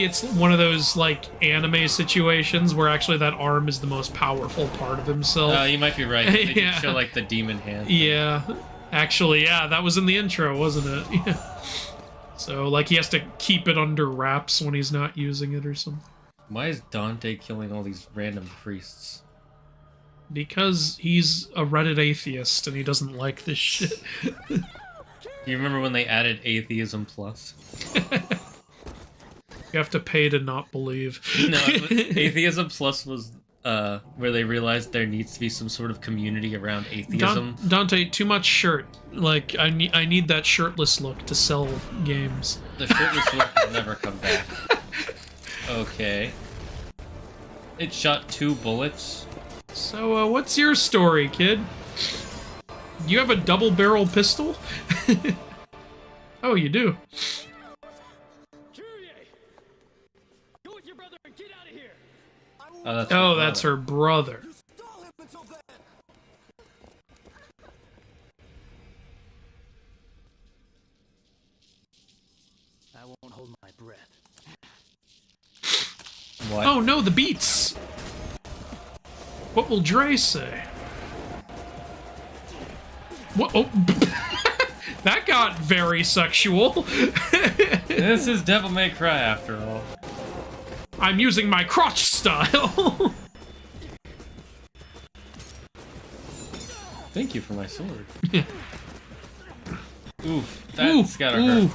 Speaker 2: it's one of those, like, anime situations where actually that arm is the most powerful part of himself.
Speaker 1: You might be right. They did show, like, the demon hand.
Speaker 2: Yeah. Actually, yeah, that was in the intro, wasn't it? Yeah. So, like, he has to keep it under wraps when he's not using it or something.
Speaker 1: Why is Dante killing all these random priests?
Speaker 2: Because he's a Reddit atheist and he doesn't like this shit.
Speaker 1: Do you remember when they added Atheism Plus?
Speaker 2: You have to pay to not believe.
Speaker 1: No, Atheism Plus was where they realized there needs to be some sort of community around atheism.
Speaker 2: Dante, too much shirt. Like, I need that shirtless look to sell games.
Speaker 1: The shirtless look will never come back. Okay. It shot 2 bullets.
Speaker 2: So, what's your story, kid? You have a double-barrel pistol? Oh, you do.
Speaker 4: Go with your brother and get out of here.
Speaker 1: Oh,
Speaker 2: That's her brother.
Speaker 4: I won't hold my breath.
Speaker 1: What?
Speaker 2: Oh no, the beats! What will Dre say? What? Oh, that got very sexual.
Speaker 1: This is Devil May Cry after all.
Speaker 2: I'm using my crotch style.
Speaker 1: Thank you for my sword. Oof, that's gotta hurt.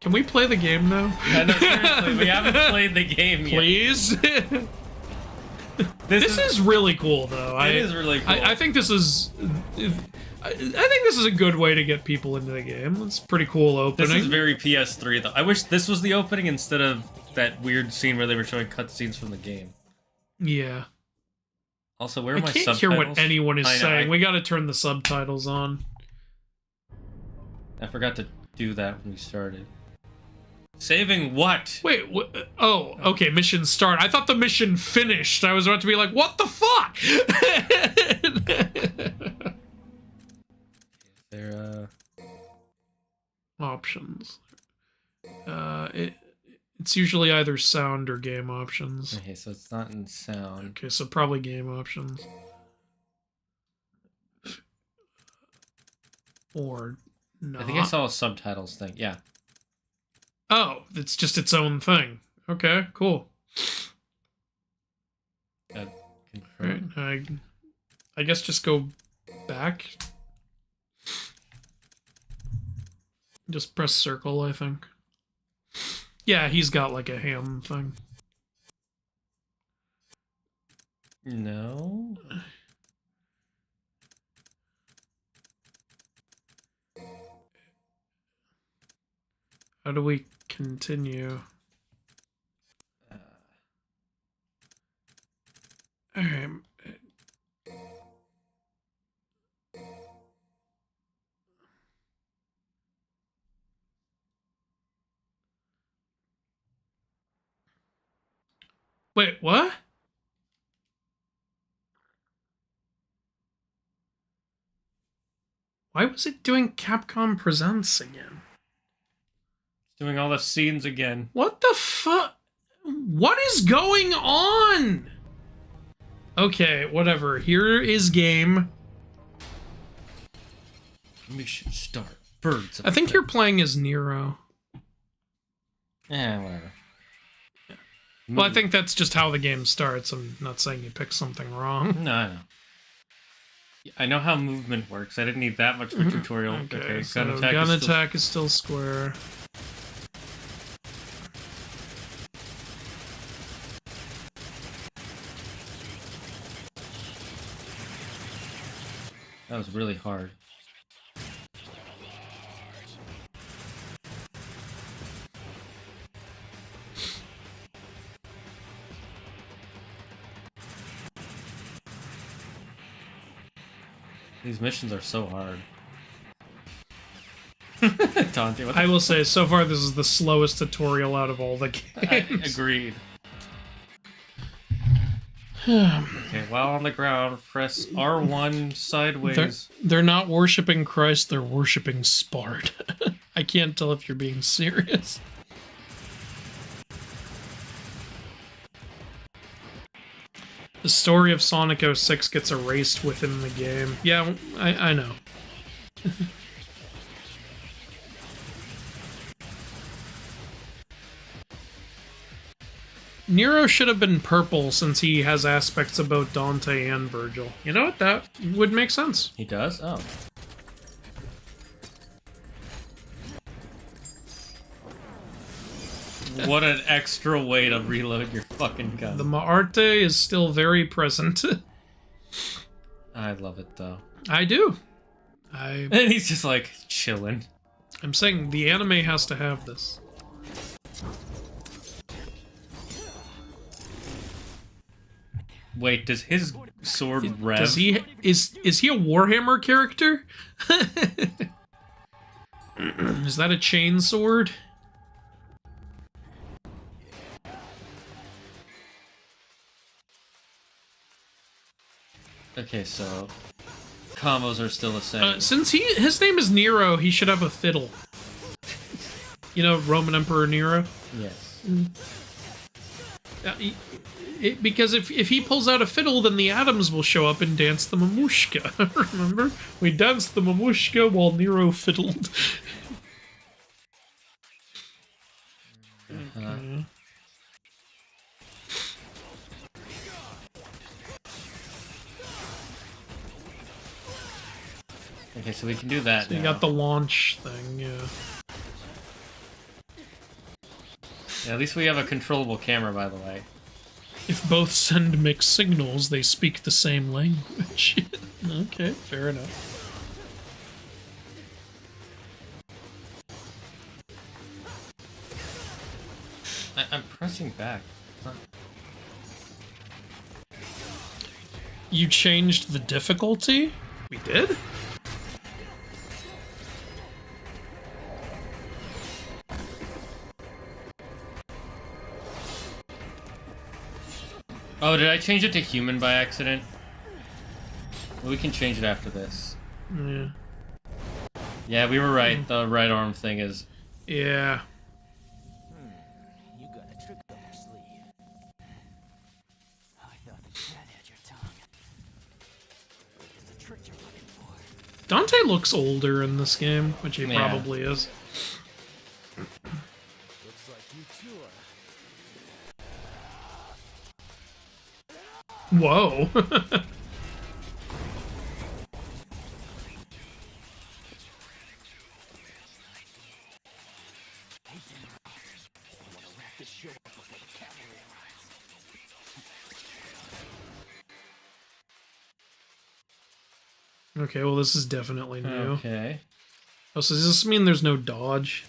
Speaker 2: Can we play the game now?
Speaker 1: Yeah, no, seriously, we haven't played the game yet.
Speaker 2: Please? This is really cool, though.
Speaker 1: It is really cool.
Speaker 2: I think this is... I think this is a good way to get people into the game. It's a pretty cool opening.
Speaker 1: This is very PS3, though. I wish this was the opening instead of that weird scene where they were showing cutscenes from the game.
Speaker 2: Yeah.
Speaker 1: Also, where are my subtitles?
Speaker 2: I can't hear what anyone is saying.
Speaker 1: I
Speaker 2: We gotta turn the subtitles on.
Speaker 1: I forgot to do that when we started. Saving what?
Speaker 2: Wait, oh, okay, mission start. I thought the mission finished. I was about to be like, what the fuck?
Speaker 1: There,
Speaker 2: Options. It's usually either sound or game options.
Speaker 1: Okay, so it's not in sound.
Speaker 2: Okay, so probably game options. Or not.
Speaker 1: I think I saw a subtitles thing, yeah.
Speaker 2: Oh, it's just its own thing. Okay, cool.
Speaker 1: Confirm.
Speaker 2: Right, I guess just go back. Just press circle, I think. Yeah, he's got like a ham thing.
Speaker 1: No.
Speaker 2: How do we continue? Alright. Wait, what? Why was it doing Capcom Presents again?
Speaker 1: Doing all the scenes again.
Speaker 2: What the fuck? What is going on? Okay, whatever. Here is game.
Speaker 1: Mission start. Birds.
Speaker 2: I think you're playing as Nero.
Speaker 1: Yeah, whatever.
Speaker 2: Well, I think that's just how the game starts. I'm not saying you picked something wrong.
Speaker 1: No, I know. I know how movement works. I didn't need that much for tutorial.
Speaker 2: Okay, so gun attack is still square.
Speaker 1: That was really hard. These missions are so hard. Dante, what the
Speaker 2: I will say, so far this is the slowest tutorial out of all the games.
Speaker 1: Agreed. Okay, while on the ground, press R1 sideways.
Speaker 2: They're not worshipping Christ, they're worshipping Sparta. I can't tell if you're being serious. The story of Sonic 06 gets erased within the game. Yeah, I know. Nero should have been purple since he has aspects of both Dante and Vergil. You know what? That would make sense.
Speaker 1: He does? Oh. What an extra way to reload your fucking gun.
Speaker 2: The Maarte is still very present.
Speaker 1: I love it, though.
Speaker 2: I do.
Speaker 1: And he's just, like, chilling.
Speaker 2: I'm saying the anime has to have this.
Speaker 1: Wait, does his sword rev?
Speaker 2: Does he is he a Warhammer character? Is that a chain sword?
Speaker 1: Okay, so combos are still the same.
Speaker 2: Since his name is Nero, he should have a fiddle. You know, Roman Emperor Nero?
Speaker 1: Yes.
Speaker 2: Because if he pulls out a fiddle, then the atoms will show up and dance the mamushka. Remember? We danced the mamushka while Nero fiddled. Okay.
Speaker 1: Okay, so we can do that
Speaker 2: So you
Speaker 1: now.
Speaker 2: got the launch thing, yeah.
Speaker 1: Yeah, at least we have a controllable camera, by the way.
Speaker 2: If both send mixed signals, they speak the same language. Okay, fair enough.
Speaker 1: I'm pressing back. Huh.
Speaker 2: You changed the difficulty? We did?
Speaker 1: Oh, did I change it to human by accident? Well, we can change it after this.
Speaker 2: Yeah.
Speaker 1: Yeah, we were right. The right arm thing is...
Speaker 2: Yeah.
Speaker 4: You got a trick up your sleeve. I thought that you had your tongue. It's a trick you're looking for.
Speaker 2: Dante looks older in this game, which he
Speaker 1: Yeah.
Speaker 2: probably is.
Speaker 4: Looks like you two are.
Speaker 2: Whoa. Okay, well this is definitely new.
Speaker 1: Okay.
Speaker 2: Oh, so does this mean there's no dodge?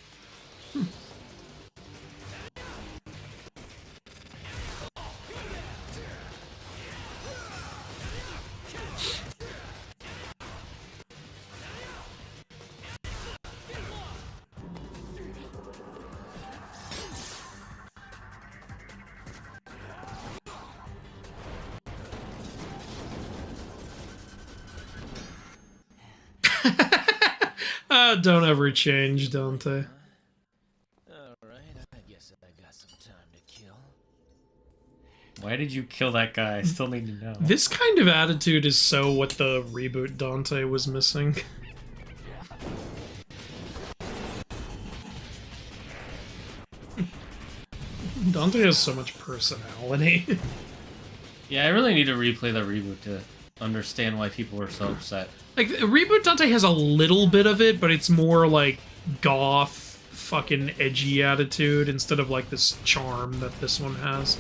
Speaker 2: Don't ever change, Dante.
Speaker 4: Alright, I guess I got some time to kill.
Speaker 1: Why did you kill that guy? I still need to know.
Speaker 2: This kind of attitude is so what the reboot Dante was missing. Dante has so much personality.
Speaker 1: Yeah, I really need to replay the reboot to understand why people were so upset.
Speaker 2: Like, reboot Dante has a little bit of it, but it's more like goth, fucking edgy attitude instead of like this charm that this one has.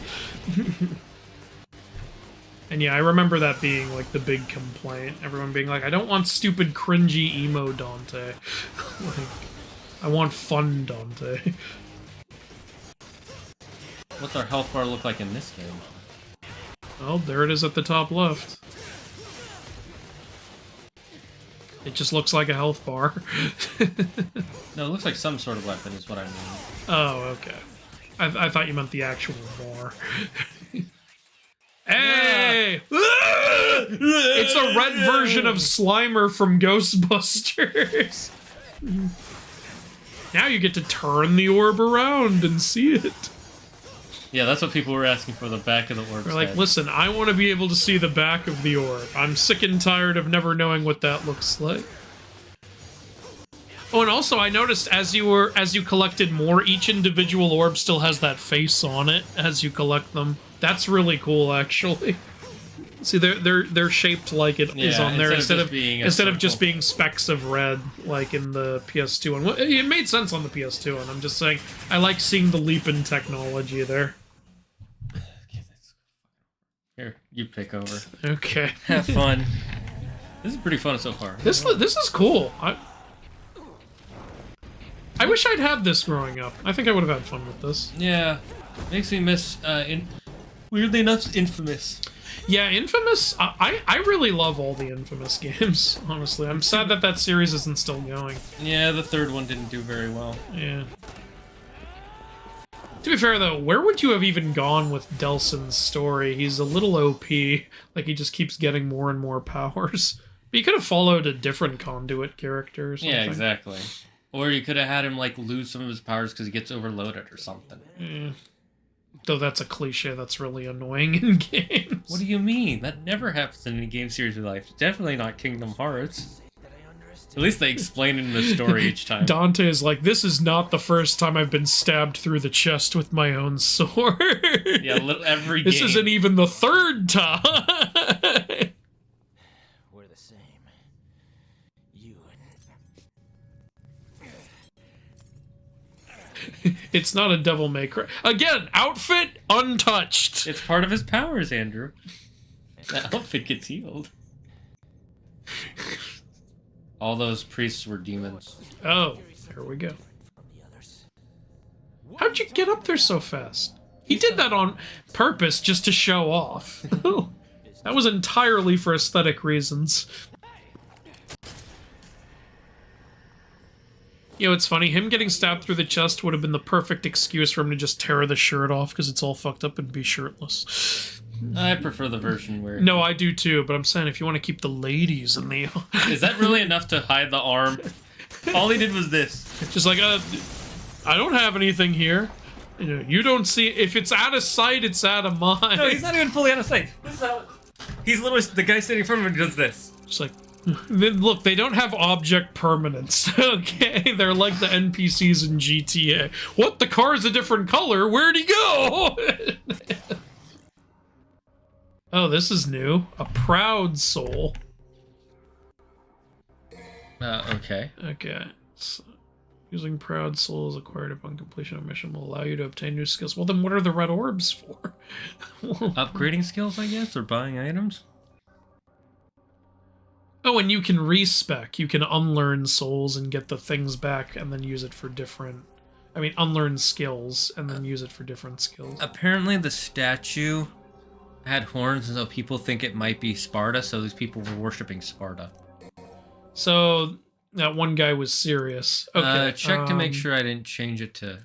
Speaker 2: And yeah, I remember that being like the big complaint. Everyone being like, I don't want stupid, cringy emo Dante. Like, I want fun Dante.
Speaker 1: What's our health bar look like in this game?
Speaker 2: Oh, there it is at the top left. It just looks like a health bar.
Speaker 1: No, it looks like some sort of weapon is what I mean.
Speaker 2: Oh, okay. I thought you meant the actual bar. Hey! It's a red version of Slimer from Ghostbusters. Now you get to turn the orb around and see it.
Speaker 1: Yeah, that's what people were asking for, the back of the orb.
Speaker 2: They're like, listen, I want to be able to see the back of the orb. I'm sick and tired of never knowing what that looks like. Oh, and also I noticed as you collected more, each individual orb still has that face on it as you collect them. That's really cool, actually. See, they're shaped like it is on there instead of just being specks of red like in the PS2 one. It made sense on the PS2 one. I'm just saying I like seeing the leap in technology there.
Speaker 1: Here, you pick over.
Speaker 2: Okay.
Speaker 1: Have fun. This is pretty fun so far.
Speaker 2: This is cool. I wish I'd had this growing up. I think I would have had fun with this.
Speaker 1: Yeah, makes me miss weirdly enough, Infamous.
Speaker 2: Yeah, Infamous. I really love all the Infamous games. Honestly, I'm sad that that series isn't still going.
Speaker 1: Yeah, the third one didn't do very well.
Speaker 2: Yeah. To be fair though, where would you have even gone with Delson's story? He's a little OP. Like he just keeps getting more and more powers. But you could have followed a different Conduit character or something.
Speaker 1: Yeah, exactly. Or you could have had him like lose some of his powers because he gets overloaded or something.
Speaker 2: Yeah. Though that's a cliche that's really annoying in games.
Speaker 1: What do you mean? That never happens in any game series of life. Definitely not Kingdom Hearts. At least they explain it in the story each time.
Speaker 2: Dante is like, this is not the first time I've been stabbed through the chest with my own sword.
Speaker 1: Yeah, every game.
Speaker 2: This isn't even the third time.
Speaker 4: We're the same. You and...
Speaker 2: It's not a Devil May Cry. Again, outfit untouched.
Speaker 1: It's part of his powers, Andrew. That outfit gets healed. All those priests were demons.
Speaker 2: Oh, there we go. How'd you get up there so fast? He did that on purpose just to show off. That was entirely for aesthetic reasons. You know, it's funny, him getting stabbed through the chest would have been the perfect excuse for him to just tear the shirt off because it's all fucked up and be shirtless.
Speaker 1: I prefer the version where...
Speaker 2: No, I do too, but I'm saying if you want to keep the ladies in the...
Speaker 1: Is that really enough to hide the arm? All he did was this.
Speaker 2: Just like, I don't have anything here. You don't see... If it's out of sight, it's out of mind.
Speaker 1: No, he's not even fully out of sight. This is how... He's literally... The guy standing in front of him does this.
Speaker 2: Just like... Look, they don't have object permanence, okay? They're like the NPCs in GTA. What? The car's a different color? Where'd he go? Oh, this is new. A proud soul.
Speaker 1: Okay.
Speaker 2: Okay. So, using proud souls acquired upon completion of mission will allow you to obtain new skills. Well, then what are the red orbs for?
Speaker 1: Upgrading skills, I guess, or buying items?
Speaker 2: Oh, and you can respec. You can unlearn souls and get the things back and then use it for different... I mean, unlearn skills and then use it for different skills.
Speaker 1: Apparently the statue had horns, and so people think it might be Sparta, so these people were worshipping Sparta.
Speaker 2: So, that one guy was serious. Okay.
Speaker 1: Check to make sure I didn't change it to...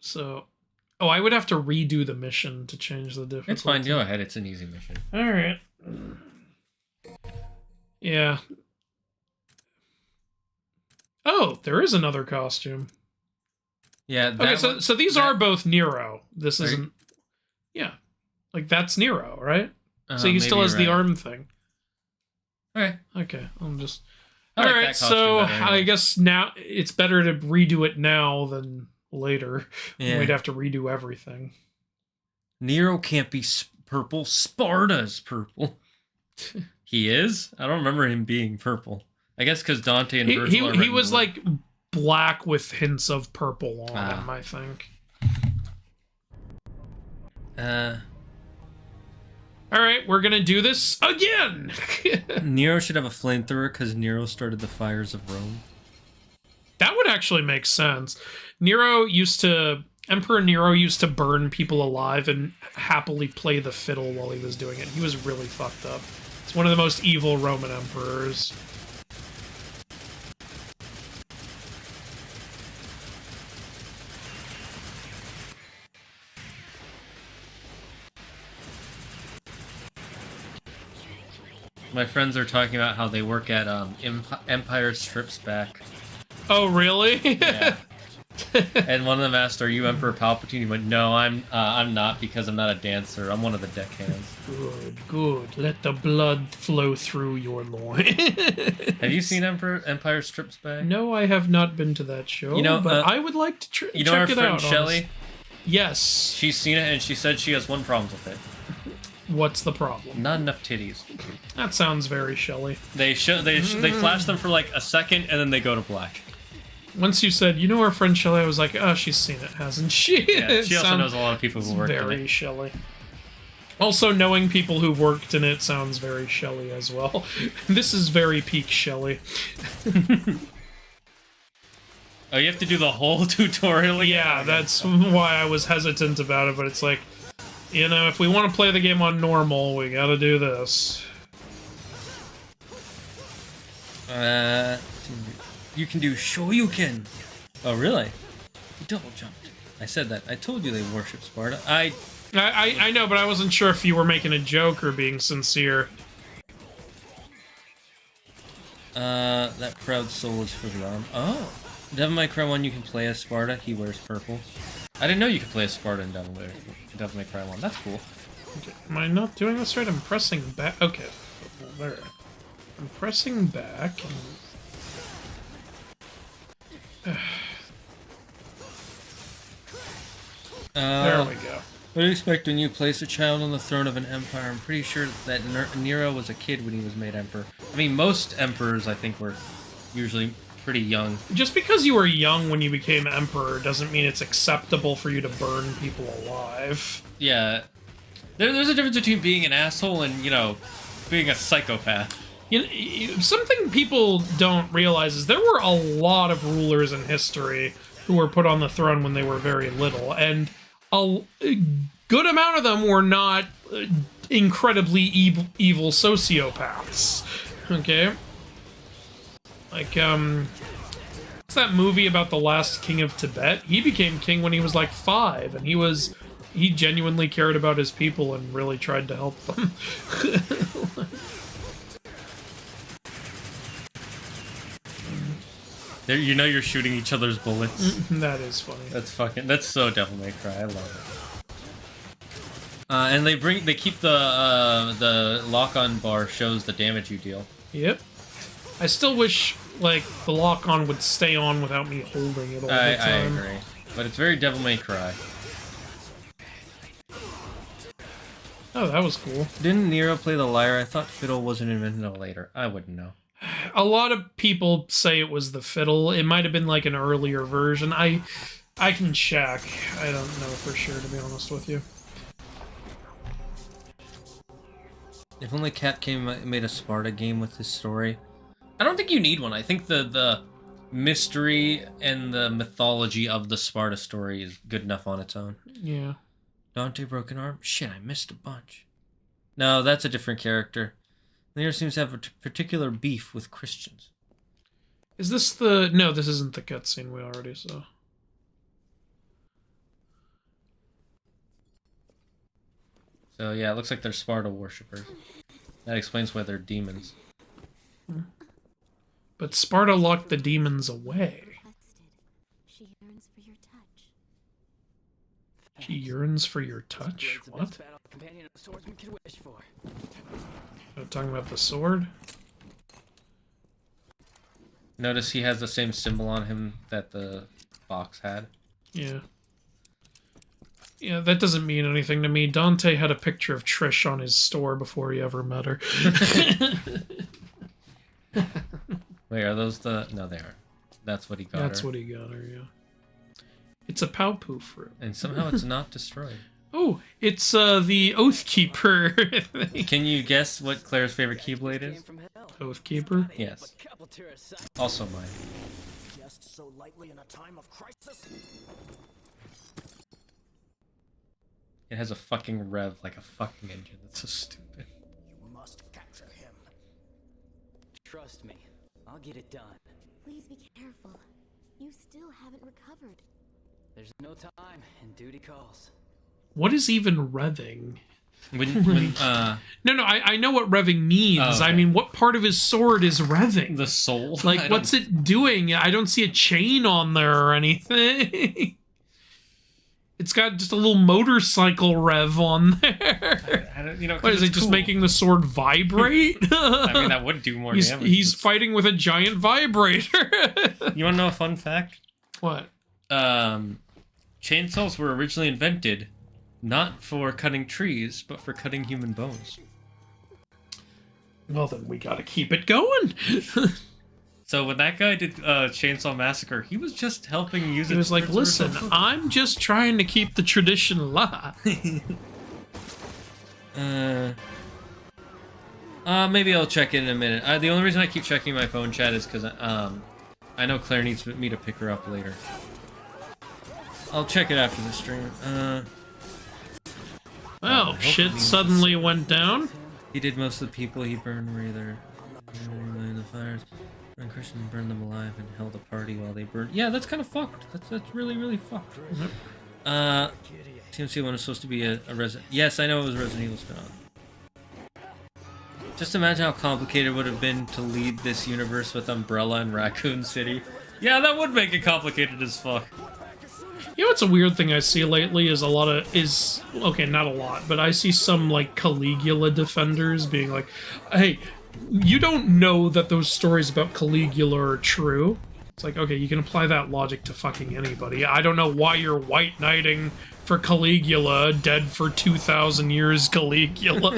Speaker 2: So... Oh, I would have to redo the mission to change the difficulty.
Speaker 1: It's fine, go ahead, it's an easy mission.
Speaker 2: Alright. Yeah. Oh, there is another costume.
Speaker 1: Yeah, that
Speaker 2: okay, so these are both Nero. This isn't... Yeah. Like, that's Nero, right? So he still has the arm thing.
Speaker 1: Okay.
Speaker 2: Okay, I'm just...
Speaker 1: I like
Speaker 2: Alright,
Speaker 1: that costume
Speaker 2: so
Speaker 1: better anyway.
Speaker 2: I guess now it's better to redo it now than later.
Speaker 1: Yeah.
Speaker 2: We'd have to redo everything.
Speaker 1: Nero can't be purple. Sparta's purple. He is? I don't remember him being purple. I guess because Dante and Vergil
Speaker 2: he was like black with hints of purple on him, I think. Alright, we're gonna do this again!
Speaker 1: Nero should have a flamethrower because Nero started the fires of Rome.
Speaker 2: That would actually make sense. Emperor Nero used to burn people alive and happily play the fiddle while he was doing it. He was really fucked up. It's one of the most evil Roman emperors.
Speaker 1: My friends are talking about how they work at Empire Strips Back.
Speaker 2: Oh, really?
Speaker 1: Yeah. And one of them asked, "Are you Emperor Palpatine?" He went, "No, I'm not because I'm not a dancer. I'm one of the deckhands."
Speaker 2: Good, good. Let the blood flow through your loin.
Speaker 1: Have you seen Empire Strips Back?
Speaker 2: No, I have not been to that show.
Speaker 1: You know,
Speaker 2: but I would like to check it out.
Speaker 1: Our friend Shelly?
Speaker 2: Yes.
Speaker 1: She's seen it and she said she has one problem with it.
Speaker 2: What's the problem?
Speaker 1: Not enough titties.
Speaker 2: That sounds very Shelly.
Speaker 1: They flash them for like a second and then they go to black.
Speaker 2: Once you said, you know our friend Shelly, I was like, oh, she's seen it, hasn't she?
Speaker 1: Yeah, she also knows a lot of people who work in it.
Speaker 2: Very Shelly. Also, knowing people who've worked in it sounds very Shelly as well. This is very peak Shelly.
Speaker 1: Oh, you have to do the whole tutorial again?
Speaker 2: Yeah, that's why I was hesitant about it, but it's like, you know, if we want to play the game on normal, we gotta do this.
Speaker 1: You can do Shoryuken. Oh, really? You double jumped. I said that. I told you they worship Sparta. I
Speaker 2: know, but I wasn't sure if you were making a joke or being sincere.
Speaker 1: That proud soul is for the arm. Oh. Devil May Cry 1, you can play as Sparta. He wears purple. I didn't know you could play as Sparta in Devil May Cry 1. That's cool.
Speaker 2: Okay. Am I not doing this right? I'm pressing back. Okay. There. I'm pressing back. There we go.
Speaker 1: What do you expect when you place a child on the throne of an empire? I'm pretty sure that Nero was a kid when he was made emperor. I mean, most emperors, I think, were usually pretty young.
Speaker 2: Just because you were young when you became emperor doesn't mean it's acceptable for you to burn people alive.
Speaker 1: Yeah. There's a difference between being an asshole and, you know, being a psychopath.
Speaker 2: You know, something people don't realize is there were a lot of rulers in history who were put on the throne when they were very little, and a good amount of them were not incredibly evil sociopaths. Okay? Like, what's that movie about the last king of Tibet? He became king when he was like 5, and he genuinely cared about his people and really tried to help them.
Speaker 1: You know you're shooting each other's bullets.
Speaker 2: That is funny.
Speaker 1: That's so Devil May Cry. I love it. And they keep the lock-on bar shows the damage you deal.
Speaker 2: Yep. I still wish, like, the lock-on would stay on without me holding it all the time.
Speaker 1: I agree. But it's very Devil May Cry.
Speaker 2: Oh, that was cool.
Speaker 1: Didn't Nero play the lyre? I thought fiddle wasn't invented until later. I wouldn't know.
Speaker 2: A lot of people say it was the fiddle. It might have been like an earlier version. I can check. I don't know for sure, to be honest with you.
Speaker 1: If only Capcom made a Sparta game with this story. I don't think you need one. I think the mystery and the mythology of the Sparta story is good enough on its own.
Speaker 2: Yeah.
Speaker 1: Dante broken arm? Shit, I missed a bunch. No, that's a different character. Nero seems to have a particular beef with Christians.
Speaker 2: Is this the... No, this isn't the cutscene we already saw.
Speaker 1: So yeah, it looks like they're Sparta worshippers. That explains why they're demons.
Speaker 2: But Sparta locked the demons away.
Speaker 5: She yearns for your touch.
Speaker 2: She yearns for your touch? What? Talking about the sword?
Speaker 1: Notice he has the same symbol on him that the box had.
Speaker 2: Yeah. Yeah, that doesn't mean anything to me. Dante had a picture of Trish on his store before he ever met her.
Speaker 1: Wait, are those the... No, they aren't. That's what he got
Speaker 2: That's
Speaker 1: her.
Speaker 2: what he got her, yeah. It's a Paopu fruit.
Speaker 1: And somehow it's not destroyed.
Speaker 2: Oh, it's the Oathkeeper.
Speaker 1: Can you guess what Claire's favorite Keyblade is?
Speaker 2: Oathkeeper?
Speaker 1: Yes. Also mine.
Speaker 6: Just so lightly in a time of crisis.
Speaker 1: It has a fucking rev like a fucking engine. That's so stupid.
Speaker 6: You must capture him.
Speaker 4: Trust me, I'll get it done.
Speaker 5: Please be careful. You still haven't recovered.
Speaker 4: There's no time, and duty calls.
Speaker 2: What is even revving? No, I know what revving means.
Speaker 1: Oh, okay.
Speaker 2: I mean, what part of his sword is revving?
Speaker 1: The soul?
Speaker 2: Like, what's it doing? I don't see a chain on there or anything. It's got just a little motorcycle rev on there.
Speaker 1: I don't, you know,
Speaker 2: What, is it just making the sword vibrate?
Speaker 1: I mean, that would do more damage.
Speaker 2: He's fighting with a giant vibrator.
Speaker 1: You want to know a fun fact?
Speaker 2: What?
Speaker 1: Chainsaws were originally invented not for cutting trees, but for cutting human bones.
Speaker 2: Well, then we gotta keep it going.
Speaker 1: So when that guy did Chainsaw Massacre, he was just helping use it.
Speaker 2: He was like, listen,
Speaker 1: for
Speaker 2: I'm just trying to keep the tradition alive.
Speaker 1: Maybe I'll check in a minute. The only reason I keep checking my phone chat is because I know Claire needs me to pick her up later. I'll check it after the stream.
Speaker 2: Well, shit suddenly went down.
Speaker 1: He did most of the people he burned were either in the fires, and Christian burned them alive and held a party while they burned. Yeah, that's kind of fucked. That's really, really fucked. TMC one was supposed to be a Resident. Yes, I know it was Resident Evil spin-off. Just imagine how complicated it would have been to lead this universe with Umbrella and Raccoon City. Yeah, that would make it complicated as fuck.
Speaker 2: You know what's a weird thing I see lately is okay, not a lot, but I see some, like, Caligula defenders being like, hey, you don't know that those stories about Caligula are true. It's like, okay, you can apply that logic to fucking anybody. I don't know why you're white knighting for Caligula, dead for 2,000 years Caligula.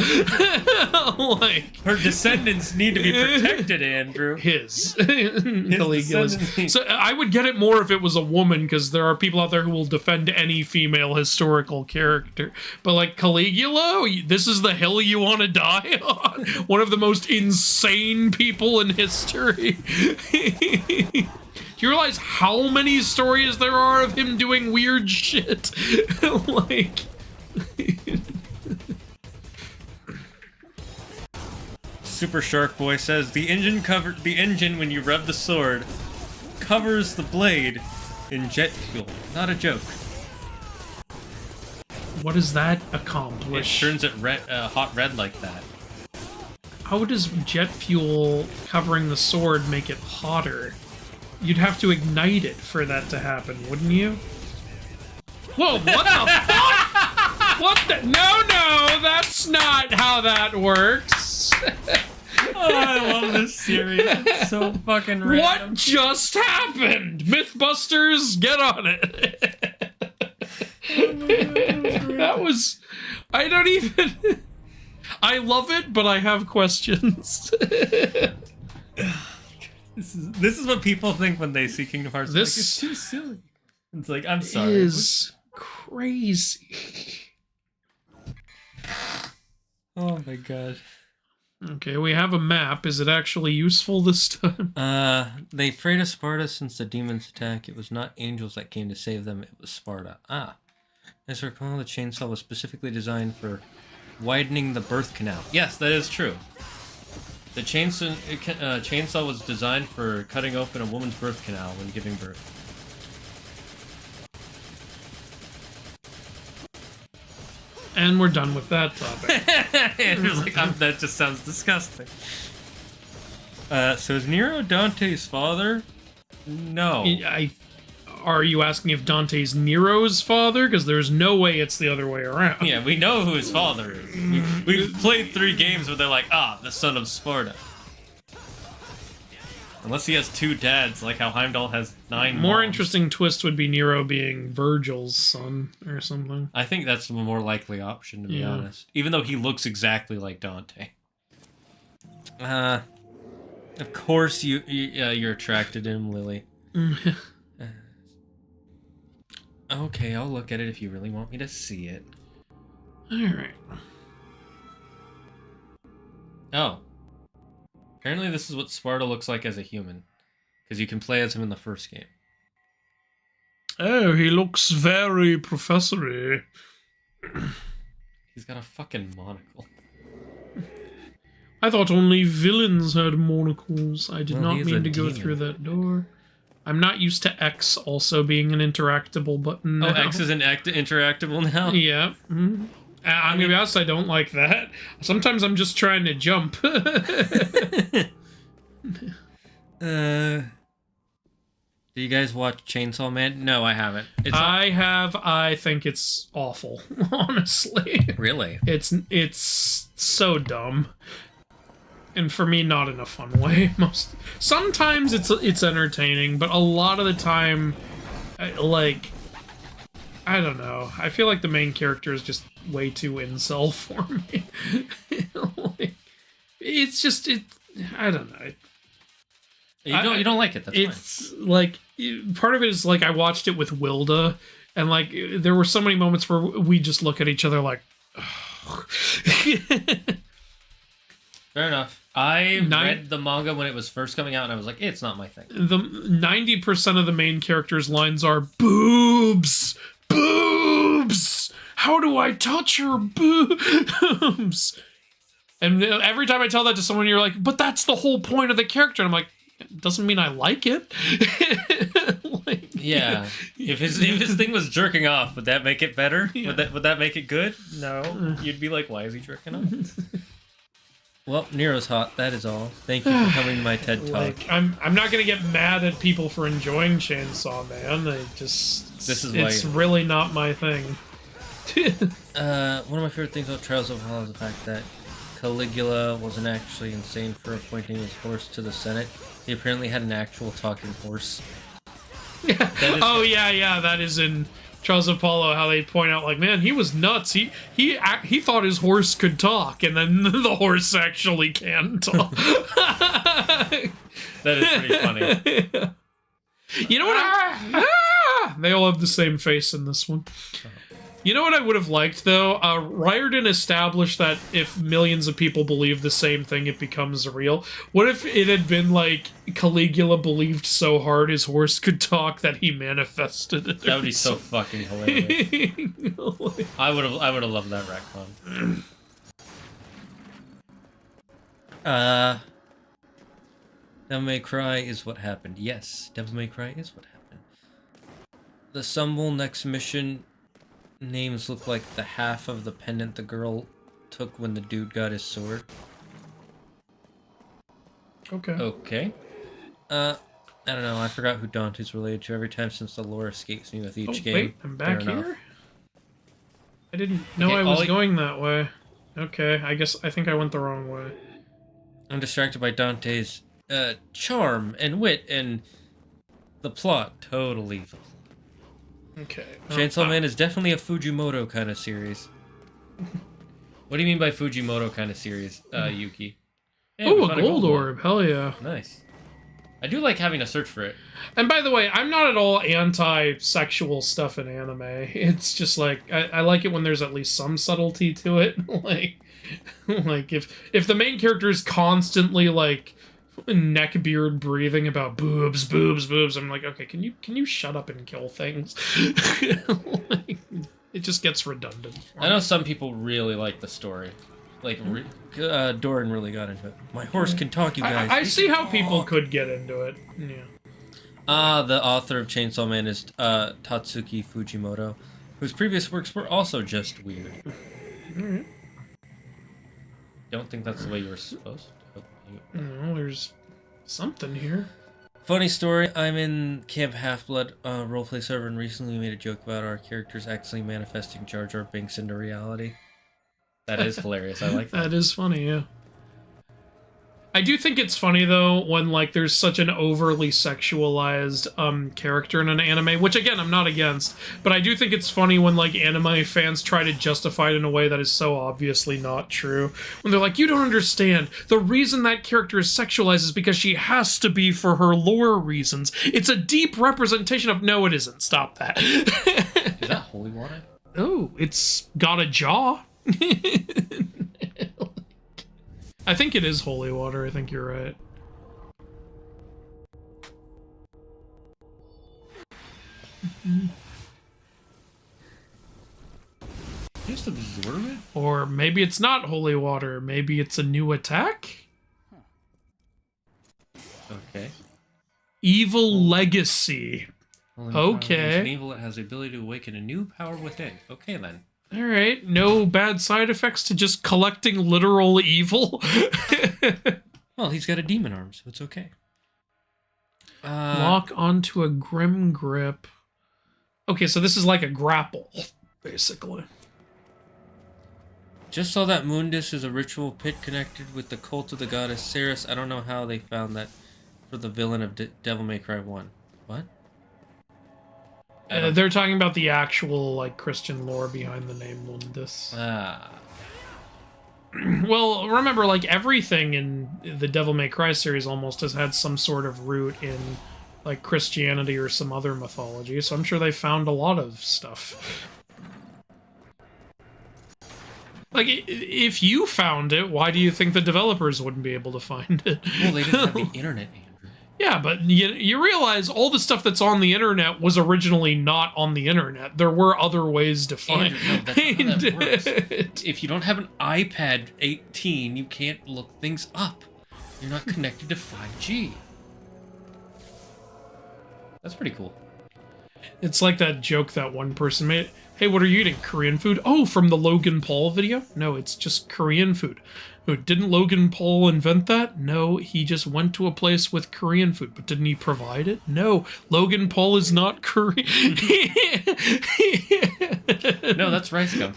Speaker 2: Like,
Speaker 1: her descendants need to be protected, Andrew.
Speaker 2: His Caligula's. So I would get it more if it was a woman, because there are people out there who will defend any female historical character. But like Caligula, this is the hill you want to die on? One of the most insane people in history. Do you realize how many stories there are of him doing weird shit? Like...
Speaker 1: Super Shark Boy says the engine when you rev the sword covers the blade in jet fuel. Not a joke.
Speaker 2: What does that
Speaker 1: It
Speaker 2: accomplish?
Speaker 1: turns it red, hot red like that.
Speaker 2: How does jet fuel covering the sword make it hotter? You'd have to ignite it for that to happen, wouldn't you? Whoa, what the fuck? What the? No, that's not how that works.
Speaker 1: Oh, I love this series. It's so fucking random.
Speaker 2: What just happened? Mythbusters, get on it. That was... I don't even... I love it, but I have questions.
Speaker 1: This is what people think when they see Kingdom Hearts.
Speaker 2: This
Speaker 1: like, it's too silly. It's like, I'm sorry.
Speaker 2: Is crazy.
Speaker 1: Oh my god.
Speaker 2: Okay, we have a map. Is it actually useful this time?
Speaker 1: They prayed to Sparta since the demons' attack. It was not angels that came to save them, it was Sparta. As I recall, the chainsaw was specifically designed for widening the birth canal. Yes, that is true. The chainsaw was designed for cutting open a woman's birth canal when giving birth.
Speaker 2: And we're done with that topic.
Speaker 1: Andrew's like, that just sounds disgusting. So is Nero Dante's father? No.
Speaker 2: Are you asking if Dante's Nero's father? Because there's no way it's the other way around.
Speaker 1: Yeah, we know who his father is. We've played 3 games where they're like, the son of Sparta. Unless he has 2 dads, like how Heimdall has 9
Speaker 2: More
Speaker 1: moms.
Speaker 2: interesting twist would be Nero being Vergil's son or something.
Speaker 1: I think that's the more likely option, to be honest. Even though he looks exactly like Dante. Of course you're attracted to him, Lily. Okay, I'll look at it if you really want me to see it.
Speaker 2: Alright.
Speaker 1: Oh. Apparently this is what Sparta looks like as a human. Because you can play as him in the first game.
Speaker 2: Oh, he looks very professory.
Speaker 1: He's got a fucking monocle.
Speaker 2: I thought only villains had monocles. I did not
Speaker 1: he's
Speaker 2: mean
Speaker 1: a
Speaker 2: to go
Speaker 1: demon.
Speaker 2: through that door. I'm not used to X also being an interactable button now.
Speaker 1: Oh, X is an interactable now?
Speaker 2: Yeah. I'm gonna be honest, I don't like that. Sometimes I'm just trying to jump.
Speaker 1: Do you guys watch Chainsaw Man? No, I haven't.
Speaker 2: I have. I think it's awful, honestly.
Speaker 1: Really?
Speaker 2: It's so dumb. And for me, not in a fun way. Sometimes it's entertaining, but a lot of the time, I don't know. I feel like the main character is just way too incel for me. It's just I don't know.
Speaker 1: You don't like it. That's
Speaker 2: it's fine. Like part of it is like I watched it with Wilda, and like there were so many moments where we just look at each other like.
Speaker 1: Fair enough. I read the manga when it was first coming out, and I was like, it's not my thing.
Speaker 2: The 90% of the main character's lines are boobs, boobs. How do I touch your boobs? And every time I tell that to someone, you're like, but that's the whole point of the character. And I'm like, it doesn't mean I like it.
Speaker 1: Yeah. If his thing was jerking off, would that make it better? Yeah. Would that make it good? No. You'd be like, why is he jerking off? Well, Nero's hot. That is all. Thank you for coming to my TED Talk.
Speaker 2: I'm not gonna get mad at people for enjoying Chainsaw Man. It's really not my thing.
Speaker 1: One of my favorite things about Trials of Hell is the fact that Caligula wasn't actually insane for appointing his horse to the Senate. He apparently had an actual talking horse.
Speaker 2: Yeah, that is in Trials of Apollo, how they point out, like, man, he was nuts. He thought his horse could talk, and then the horse actually can talk.
Speaker 1: That is pretty funny.
Speaker 2: You know what? They all have the same face in this one. You know what I would have liked, though? Riordan established that if millions of people believe the same thing, it becomes real. What if it had been like Caligula believed so hard his horse could talk that he manifested it?
Speaker 1: That would be so fucking hilarious. I would have loved that retcon. Devil May Cry is what happened. Yes, Devil May Cry is what happened. The Sumbul next mission names look like the half of the pendant the girl took when the dude got his sword. Okay. I don't know. I forgot who Dante's related to every time since the lore escapes me with each game.
Speaker 2: Wait, I'm back here? I didn't know I was going that way. Okay, I think I went the wrong way.
Speaker 1: I'm distracted by Dante's charm and wit and the plot. Total evil.
Speaker 2: Okay.
Speaker 1: Chainsaw Man is definitely a Fujimoto kind of series. What do you mean by Fujimoto kind of series, Yuki?
Speaker 2: Yeah, oh, a gold orb. Hell yeah.
Speaker 1: Nice. I do like having to search for it.
Speaker 2: And by the way, I'm not at all anti-sexual stuff in anime. It's just like, I like it when there's at least some subtlety to it. like if the main character is constantly like neckbeard breathing about boobs, I'm like, okay, can you shut up and kill things? It just gets redundant.
Speaker 1: I know some people really like the story. Like, Doran really got into it. My horse can talk, you guys.
Speaker 2: I see how people could get into it. Yeah.
Speaker 1: The author of Chainsaw Man is Tatsuki Fujimoto, whose previous works were also just weird.
Speaker 2: Alright.
Speaker 1: Don't think that's the way you were supposed to.
Speaker 2: No, there's something here.
Speaker 1: Funny story, I'm in Camp Half-Blood roleplay server, and recently we made a joke about our characters actually manifesting Jar Jar Binks into reality. That is hilarious. I like that.
Speaker 2: That is funny, yeah. I do think it's funny, though, when, like, there's such an overly sexualized character in an anime, which, again, I'm not against, but I do think it's funny when, like, anime fans try to justify it in a way that is so obviously not true. When they're like, you don't understand. The reason that character is sexualized is because she has to be for her lore reasons. It's a deep representation of... No, it isn't. Stop that.
Speaker 1: Is that holy water?
Speaker 2: Oh, it's got a jaw. I think it is holy water. I think you're right.
Speaker 1: Just absorb it?
Speaker 2: Or maybe it's not holy water. Maybe it's a new attack?
Speaker 1: Okay.
Speaker 2: Evil Legacy. Okay.
Speaker 1: An evil that has the ability to awaken a new power within. Okay, then.
Speaker 2: All right, no bad side effects to just collecting literal evil.
Speaker 1: Well, he's got a demon arm, so it's okay.
Speaker 2: Lock onto a grim grip. Okay, so this is like a grapple, basically.
Speaker 1: Just saw that Mundus is a ritual pit connected with the cult of the goddess Ceres. I don't know how they found that for the villain of Devil May Cry 1. What?
Speaker 2: They're talking about the actual like Christian lore behind the name Mundus. Well, remember, like everything in the Devil May Cry series almost has had some sort of root in like Christianity or some other mythology, so I'm sure they found a lot of stuff. Like, if you found it, why do you think the developers wouldn't be able to find it?
Speaker 1: Well, they didn't have the internet, Andrew.
Speaker 2: Yeah, but you realize all the stuff that's on the internet was originally not on the internet. There were other ways to find
Speaker 1: Andrew, no, that's not how that works. If you don't have an iPad 18, you can't look things up. You're not connected to 5G. That's pretty cool.
Speaker 2: It's like that joke that one person made. Hey, what are you eating? Korean food? Oh, from the Logan Paul video? No, it's just Korean food. Oh, didn't Logan Paul invent that? No, he just went to a place with Korean food, but didn't he provide it? No, Logan Paul is not Korean.
Speaker 1: No, that's rice gum.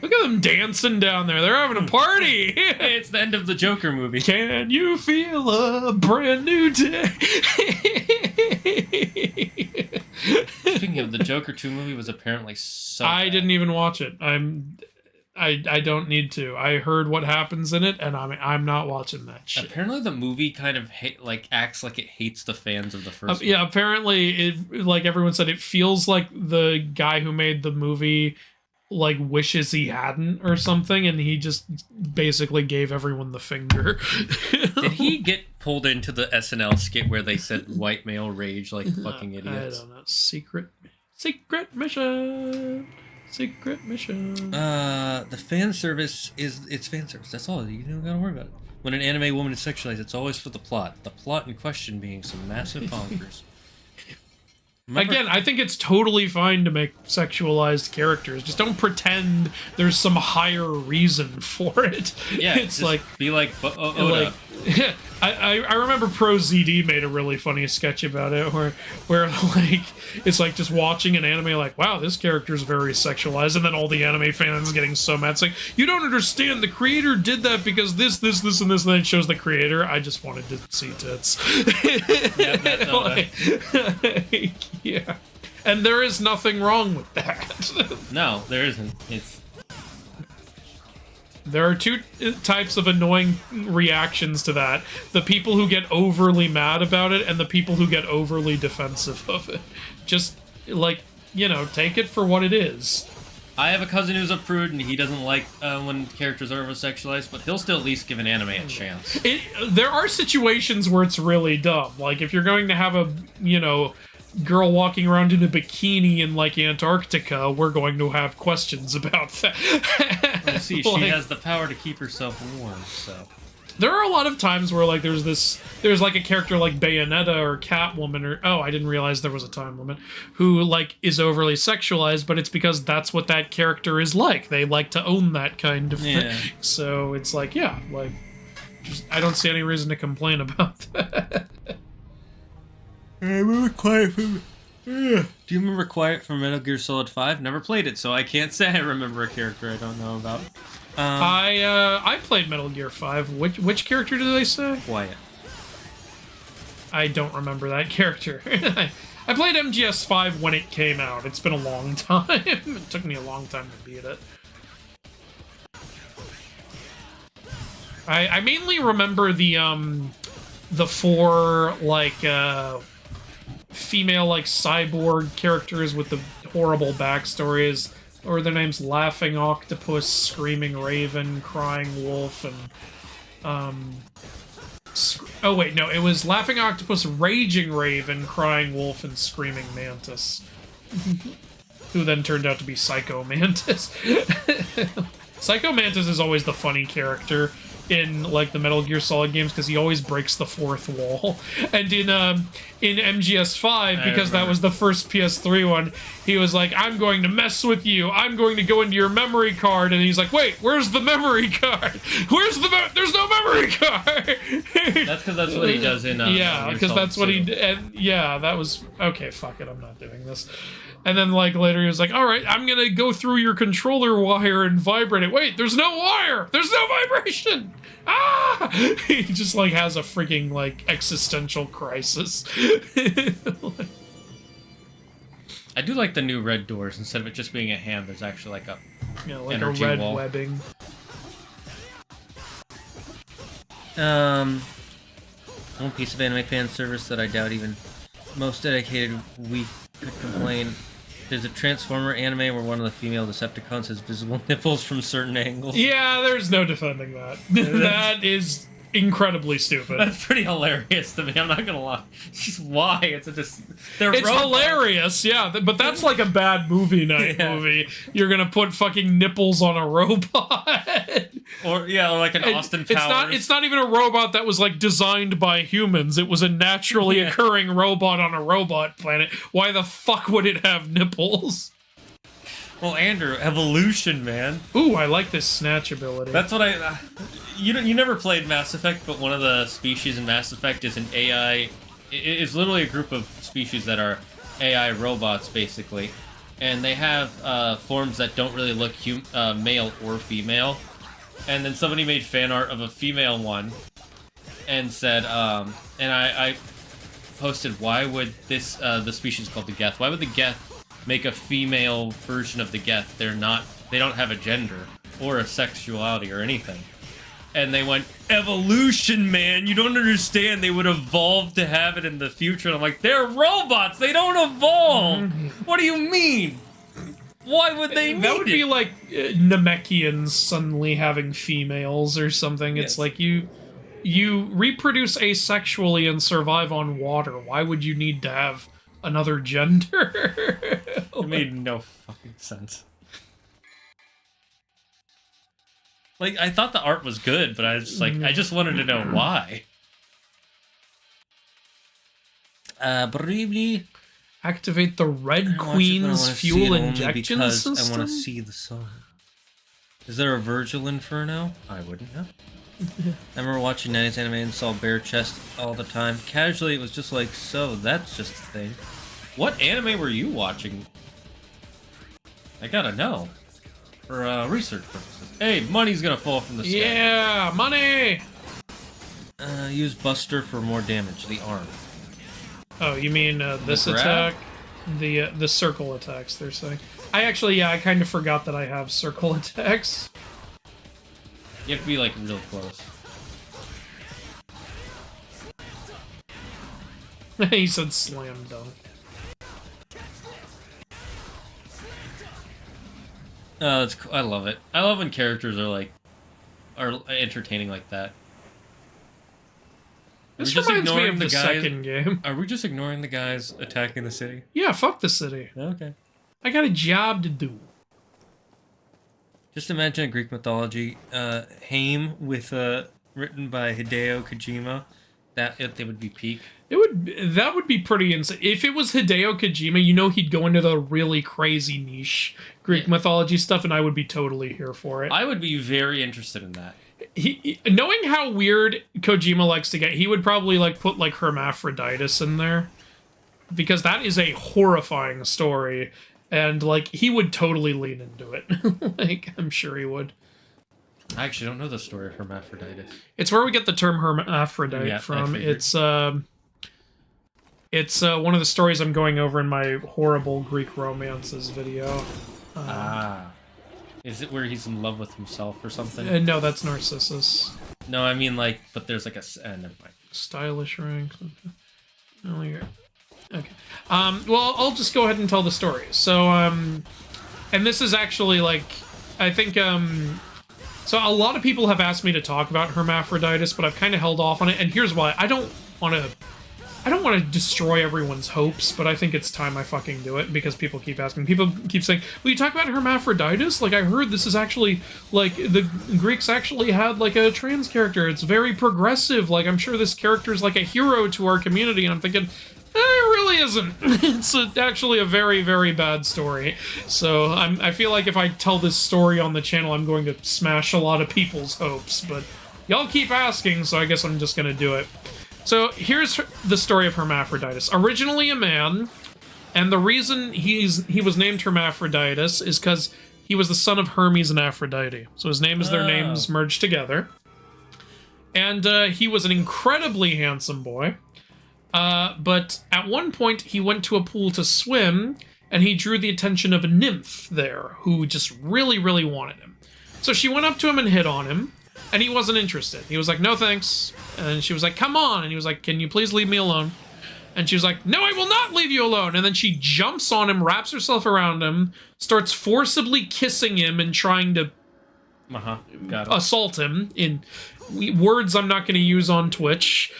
Speaker 2: Look at them dancing down there. They're having a party.
Speaker 1: Hey, it's the end of the Joker movie.
Speaker 2: Can you feel a brand new day?
Speaker 1: Speaking of, the Joker 2 movie was apparently so
Speaker 2: I
Speaker 1: bad.
Speaker 2: didn't even watch it. I don't need to. I heard what happens in it, and I'm not watching that shit.
Speaker 1: Apparently, the movie kind of acts like it hates the fans of the first.
Speaker 2: Yeah, apparently, it like everyone said, it feels like the guy who made the movie like wishes he hadn't or something, and he just basically gave everyone the finger.
Speaker 1: Did he get pulled into the SNL skit where they said white male rage like fucking idiots?
Speaker 2: I don't know. Secret mission. Secret mission.
Speaker 1: The fan service it's fan service. That's all. You don't gotta worry about it. When an anime woman is sexualized, it's always for the plot. The plot in question being some massive bonkers. Remember?
Speaker 2: Again, I think it's totally fine to make sexualized characters. Just don't pretend there's some higher reason for it.
Speaker 1: Yeah,
Speaker 2: it's like
Speaker 1: be like Oda.
Speaker 2: Like, I remember Pro ZD made a really funny sketch about it where like it's like just watching an anime like, wow, this character's very sexualized, and then all the anime fans getting so mad saying, you don't understand, the creator did that because this, and this, and then it shows the creator. I just wanted to see tits. Like, yeah. And there is nothing wrong with that.
Speaker 1: No, there isn't.
Speaker 2: There are two types of annoying reactions to that. The people who get overly mad about it and the people who get overly defensive of it. Just, like, take it for what it is.
Speaker 1: I have a cousin who's a prude, and he doesn't like when characters are over-sexualized, but he'll still at least give an anime a chance.
Speaker 2: There are situations where it's really dumb. Like, if you're going to have a, girl walking around in a bikini in, like, Antarctica, we're going to have questions about that.
Speaker 1: Well, see, she has the power to keep herself warm, so...
Speaker 2: There are a lot of times where, like, there's like a character like Bayonetta or Catwoman or, oh, I didn't realize there was a time limit, who, like, is overly sexualized, but it's because that's what that character is like. They like to own that kind of thing. So it's like, yeah, like, I don't see any reason to complain about that.
Speaker 1: I remember Quiet from... Do you remember Quiet from Metal Gear Solid 5? Never played it, so I can't say I remember a character I don't know about.
Speaker 2: I played Metal Gear 5. Which character did they say?
Speaker 1: Quiet.
Speaker 2: I don't remember that character. I played MGS 5 when it came out. It's been a long time. It took me a long time to beat it. I mainly remember the four, like, female, like, cyborg characters with the horrible backstories. Or their names: Laughing Octopus, Screaming Raven, Crying Wolf, and oh wait, no, it was Laughing Octopus, Raging Raven, Crying Wolf, and Screaming Mantis, who then turned out to be Psycho Mantis. Psycho Mantis is always the funny character in like the Metal Gear Solid games because he always breaks the fourth wall. And in MGS5, because that was the first PS3 one, he was like, "I'm going to mess with you. I'm going to go into your memory card." And he's like, "Wait, where's the memory card? Where's there's no memory card."
Speaker 1: That's because that's what he does in
Speaker 2: yeah, because that's what he and yeah, that was okay. Fuck it, I'm not doing this. And then, like, later he was like, "All right, I'm gonna go through your controller wire and vibrate it." Wait, there's no wire! There's no vibration! Ah! He just, like, has a freaking, like, existential crisis.
Speaker 1: I do like the new red doors. Instead of it just being a hand, there's actually, like, a energy
Speaker 2: red
Speaker 1: wall.
Speaker 2: webbing.
Speaker 1: One piece of anime fan service that I doubt even most dedicated weak could complain. There's a Transformer anime where one of the female Decepticons has visible nipples from certain angles.
Speaker 2: Yeah, there's no defending that. That is incredibly stupid.
Speaker 1: That's pretty hilarious to me, I'm not gonna lie. Just why? It's
Speaker 2: robots. Hilarious, yeah, but that's like a bad movie night movie. You're gonna put fucking nipples on a robot.
Speaker 1: Or like an Austin Powers.
Speaker 2: It's not even a robot that was like designed by humans. It was a naturally occurring robot on a robot planet. Why the fuck would it have nipples?
Speaker 1: Well, Andrew, evolution, man.
Speaker 2: Ooh, I like this snatch ability.
Speaker 1: That's what you never played Mass Effect, but one of the species in Mass Effect is an AI. It's literally a group of species that are AI robots, basically, and they have forms that don't really look male or female. And then somebody made fan art of a female one, and said, and I posted, why would this the species called the Geth? Why would the Geth make a female version of the Geth? They don't have a gender or a sexuality or anything. And they went, evolution, man, you don't understand, they would evolve to have it in the future. And I'm like, they're robots, they don't evolve. What do you mean? Why would they need
Speaker 2: That would be like Namekians suddenly having females or something. It's like you reproduce asexually and survive on water. Why would you need to have another gender?
Speaker 1: It made no fucking sense. Like, I thought the art was good, but I was just like, I just wanted to know why. Briefly,
Speaker 2: activate the Red Queen's fuel injection system?
Speaker 1: I want to see the song. Is there a Vergil Inferno? I wouldn't know. I remember watching 90s anime and saw bare chest all the time. Casually, it was just like, so, that's just a thing. What anime were you watching? I gotta know. For research purposes. Hey, money's gonna fall from the sky.
Speaker 2: Yeah, money!
Speaker 1: Use Buster for more damage, the arm.
Speaker 2: Oh, you mean this attack? The circle attacks, they're saying. I kind of forgot that I have circle attacks.
Speaker 1: You have to be, like, real close.
Speaker 2: He said slam dunk.
Speaker 1: I love it. I love when characters are entertaining like that.
Speaker 2: This reminds me of the second game.
Speaker 1: Are we just ignoring the guys attacking the city?
Speaker 2: Yeah, fuck the city.
Speaker 1: Okay.
Speaker 2: I got a job to do.
Speaker 1: Just imagine a Greek mythology Haim with written by Hideo Kojima. That would be peak.
Speaker 2: That would be pretty insane. If it was Hideo Kojima, you know he'd go into the really crazy niche Greek mythology stuff, and I would be totally here for it.
Speaker 1: I would be very interested in that.
Speaker 2: Knowing how weird Kojima likes to get, he would probably like put like hermaphroditus in there, because that is a horrifying story, and like he would totally lean into it. Like I'm sure he would.
Speaker 1: I actually don't know the story of hermaphroditus.
Speaker 2: It's where we get the term hermaphrodite from. It's one of the stories I'm going over in my horrible Greek romances video.
Speaker 1: Is it where he's in love with himself or something?
Speaker 2: No, that's Narcissus.
Speaker 1: No, I mean like, but there's like a never mind.
Speaker 2: Stylish rank. Oh, you're okay. Well, I'll just go ahead and tell the story. So, and this is actually like, I think, so a lot of people have asked me to talk about hermaphroditus, but I've kind of held off on it, and here's why. I don't want to I don't want to destroy everyone's hopes, but I think it's time I fucking do it because people keep asking. People keep saying, "Will you talk about hermaphroditus?" Like, I heard this is actually, like, the Greeks actually had, like, a trans character. It's very progressive. Like, I'm sure this character is, like, a hero to our community. And I'm thinking, it really isn't. It's actually a very, very bad story. So I feel like if I tell this story on the channel, I'm going to smash a lot of people's hopes. But y'all keep asking, so I guess I'm just going to do it. So here's the story of Hermaphroditus. Originally a man, and the reason he was named Hermaphroditus is because he was the son of Hermes and Aphrodite. So his name is their names merged together. And he was an incredibly handsome boy. But at one point he went to a pool to swim, and he drew the attention of a nymph there who just really, really wanted him. So she went up to him and hit on him. And he wasn't interested. He was like, no thanks. And she was like, come on. And he was like, can you please leave me alone? And she was like, no, I will not leave you alone. And then she jumps on him, wraps herself around him, starts forcibly kissing him and trying to assault him in words I'm not going to use on Twitch.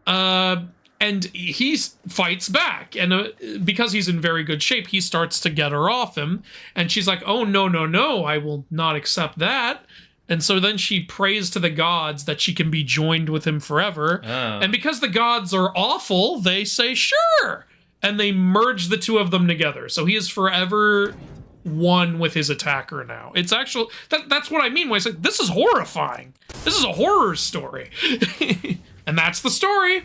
Speaker 2: And he fights back. And because he's in very good shape, he starts to get her off him. And she's like, oh, no, no, no, I will not accept that. And so then she prays to the gods that she can be joined with him forever. Oh. And because the gods are awful, they say, sure! And they merge the two of them together. So he is forever one with his attacker now. It's actually... That's what I mean when I say, this is horrifying. This is a horror story. And that's the story.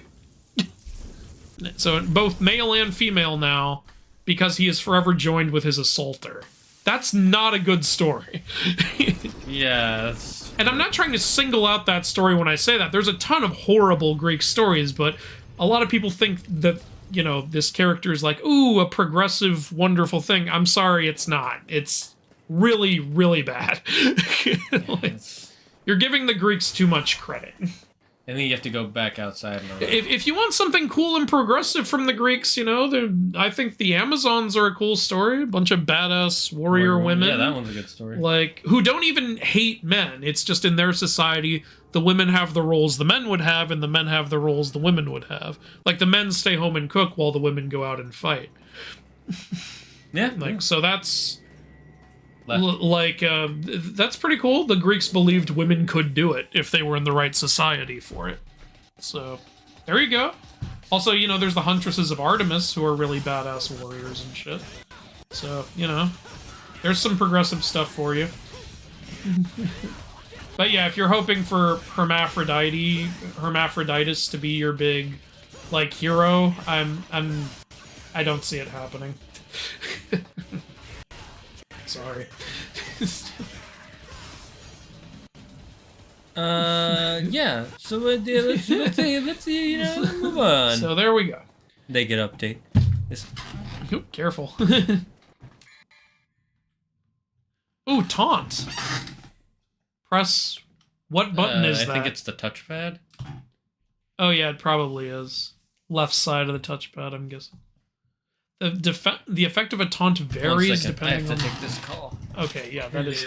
Speaker 2: So both male and female now, because he is forever joined with his assaulter. That's not a good story.
Speaker 1: Yeah.
Speaker 2: And I'm not trying to single out that story when I say that. There's a ton of horrible Greek stories, but a lot of people think that, you know, this character is like, ooh, a progressive, wonderful thing. I'm sorry, it's not. It's really, really bad. Like, you're giving the Greeks too much credit.
Speaker 1: I think you have to go back outside.
Speaker 2: If you want something cool and progressive from the Greeks, you know, I think the Amazons are a cool story. A bunch of badass warrior women.
Speaker 1: Yeah, that one's a good story.
Speaker 2: Like, who don't even hate men. It's just in their society, the women have the roles the men would have, and the men have the roles the women would have. Like, the men stay home and cook while the women go out and fight.
Speaker 1: Yeah.
Speaker 2: Like, so that's... that's pretty cool. The Greeks believed women could do it if they were in the right society for it. So, there you go. Also, you know, there's the Huntresses of Artemis, who are really badass warriors and shit. So, you know, there's some progressive stuff for you. But yeah, if you're hoping for Hermaphroditus to be your big, like, hero, I don't see it happening. Sorry.
Speaker 1: Yeah. So let's move on.
Speaker 2: So there we go.
Speaker 1: Naked update.
Speaker 2: Ooh, careful. Ooh, taunt. Press. What button is that?
Speaker 1: I think it's the touchpad.
Speaker 2: Oh yeah, it probably is. Left side of the touchpad, I'm guessing. The effect of a taunt varies depending on...
Speaker 1: I have to take this call.
Speaker 2: Okay, yeah, that is...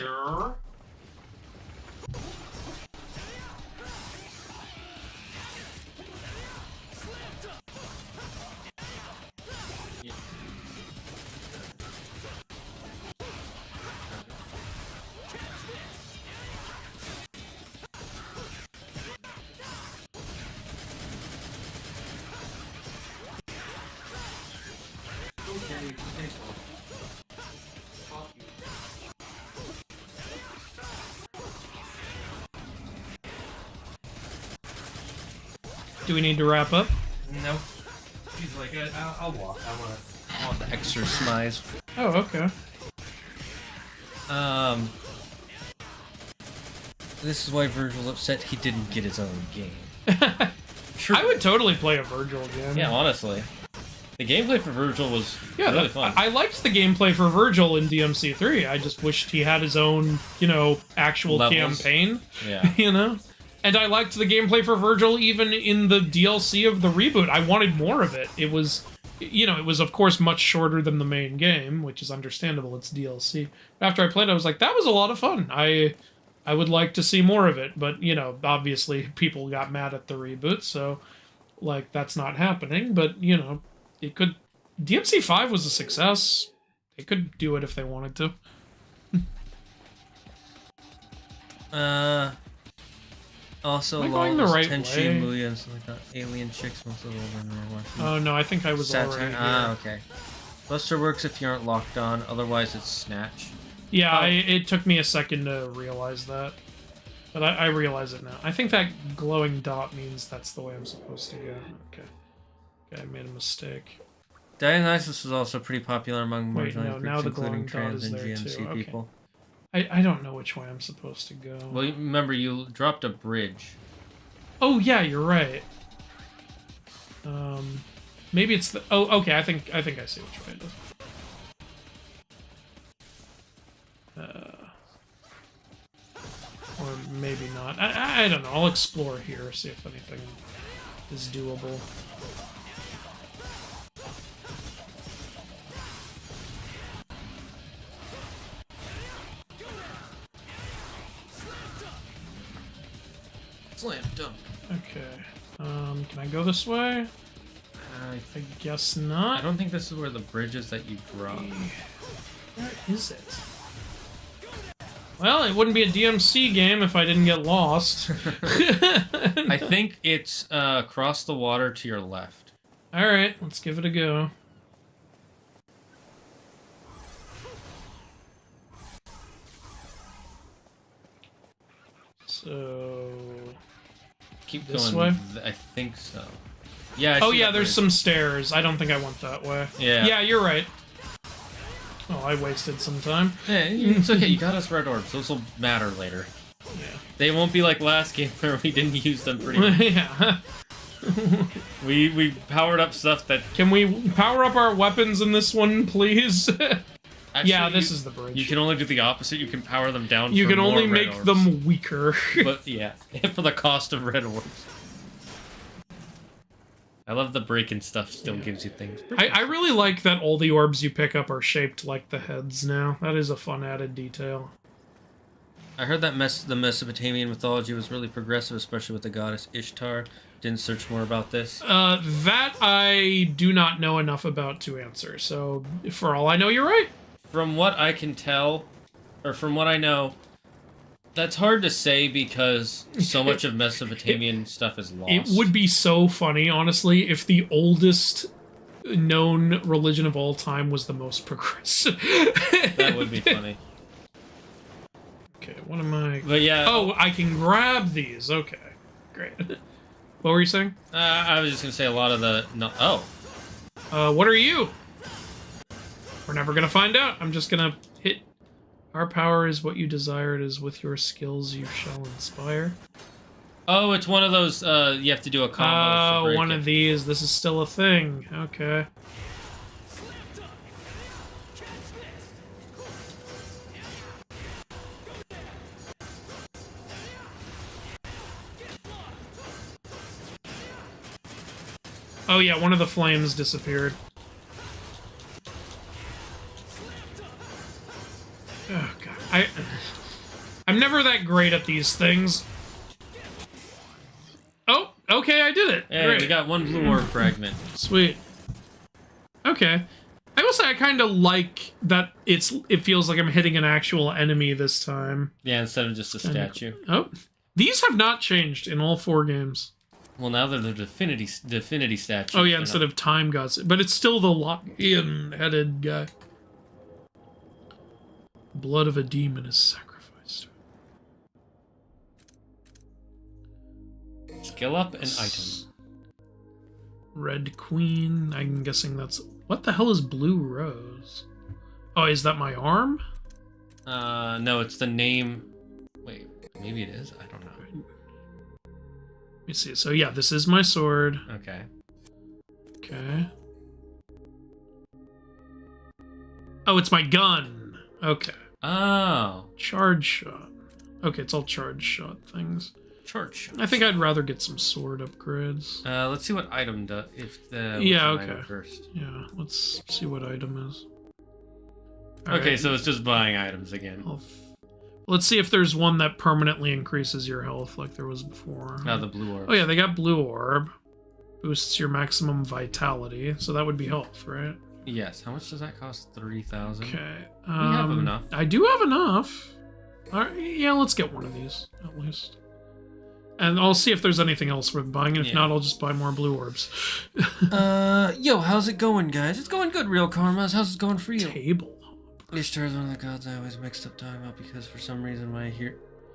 Speaker 2: Do we need to wrap up?
Speaker 1: No. He's like, I'll walk. I want the extra smize.
Speaker 2: Oh, okay.
Speaker 1: This is why Vergil's upset he didn't get his own game.
Speaker 2: Sure. I would totally play a Vergil game.
Speaker 1: Yeah, honestly. The gameplay for Vergil was really fun.
Speaker 2: I liked the gameplay for Vergil in DMC3. I just wished he had his own, you know, actual campaign.
Speaker 1: Yeah.
Speaker 2: You know? And I liked the gameplay for Vergil even in the DLC of the reboot. I wanted more of it. It was, you know, it was of course much shorter than the main game, which is understandable. It's DLC. After I played it, I was like, that was a lot of fun. I would like to see more of it. But, you know, obviously people got mad at the reboot, so like that's not happening, but you know, it could. DMC 5 was a success. They could do it if they wanted to.
Speaker 1: Also,
Speaker 2: Am I going the right
Speaker 1: Tenchi,
Speaker 2: way?
Speaker 1: Muya, and stuff like that. Alien chicks, most of them are watching.
Speaker 2: Oh no, I think I was
Speaker 1: Satire.
Speaker 2: already here.
Speaker 1: Ah, okay. Buster works if you aren't locked on, otherwise it's Snatch.
Speaker 2: Yeah, it took me a second to realize that. But I realize it now. I think that glowing dot means that's the way I'm supposed to go. Okay. Okay, I made a mistake.
Speaker 1: Dionysus was also pretty popular among
Speaker 2: Wait, no,
Speaker 1: marginalized
Speaker 2: now
Speaker 1: groups,
Speaker 2: the glowing
Speaker 1: including
Speaker 2: dot
Speaker 1: trans
Speaker 2: is
Speaker 1: and
Speaker 2: there
Speaker 1: GMC
Speaker 2: too. Okay.
Speaker 1: people.
Speaker 2: I don't know which way I'm supposed to go.
Speaker 1: Well, remember, you dropped a bridge.
Speaker 2: Oh yeah, you're right. Maybe it's the. Oh, okay. I think I see which way it is. Or maybe not. I don't know. I'll explore here, see if anything is doable.
Speaker 1: Slam dunk.
Speaker 2: Okay. Can I go this way? I guess not.
Speaker 1: I don't think this is where the bridge is that you drop.
Speaker 2: Where is it? Well, it wouldn't be a DMC game if I didn't get lost.
Speaker 1: I think it's across the water to your left.
Speaker 2: Alright, let's give it a go. So...
Speaker 1: Keep
Speaker 2: This
Speaker 1: going.
Speaker 2: way?
Speaker 1: I think so. Yeah. I
Speaker 2: Oh
Speaker 1: see
Speaker 2: yeah,
Speaker 1: that
Speaker 2: there's
Speaker 1: bridge.
Speaker 2: some stairs. I don't think I went that way.
Speaker 1: Yeah.
Speaker 2: Yeah, you're right. Oh, I wasted some time.
Speaker 1: Hey, it's okay. You got us red orbs. Those will matter later.
Speaker 2: Yeah.
Speaker 1: They won't be like last game where we didn't use them pretty much.
Speaker 2: Yeah.
Speaker 1: We powered up stuff that...
Speaker 2: Can we power up our weapons in this one, please?
Speaker 1: Actually,
Speaker 2: yeah, this is the bridge.
Speaker 1: You can only do the opposite. You can power them down.
Speaker 2: You
Speaker 1: for
Speaker 2: can
Speaker 1: more
Speaker 2: only
Speaker 1: red
Speaker 2: make
Speaker 1: orbs.
Speaker 2: them weaker.
Speaker 1: But yeah, for the cost of red orbs. I love the breaking stuff still gives you things.
Speaker 2: I really like that all the orbs you pick up are shaped like the heads now. That is a fun added detail.
Speaker 1: I heard that the Mesopotamian mythology was really progressive, especially with the goddess Ishtar. Didn't search more about this.
Speaker 2: That I do not know enough about to answer, so for all I know, you're right.
Speaker 1: From what I can tell, or from what I know, that's hard to say because so much of Mesopotamian stuff is lost.
Speaker 2: It would be so funny, honestly, if the oldest known religion of all time was the most progressive.
Speaker 1: That would be funny.
Speaker 2: Okay, what am I...
Speaker 1: But yeah...
Speaker 2: Oh, I can grab these. Okay, great. What were you saying?
Speaker 1: I was just going to say a lot of the... No, oh.
Speaker 2: What are you? We're never gonna find out. I'm just gonna hit... Our power is what you desire. It is with your skills you shall inspire.
Speaker 1: Oh, it's one of those, you have to do a combo.
Speaker 2: Oh, one of these. This is still a thing. Okay. Oh yeah, one of the flames disappeared. Oh god, I'm never that great at these things. Oh, okay, I did it.
Speaker 1: Hey,
Speaker 2: Great.
Speaker 1: we got one blue orb fragment.
Speaker 2: Sweet. Okay. I will say I kind of like that it feels like I'm hitting an actual enemy this time.
Speaker 1: Yeah, instead of just a statue.
Speaker 2: Oh, these have not changed in all 4 games.
Speaker 1: Well, now they're the Divinity statue.
Speaker 2: Oh yeah, instead of time gods, but it's still the lion-headed guy. Blood of a demon is sacrificed.
Speaker 1: Skill up and item.
Speaker 2: Red Queen. I'm guessing that's... What the hell is Blue Rose? Oh, is that my arm?
Speaker 1: No, it's the name... Wait, maybe it is? I don't know.
Speaker 2: Let me see. So yeah, this is my sword.
Speaker 1: Okay.
Speaker 2: Okay. Oh, it's my gun. Okay.
Speaker 1: Oh.
Speaker 2: Charge shot. Okay, it's all charge shot things.
Speaker 1: Charge.
Speaker 2: I think I'd rather get some sword upgrades.
Speaker 1: Let's see what item does. If the
Speaker 2: yeah,
Speaker 1: what's an
Speaker 2: okay.
Speaker 1: item first.
Speaker 2: Yeah, let's see what item is.
Speaker 1: Okay,
Speaker 2: Alright.
Speaker 1: so it's just buying items again.
Speaker 2: Let's see if there's one that permanently increases your health like there was before.
Speaker 1: Now the blue orb.
Speaker 2: Oh yeah, they got blue orb. Boosts your maximum vitality, so that would be health, right?
Speaker 1: Yes. How much does that cost? 3,000.
Speaker 2: Okay.
Speaker 1: We have enough.
Speaker 2: I do have enough. All right, yeah, let's get one of these at least. And I'll see if there's anything else worth buying. If not, I'll just buy more blue orbs.
Speaker 1: Yo, how's it going, guys? It's going good, Real Karmas. How's it going for you?
Speaker 2: Table.
Speaker 1: Ishtar is one of the gods I always mixed up talking about because for some reason when I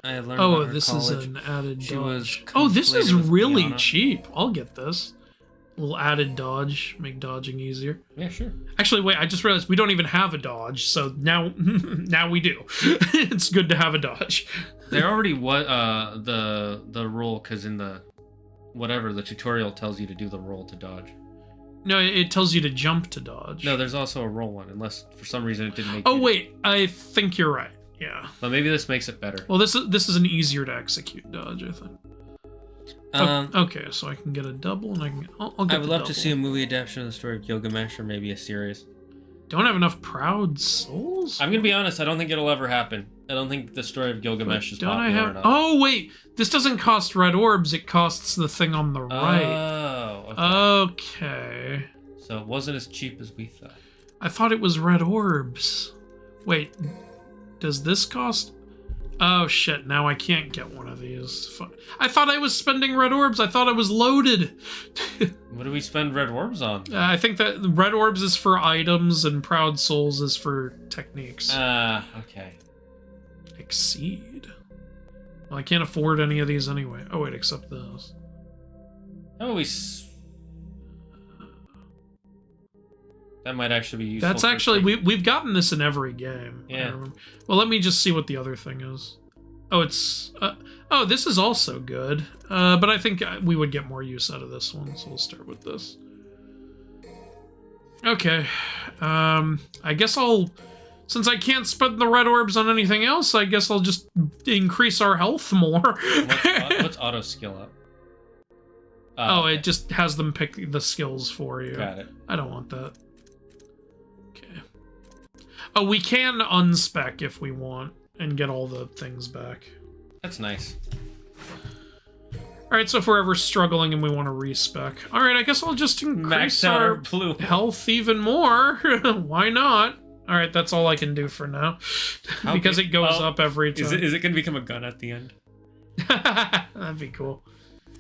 Speaker 1: had learned
Speaker 2: Oh,
Speaker 1: about her
Speaker 2: this
Speaker 1: college,
Speaker 2: is an added
Speaker 1: she
Speaker 2: dodge.
Speaker 1: was
Speaker 2: Oh, this is
Speaker 1: conflated with
Speaker 2: really
Speaker 1: Kiana.
Speaker 2: cheap. I'll get this. A little added dodge, make dodging easier.
Speaker 1: Yeah, sure.
Speaker 2: Actually, wait, I just realized we don't even have a dodge, so now now we do. It's good to have a dodge.
Speaker 1: There already was the roll, because in the whatever the tutorial tells you to do the roll to dodge.
Speaker 2: No, it tells you to jump to dodge.
Speaker 1: No, there's also a roll one, unless for some reason it didn't make.
Speaker 2: Oh wait, I think you're right. Yeah.
Speaker 1: But maybe this makes it better.
Speaker 2: Well, this is an easier to execute dodge, I think. Okay, so I can get a double, and I'll get.
Speaker 1: I would love to
Speaker 2: double.
Speaker 1: see a movie adaptation of the story of Gilgamesh, or maybe a series.
Speaker 2: Don't have enough proud souls.
Speaker 1: I'm gonna be honest. I don't think it'll ever happen. I don't think the story of Gilgamesh is
Speaker 2: Don't
Speaker 1: popular
Speaker 2: I have?
Speaker 1: enough.
Speaker 2: Oh wait, this doesn't cost red orbs. It costs the thing on the right.
Speaker 1: Oh.
Speaker 2: Okay.
Speaker 1: So it wasn't as cheap as we thought.
Speaker 2: I thought it was red orbs. Wait, does this cost? Oh shit, now I can't get one of these. I thought I was spending red orbs. I thought I was loaded.
Speaker 1: What do we spend red orbs on?
Speaker 2: I think that red orbs is for items and proud souls is for techniques.
Speaker 1: Okay.
Speaker 2: Exceed. Well, I can't afford any of these anyway. Oh wait, except this.
Speaker 1: How about we... That might actually be useful.
Speaker 2: That's actually we've gotten this in every game.
Speaker 1: Yeah.
Speaker 2: Well, let me just see what the other thing is. Oh, it's oh, this is also good. But I think we would get more use out of this one, so we'll start with this. Okay. I guess since I can't spend the red orbs on anything else, I guess I'll just increase our health more.
Speaker 1: What's auto skill up?
Speaker 2: Oh,
Speaker 1: okay.
Speaker 2: it just has them pick the skills for you.
Speaker 1: Got it.
Speaker 2: I don't want that. Okay. Oh, we can unspec if we want and get all the things back.
Speaker 1: That's nice.
Speaker 2: Alright, so if we're ever struggling and we want to respec. Alright, I guess I'll just increase
Speaker 1: Max out
Speaker 2: our
Speaker 1: our blue
Speaker 2: health even more. Why not? Alright, that's all I can do for now. Because it goes up every time.
Speaker 1: Is it going to become a gun at the end?
Speaker 2: That'd be cool.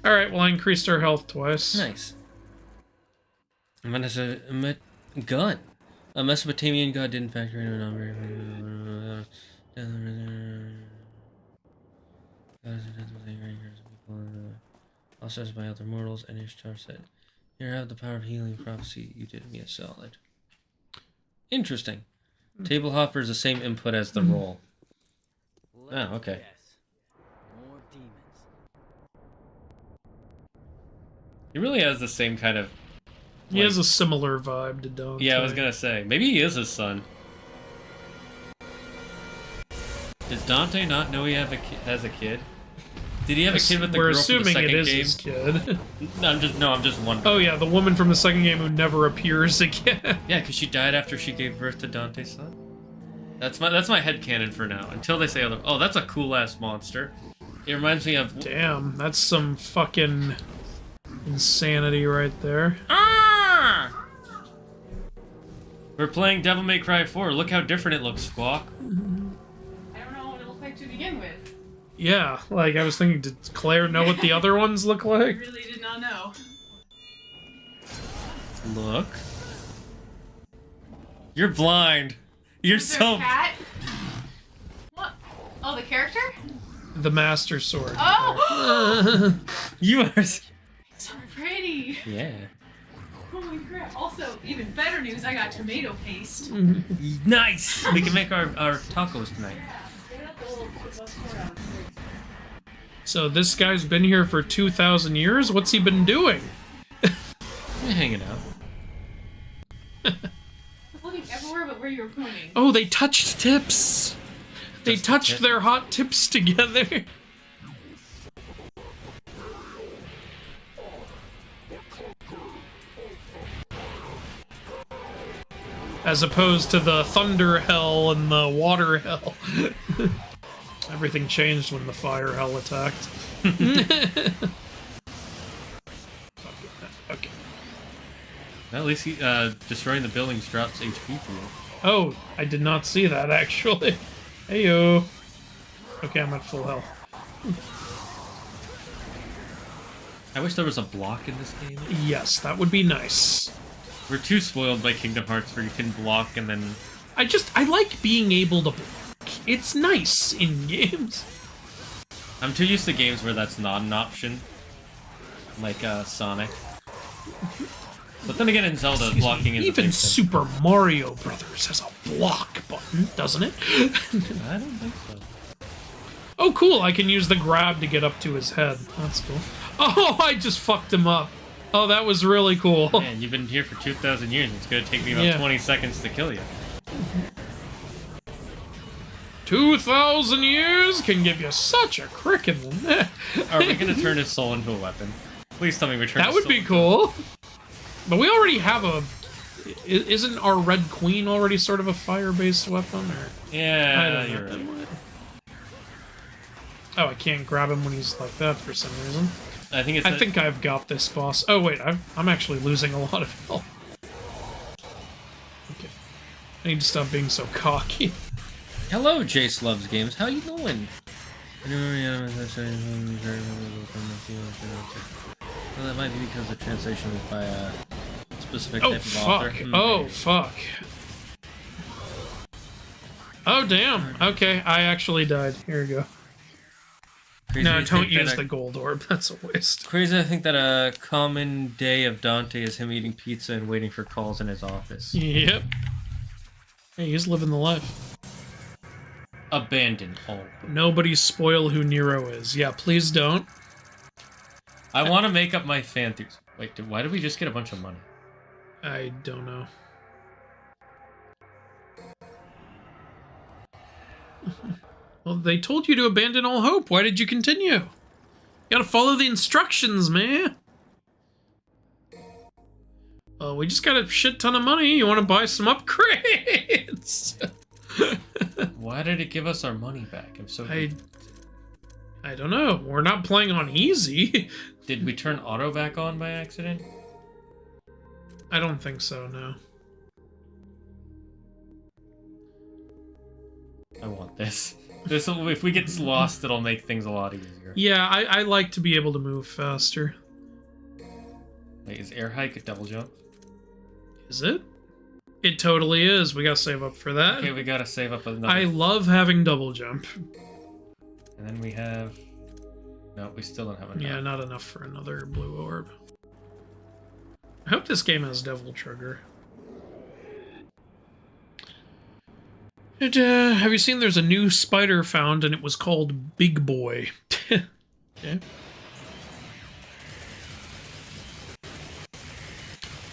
Speaker 2: Alright, well I increased our health twice.
Speaker 1: Nice. A gun. A Mesopotamian god didn't factor in a number. Also as by other mortals, and Ishtar said, "Here have the power of healing prophecy. You did me a solid." Interesting. Table hopper is the same input as the roll. Oh, okay.
Speaker 4: More demons.
Speaker 1: He really has the same kind of...
Speaker 2: He has a similar vibe to Dante.
Speaker 1: Yeah, I was gonna say. Maybe he is his son. Does Dante not know he has a kid? Did he have a kid with the
Speaker 2: We're
Speaker 1: girl from the
Speaker 2: assuming
Speaker 1: second
Speaker 2: it is
Speaker 1: game?
Speaker 2: his kid.
Speaker 1: I'm just wondering.
Speaker 2: Oh yeah, the woman from the second game who never appears again.
Speaker 1: Yeah, because she died after she gave birth to Dante's son. That's my headcanon for now. Until they say other. Oh, that's a cool ass monster. It reminds me of.
Speaker 2: Damn, that's some fucking insanity right there.
Speaker 1: Ah! We're playing Devil May Cry 4. Look how different it looks, Squawk.
Speaker 7: I don't know what it looked like to begin with.
Speaker 2: Yeah, like I was thinking, did Claire know what the other ones look
Speaker 7: I
Speaker 2: like?
Speaker 7: really did not know.
Speaker 1: Look. You're blind. You're
Speaker 7: Is there a
Speaker 1: so.
Speaker 7: cat? What? Oh, the character?
Speaker 2: The Master Sword.
Speaker 7: Oh!
Speaker 1: You are.
Speaker 7: So pretty.
Speaker 1: Yeah.
Speaker 7: Holy crap. Also, even better news, I got tomato paste.
Speaker 1: Nice. We can make our tacos tonight.
Speaker 2: So this guy's been here for 2,000 years? What's he been doing?
Speaker 1: We're hanging out.
Speaker 7: I was looking everywhere but where you were pointing.
Speaker 2: Oh, they touched tips. They
Speaker 1: Just a
Speaker 2: touched
Speaker 1: tip.
Speaker 2: their hot tips together. As opposed to the thunder hell and the water hell. Everything changed when the fire hell attacked. Okay,
Speaker 1: At least he, destroying the buildings drops HP for you.
Speaker 2: Oh, I did not see that, actually. Heyo. Okay, I'm at full health.
Speaker 1: I wish there was a block in this game.
Speaker 2: Yes, that would be nice.
Speaker 1: We're too spoiled by Kingdom Hearts where you can block and then...
Speaker 2: I like being able to block. It's nice in games.
Speaker 1: I'm too used to games where that's not an option. Like, Sonic. But then again, in Zelda, blocking is a
Speaker 2: Even
Speaker 1: big thing.
Speaker 2: Super Mario Brothers has a block button, doesn't it?
Speaker 1: I don't think so.
Speaker 2: Oh, cool, I can use the grab to get up to his head. That's cool. Oh, I just fucked him up. Oh, that was really cool.
Speaker 1: Man, you've been here for 2,000 years. It's gonna take me about 20 seconds to kill you.
Speaker 2: 2,000 years can give you such a crick in the neck.
Speaker 1: Are we gonna turn his soul into a weapon? Please tell me we turn
Speaker 2: That
Speaker 1: his
Speaker 2: would
Speaker 1: soul
Speaker 2: be cool. But we already have a... Isn't our Red Queen already sort of a fire-based weapon? Or...
Speaker 1: Yeah,
Speaker 2: I don't know.
Speaker 1: you're right.
Speaker 2: Oh, I can't grab him when he's like that for some reason.
Speaker 1: I think it's...
Speaker 2: I think I've got this boss. Oh, wait, I'm actually losing a lot of health. Okay. I need to stop being so cocky.
Speaker 1: Hello, Jace Loves Games. How you doing? Well, that might be because the translation is by a specific type of author.
Speaker 2: Oh, fuck. Oh, damn. Okay, I actually died. Here we go.
Speaker 1: Crazy
Speaker 2: No,
Speaker 1: to
Speaker 2: don't
Speaker 1: think
Speaker 2: use
Speaker 1: that
Speaker 2: the gold orb. That's a waste.
Speaker 1: Crazy to think that a common day of Dante is him eating pizza and waiting for calls in his office.
Speaker 2: Yep. Hey, he's living the life.
Speaker 1: Abandon all.
Speaker 2: Nobody spoil who Nero is. Yeah, please don't.
Speaker 1: I want to make up my fan theories. Wait, why did we just get a bunch of money?
Speaker 2: I don't know. Well, they told you to abandon all hope. Why did you continue? You gotta follow the instructions, man. Well, we just got a shit ton of money. You want to buy some upgrades?
Speaker 1: Why did it give us our money back? I'm so...
Speaker 2: I don't know. We're not playing on easy.
Speaker 1: Did we turn auto back on by accident?
Speaker 2: I don't think so, no.
Speaker 1: I want this. This'll, if we get lost, it'll make things a lot easier.
Speaker 2: Yeah, I like to be able to move faster.
Speaker 1: Wait, is air hike a double jump?
Speaker 2: Is it? It totally is. We gotta save up for that.
Speaker 1: Okay, we gotta save up another...
Speaker 2: I love having double jump.
Speaker 1: And then we have... No, we still don't have enough.
Speaker 2: Yeah, not enough for another blue orb. I hope this game has Devil Trigger. Have you seen there's a new spider found and it was called Big Boy? Okay.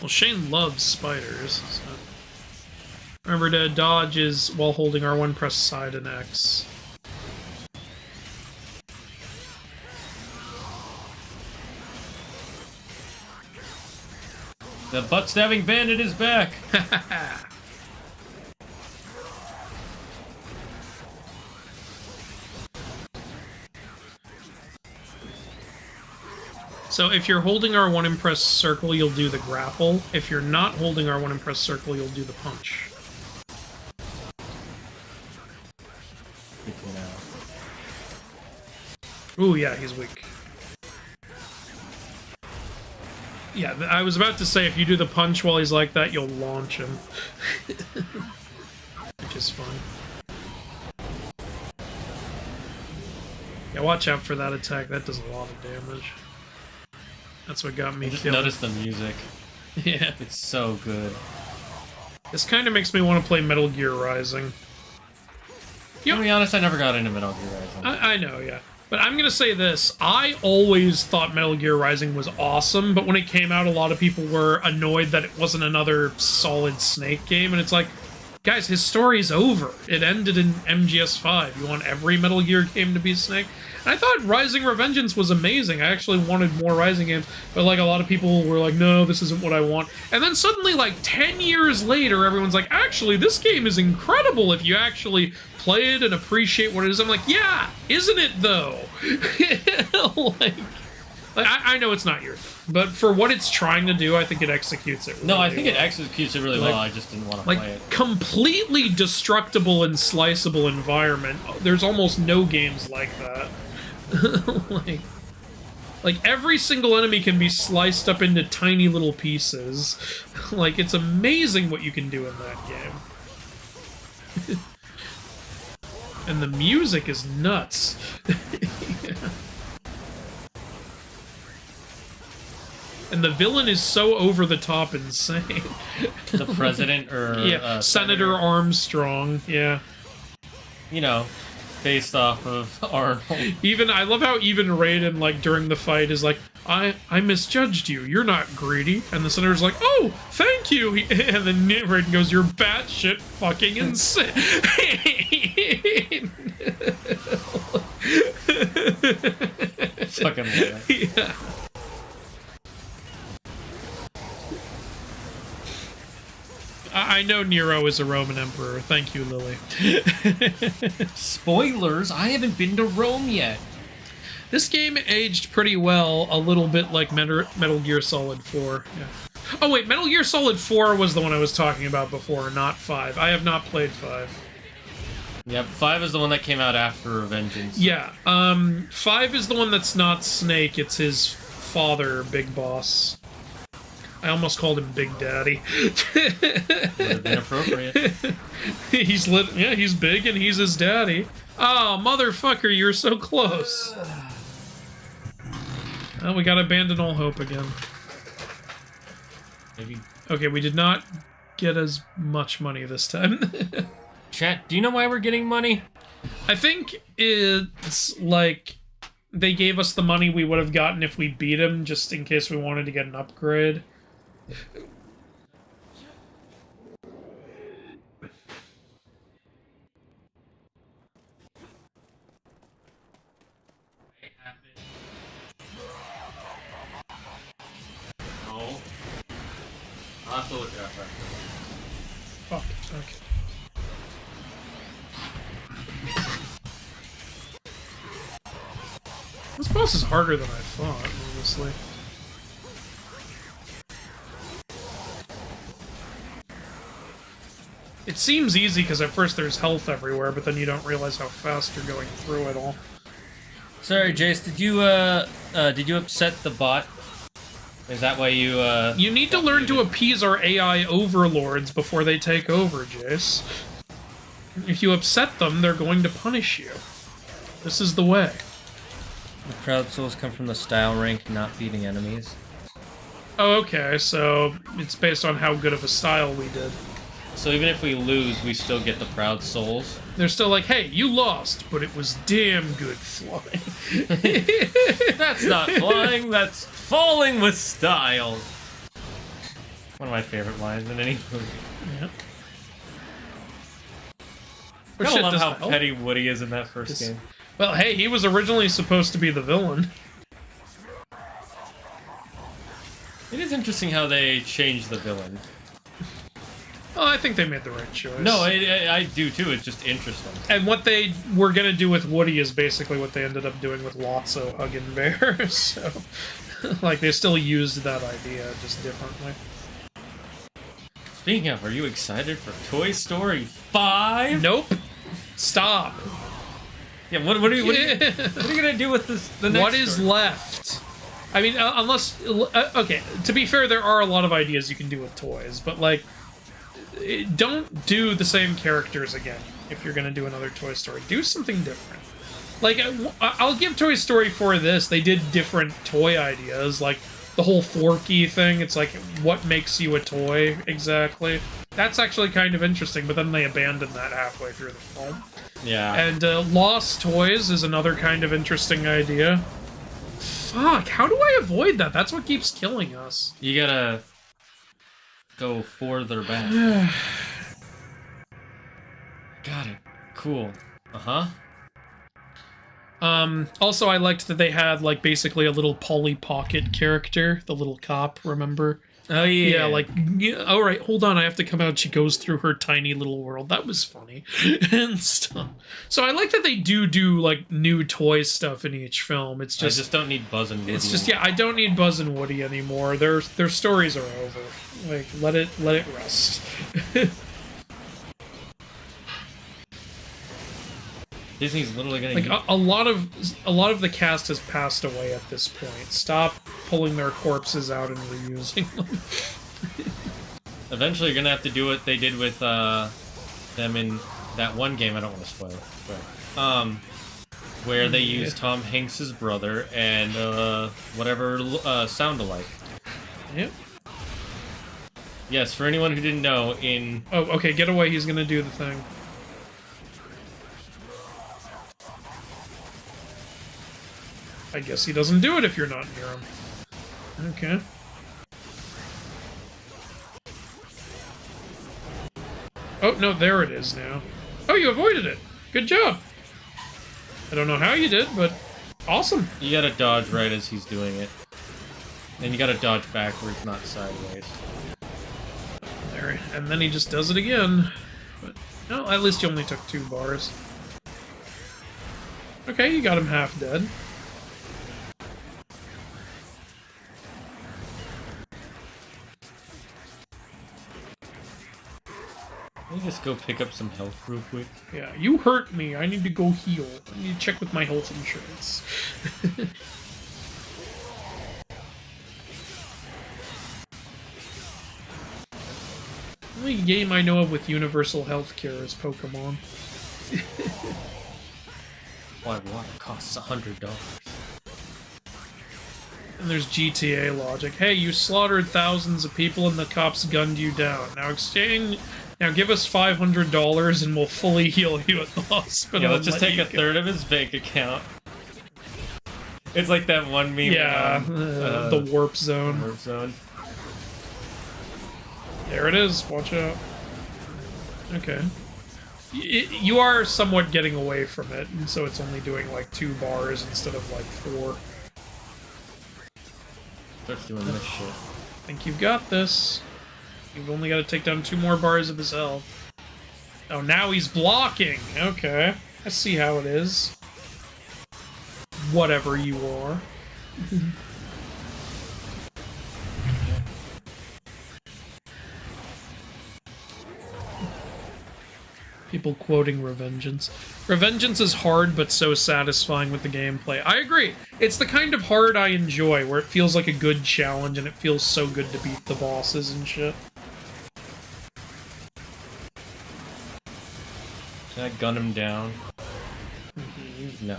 Speaker 2: Well, Shane loves spiders, so... Remember to dodge is while holding R1, press side and X.
Speaker 1: The butt-stabbing bandit is back!
Speaker 2: So if you're holding R1 and press circle, you'll do the grapple. If you're not holding R1 and press circle, you'll do the punch. Ooh, yeah, he's weak. Yeah, I was about to say, if you do the punch while he's like that, you'll launch him. Which is fun. Yeah, watch out for that attack. That does a lot of damage. That's what got me
Speaker 1: I just
Speaker 2: killed.
Speaker 1: noticed the music.
Speaker 2: Yeah.
Speaker 1: It's so good.
Speaker 2: This kind of makes me want to play Metal Gear Rising.
Speaker 1: To be honest, I never got into Metal Gear Rising.
Speaker 2: I know, yeah. But I'm going to say this. I always thought Metal Gear Rising was awesome, but when it came out, a lot of people were annoyed that it wasn't another solid Snake game, and it's like, guys, his story's over. It ended in MGS5. You want every Metal Gear game to be Snake? And I thought Rising Revengeance was amazing. I actually wanted more Rising games, but like a lot of people were like, no, this isn't what I want. And then suddenly, like 10 years later, everyone's like, actually, this game is incredible if you actually play it and appreciate what it is. I'm like, yeah, isn't it though? Like, Like, I know it's not your thing, but for what it's trying to do, I think it executes it really
Speaker 1: No, I think
Speaker 2: well.
Speaker 1: it executes it really well. I just didn't want to
Speaker 2: Like,
Speaker 1: play it.
Speaker 2: completely destructible and sliceable environment. There's almost no games like that. like every single enemy can be sliced up into tiny little pieces. Like, it's amazing what you can do in that game. And the music is nuts. Yeah. And the villain is so over the top insane.
Speaker 1: The president or
Speaker 2: yeah, Senator Armstrong. Yeah.
Speaker 1: You know, based off of Arnold.
Speaker 2: Even I love how even Raiden, like during the fight, is like, I misjudged you. You're not greedy. And the senator's like, oh, thank you. And then Raiden goes, you're batshit fucking insane.
Speaker 1: Fucking love it.
Speaker 2: Yeah. I know Nero is a Roman emperor. Thank you, Lily.
Speaker 1: Spoilers, I haven't been to Rome yet.
Speaker 2: This game aged pretty well, a little bit like Metal Gear Solid 4. Yeah. Oh wait, Metal Gear Solid 4 was the one I was talking about before, not 5. I have not played 5.
Speaker 1: Yep, 5 is the one that came out after Vengeance.
Speaker 2: Yeah, 5 is the one that's not Snake, it's his father, Big Boss. I almost called him Big Daddy.
Speaker 1: Would have been appropriate.
Speaker 2: He's big and he's his daddy. Oh, motherfucker, you're so close. Well, we gotta abandon all hope again.
Speaker 1: Maybe.
Speaker 2: Okay, we did not get as much money this time.
Speaker 1: Chat, do you know why we're getting money?
Speaker 2: I think it's like they gave us the money we would have gotten if we beat him, just in case we wanted to get an upgrade.
Speaker 1: No. I'll have to look it up after.
Speaker 2: Fuck, okay. This boss is harder than I thought, honestly. It seems easy because at first there's health everywhere, but then you don't realize how fast you're going through it all.
Speaker 1: Sorry, Jace, did you upset the bot? Is that why you,
Speaker 2: You need to learn to appease our AI overlords before they take over, Jace. If you upset them, they're going to punish you. This is the way.
Speaker 1: The crowd souls come from the style rank, not beating enemies.
Speaker 2: Oh, okay, so it's based on how good of a style we did.
Speaker 1: So even if we lose, we still get the proud souls.
Speaker 2: They're still like, hey, you lost, but it was damn good flying.
Speaker 1: That's not flying, that's falling with style. One of my favorite lines in any movie.
Speaker 2: Yeah.
Speaker 1: I love how petty Woody is in that first game.
Speaker 2: Well, hey, he was originally supposed to be the villain.
Speaker 1: It is interesting how they changed the villain.
Speaker 2: Well, I think they made the right choice.
Speaker 1: No, I do too. It's just interesting.
Speaker 2: And what they were going to do with Woody is basically what they ended up doing with Lotso, Huggin' Bear. So, like, they still used that idea, just differently.
Speaker 1: Speaking of, are you excited for Toy Story 5?
Speaker 2: Nope. Stop.
Speaker 1: Yeah, what are you going to do with this? The next
Speaker 2: What is
Speaker 1: story?
Speaker 2: left? I mean, unless... okay, to be fair, there are a lot of ideas you can do with toys, but, like, don't do the same characters again if you're going to do another Toy Story. Do something different. Like, I'll give Toy Story 4 this. They did different toy ideas, like the whole Forky thing. It's like, what makes you a toy, exactly? That's actually kind of interesting, but then they abandoned that halfway through the film.
Speaker 1: Yeah.
Speaker 2: And Lost Toys is another kind of interesting idea. Fuck, how do I avoid that? That's what keeps killing us.
Speaker 1: You gotta go further back. Got it. Cool. Uh-huh.
Speaker 2: Also, I liked that they had, like, basically a little Polly Pocket character, the little cop, remember?
Speaker 1: Oh yeah.
Speaker 2: Yeah, like, yeah, all right, hold on, I have to come out. She goes through her tiny little world. That was funny and stuff. So I like that they do like new toy stuff in each film. It's
Speaker 1: I
Speaker 2: just
Speaker 1: just don't need Buzz and Woody.
Speaker 2: it's just, yeah, I don't need Buzz and Woody anymore. Their stories are over. Like, let it rest.
Speaker 1: Disney's literally gonna
Speaker 2: Like a lot of the cast has passed away at this point. Stop pulling their corpses out and reusing them.
Speaker 1: Eventually, you're gonna have to do what they did with them in that one game. I don't want to spoil it, but where they used Tom Hanks's brother and whatever sound alike.
Speaker 2: Yep.
Speaker 1: Yes, for anyone who didn't know, in
Speaker 2: Oh, okay, get away. He's gonna do the thing. I guess he doesn't do it if you're not near him. Okay. Oh, no, there it is now. Oh, you avoided it. Good job. I don't know how you did, but awesome.
Speaker 1: you gotta dodge right as he's doing it, and you gotta dodge backwards, not sideways.
Speaker 2: There, and then he just does it again. But no, at least you only took 2 bars. Okay, you got him half dead.
Speaker 1: Let me just go pick up some health real quick.
Speaker 2: Yeah, you hurt me. I need to go heal. I need to check with my health insurance. The only game I know of with universal healthcare is Pokemon.
Speaker 1: Why water costs $100?
Speaker 2: And there's GTA logic. Hey, you slaughtered thousands of people and the cops gunned you down. Now give us $500 and we'll fully heal you at the hospital.
Speaker 1: Yeah, let's just take a third of his bank account. It's like that one meme.
Speaker 2: Yeah, the warp zone.
Speaker 1: Warp zone.
Speaker 2: There it is. Watch out. Okay. You are somewhat getting away from it, and so it's only doing like 2 bars instead of like 4.
Speaker 1: Starts doing this shit.
Speaker 2: I think you've got this. You've only got to take down 2 more bars of his health. Oh, now he's blocking. Okay. I see how it is. Whatever you are. People quoting Revengeance. Revengeance is hard, but so satisfying with the gameplay. I agree. It's the kind of hard I enjoy, where it feels like a good challenge, and it feels so good to beat the bosses and shit.
Speaker 1: Can I gun him down? No.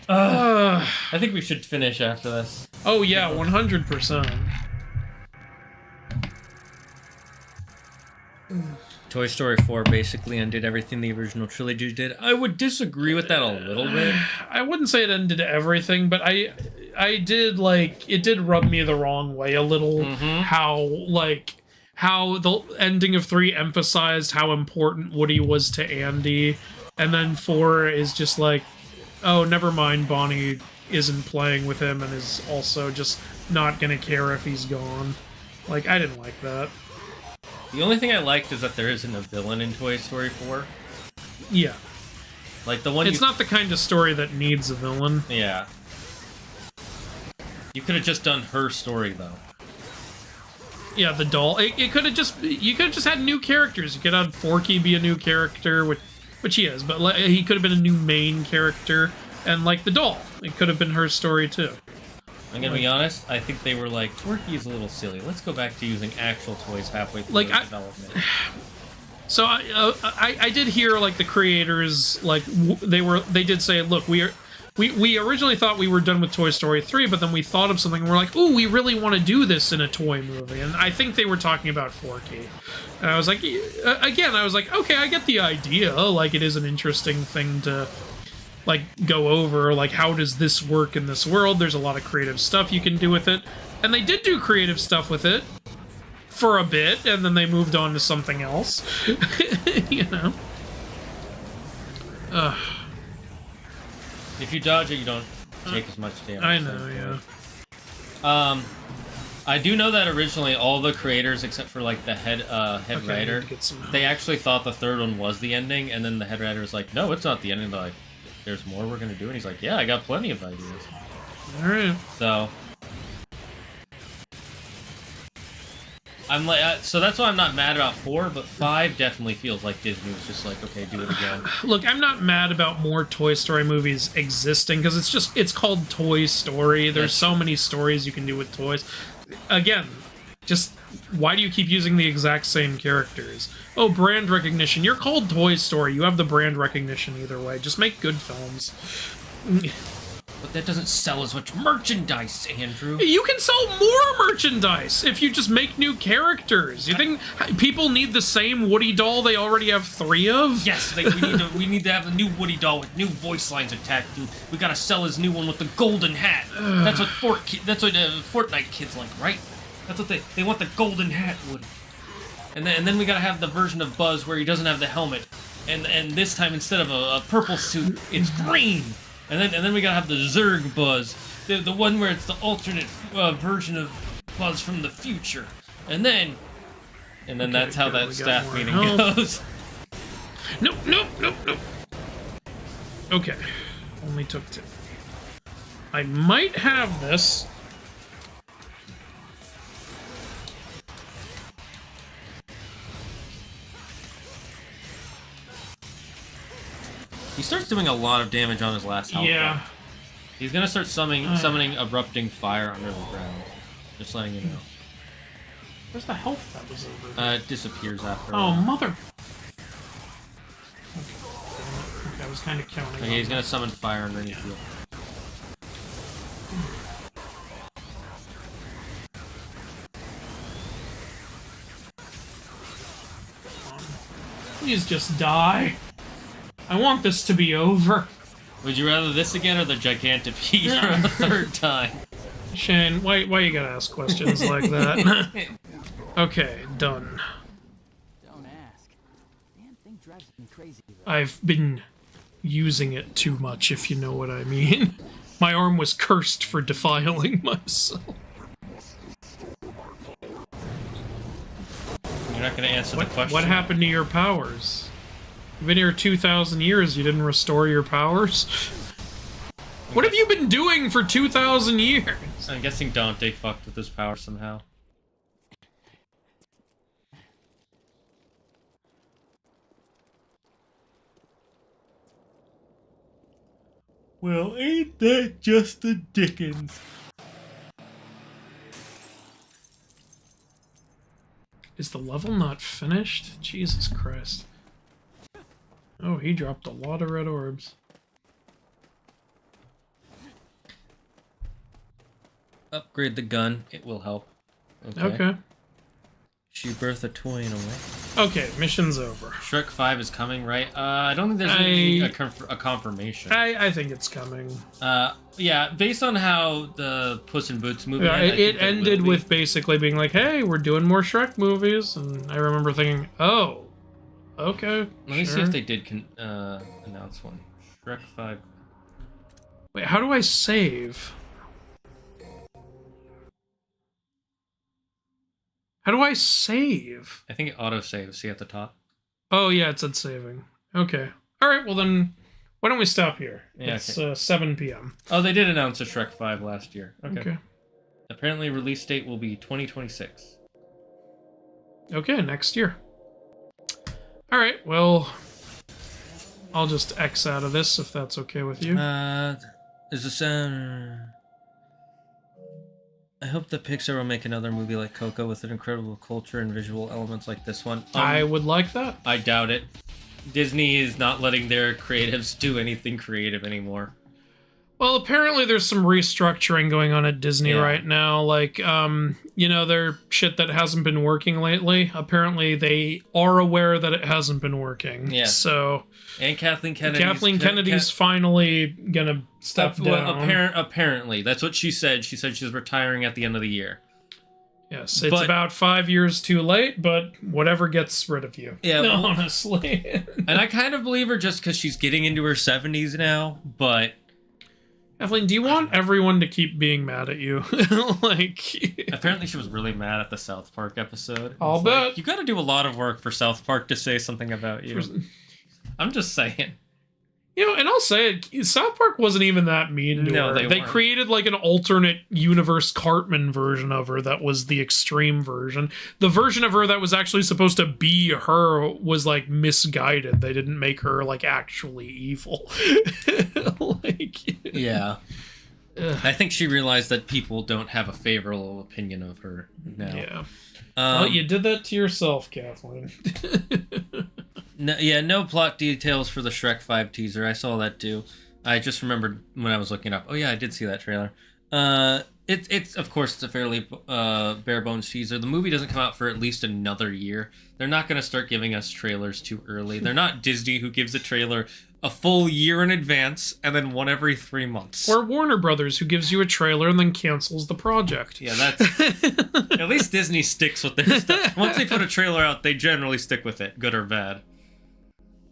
Speaker 2: Uh,
Speaker 1: I think we should finish after this.
Speaker 2: oh yeah, 100%.
Speaker 1: Toy Story 4 basically undid everything the original trilogy did. I would disagree with that a little bit.
Speaker 2: I wouldn't say it ended everything, but I did, like, it did rub me the wrong way a little. How the ending of 3 emphasized how important Woody was to Andy, and then 4 is just like, oh, never mind, Bonnie isn't playing with him and is also just not gonna care if he's gone. Like, I didn't like that.
Speaker 1: The only thing I liked is that there isn't a villain in Toy Story 4.
Speaker 2: Yeah.
Speaker 1: Like the one
Speaker 2: It's not the kind of story that needs a villain.
Speaker 1: Yeah. You could have just done her story, though.
Speaker 2: Yeah, the doll. It could have just... You could have just had new characters. You could have had Forky be a new character, which he is, but he could have been a new main character. And, like, the doll. It could have been her story, too.
Speaker 1: I'm gonna be honest, I think they were like, Forky's a little silly. Let's go back to using actual toys halfway through development.
Speaker 2: So I did hear, like, the creators, like, they did say, look, we originally thought we were done with Toy Story 3, but then we thought of something and we're like, ooh, we really want to do this in a toy movie. And I think they were talking about Forky. And I was like, again, I was like, okay, I get the idea. Like, it is an interesting thing to, like, go over. Like, how does this work in this world? There's a lot of creative stuff you can do with it. And they did do creative stuff with it for a bit, and then they moved on to something else. You know?
Speaker 1: If you dodge it, you don't take as much damage.
Speaker 2: I know, yeah.
Speaker 1: I do know that originally all the creators, except for like the head
Speaker 2: Okay, I need
Speaker 1: writer,
Speaker 2: to get some-
Speaker 1: they actually thought the third one was the ending, and then the head writer was like, "No, it's not the ending." They're like, "There's more we're gonna do," and he's like, "Yeah, I got plenty of ideas."
Speaker 2: All right.
Speaker 1: So I'm like, so that's why I'm not mad about 4, but 5 definitely feels like Disney was just like, okay, do it again.
Speaker 2: Look, I'm not mad about more Toy Story movies existing, because it's called Toy Story. There's so many stories you can do with toys. Again, just why do you keep using the exact same characters? Oh, brand recognition. You're called Toy Story. You have the brand recognition either way. Just make good films.
Speaker 1: But that doesn't sell as much merchandise, Andrew.
Speaker 2: You can sell more merchandise if you just make new characters. You think people need the same Woody doll they already have 3 of?
Speaker 1: Yes, we need to have a new Woody doll with new voice lines attached, and we gotta sell his new one with the golden hat. That's what Fortnite kids like, right? That's what they want, the golden hat, Woody. And then we gotta have the version of Buzz where he doesn't have the helmet, and this time instead of a purple suit, it's green. And then we gotta have the Zurg Buzz, the one where it's the alternate version of Buzz from the future. And then
Speaker 2: Okay,
Speaker 1: that's how
Speaker 2: good,
Speaker 1: that
Speaker 2: we got
Speaker 1: staff
Speaker 2: more
Speaker 1: meeting
Speaker 2: help.
Speaker 1: goes.
Speaker 2: Nope. Okay, only took 2. I might have this.
Speaker 1: He starts doing a lot of damage on his last health.
Speaker 2: Yeah.
Speaker 1: Bar. He's gonna start summoning erupting fire under the ground. Just letting you know.
Speaker 2: Where's the health that was over?
Speaker 1: It disappears after. a
Speaker 2: Oh,
Speaker 1: while.
Speaker 2: mother. Okay, I was kind of counting.
Speaker 1: Okay, he's gonna summon fire underneath you.
Speaker 2: Please just die. I want this to be over.
Speaker 1: Would you rather this again or the Gigantopede for the 3rd time?
Speaker 2: Shane, why you gotta ask questions like that? Okay, done.
Speaker 4: Don't ask. Damn thing drives me crazy.
Speaker 2: I've been using it too much, if you know what I mean. My arm was cursed for defiling myself.
Speaker 1: You're not gonna answer the question.
Speaker 2: What happened to your powers? You've been here 2,000 years, you didn't restore your powers? What have you been doing for 2,000 years?
Speaker 1: I'm guessing Dante fucked with his power somehow. Well, ain't that just the Dickens?
Speaker 2: Is the level not finished? Jesus Christ. Oh, he dropped a lot of red orbs.
Speaker 1: Upgrade the gun. It will help.
Speaker 2: Okay.
Speaker 1: Shoot Bertha toy in a way.
Speaker 2: Okay, mission's over.
Speaker 1: Shrek 5 is coming, right? I don't think there's gonna be a confirmation.
Speaker 2: I think it's coming.
Speaker 1: Yeah, based on how the Puss in Boots movie
Speaker 2: Yeah,
Speaker 1: ended, I
Speaker 2: it
Speaker 1: think there will
Speaker 2: ended
Speaker 1: be.
Speaker 2: with basically being like, hey, we're doing more Shrek movies, and I remember thinking, oh, okay,
Speaker 1: Let me see
Speaker 2: sure.
Speaker 1: if they did announce one. Shrek 5.
Speaker 2: Wait, how do I save? How do I save?
Speaker 1: I think it auto-saves. See at the top?
Speaker 2: Oh, yeah, it said saving. Okay. All right, well then, why don't we stop here?
Speaker 1: Yeah,
Speaker 2: It's
Speaker 1: okay.
Speaker 2: 7 p.m.
Speaker 1: Oh, they did announce a Shrek 5 last year.
Speaker 2: Okay.
Speaker 1: Apparently, release date will be 2026.
Speaker 2: Okay, next year. All right, well, I'll just X out of this if that's okay with you.
Speaker 1: Is the sound... I hope that Pixar will make another movie like Coco with an incredible culture and visual elements like this one.
Speaker 2: I would like that.
Speaker 1: I doubt it. Disney is not letting their creatives do anything creative anymore.
Speaker 2: Well, apparently there's some restructuring going on at Disney
Speaker 1: Yeah.
Speaker 2: right now. Like, you know, their shit that hasn't been working lately. Apparently they are aware that it hasn't been working.
Speaker 1: Yeah.
Speaker 2: So...
Speaker 1: And Kathleen Kennedy.
Speaker 2: Kennedy's finally gonna step down.
Speaker 1: Apparently, that's what she said. She said she's retiring at the end of the year.
Speaker 2: Yes, it's
Speaker 1: But-
Speaker 2: about 5 years too late, but whatever gets rid of you.
Speaker 1: Yeah, well-
Speaker 2: honestly.
Speaker 1: And I kind of believe her just because she's getting into her 70s now, but
Speaker 2: Kathleen, do you want everyone to keep being mad at you? Like,
Speaker 1: Apparently she was really mad at the South Park episode.
Speaker 2: I'll
Speaker 1: It's
Speaker 2: bet.
Speaker 1: like, you got to do a lot of work for South Park to say something about you. I'm just saying.
Speaker 2: You know, and I'll say it, South Park wasn't even that mean to
Speaker 1: No,
Speaker 2: her.
Speaker 1: they weren't.
Speaker 2: Created like an alternate universe Cartman version of her that was the extreme version. The version of her that was actually supposed to be her was like misguided. They didn't make her like actually evil. Like,
Speaker 1: Yeah.
Speaker 2: ugh.
Speaker 1: I think she realized that people don't have a favorable opinion of her now.
Speaker 2: Yeah. Well,
Speaker 1: Um,
Speaker 2: you did that to yourself, Kathleen.
Speaker 1: no plot details for the Shrek 5 teaser. I saw that too. I just remembered when I was looking up. Oh yeah, I did see that trailer. It's of course it's a fairly bare bones teaser. The movie doesn't come out for at least another year. They're not going to start giving us trailers too early. They're not Disney who gives a trailer a full year in advance and then one every 3 months.
Speaker 2: Or Warner Brothers, who gives you a trailer and then cancels the project.
Speaker 1: Yeah, that's at least Disney sticks with their stuff. Once they put a trailer out, they generally stick with it, good or bad.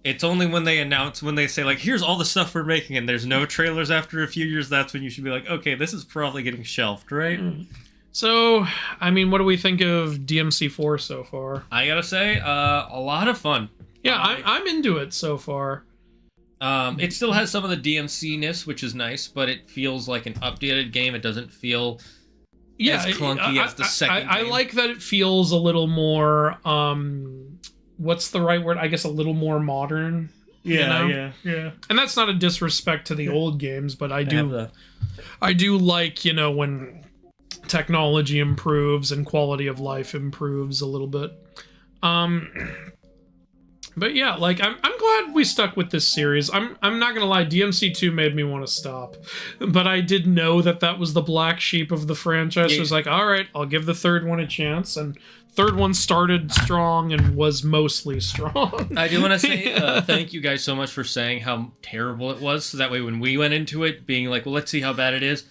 Speaker 1: It's only when they say, like, here's all the stuff we're making, and there's no trailers after a few years, that's when you should be like, okay, this is probably getting shelved, right?
Speaker 2: So, I mean, what do we think of DMC4 so far?
Speaker 1: I gotta say, a lot of fun.
Speaker 2: Yeah, I'm into it so far.
Speaker 1: It still has some of the DMC-ness, which is nice, but it feels like an updated game. It doesn't feel as clunky as the second
Speaker 2: I
Speaker 1: game.
Speaker 2: like that it feels a little more, what's the right word? I guess a little more modern.
Speaker 1: Yeah.
Speaker 2: And that's not a disrespect to the old games, but I do like, you know, when technology improves and quality of life improves a little bit. But yeah, like I'm glad we stuck with this series. I'm not gonna lie, DMC2 made me want to stop, but I did know that was the black sheep of the franchise. So I was like, all right, I'll give the third one a chance, and third one started strong and was mostly strong.
Speaker 1: I do want to say thank you guys so much for saying how terrible it was. So that way, when we went into it, being like, well, let's see how bad it is.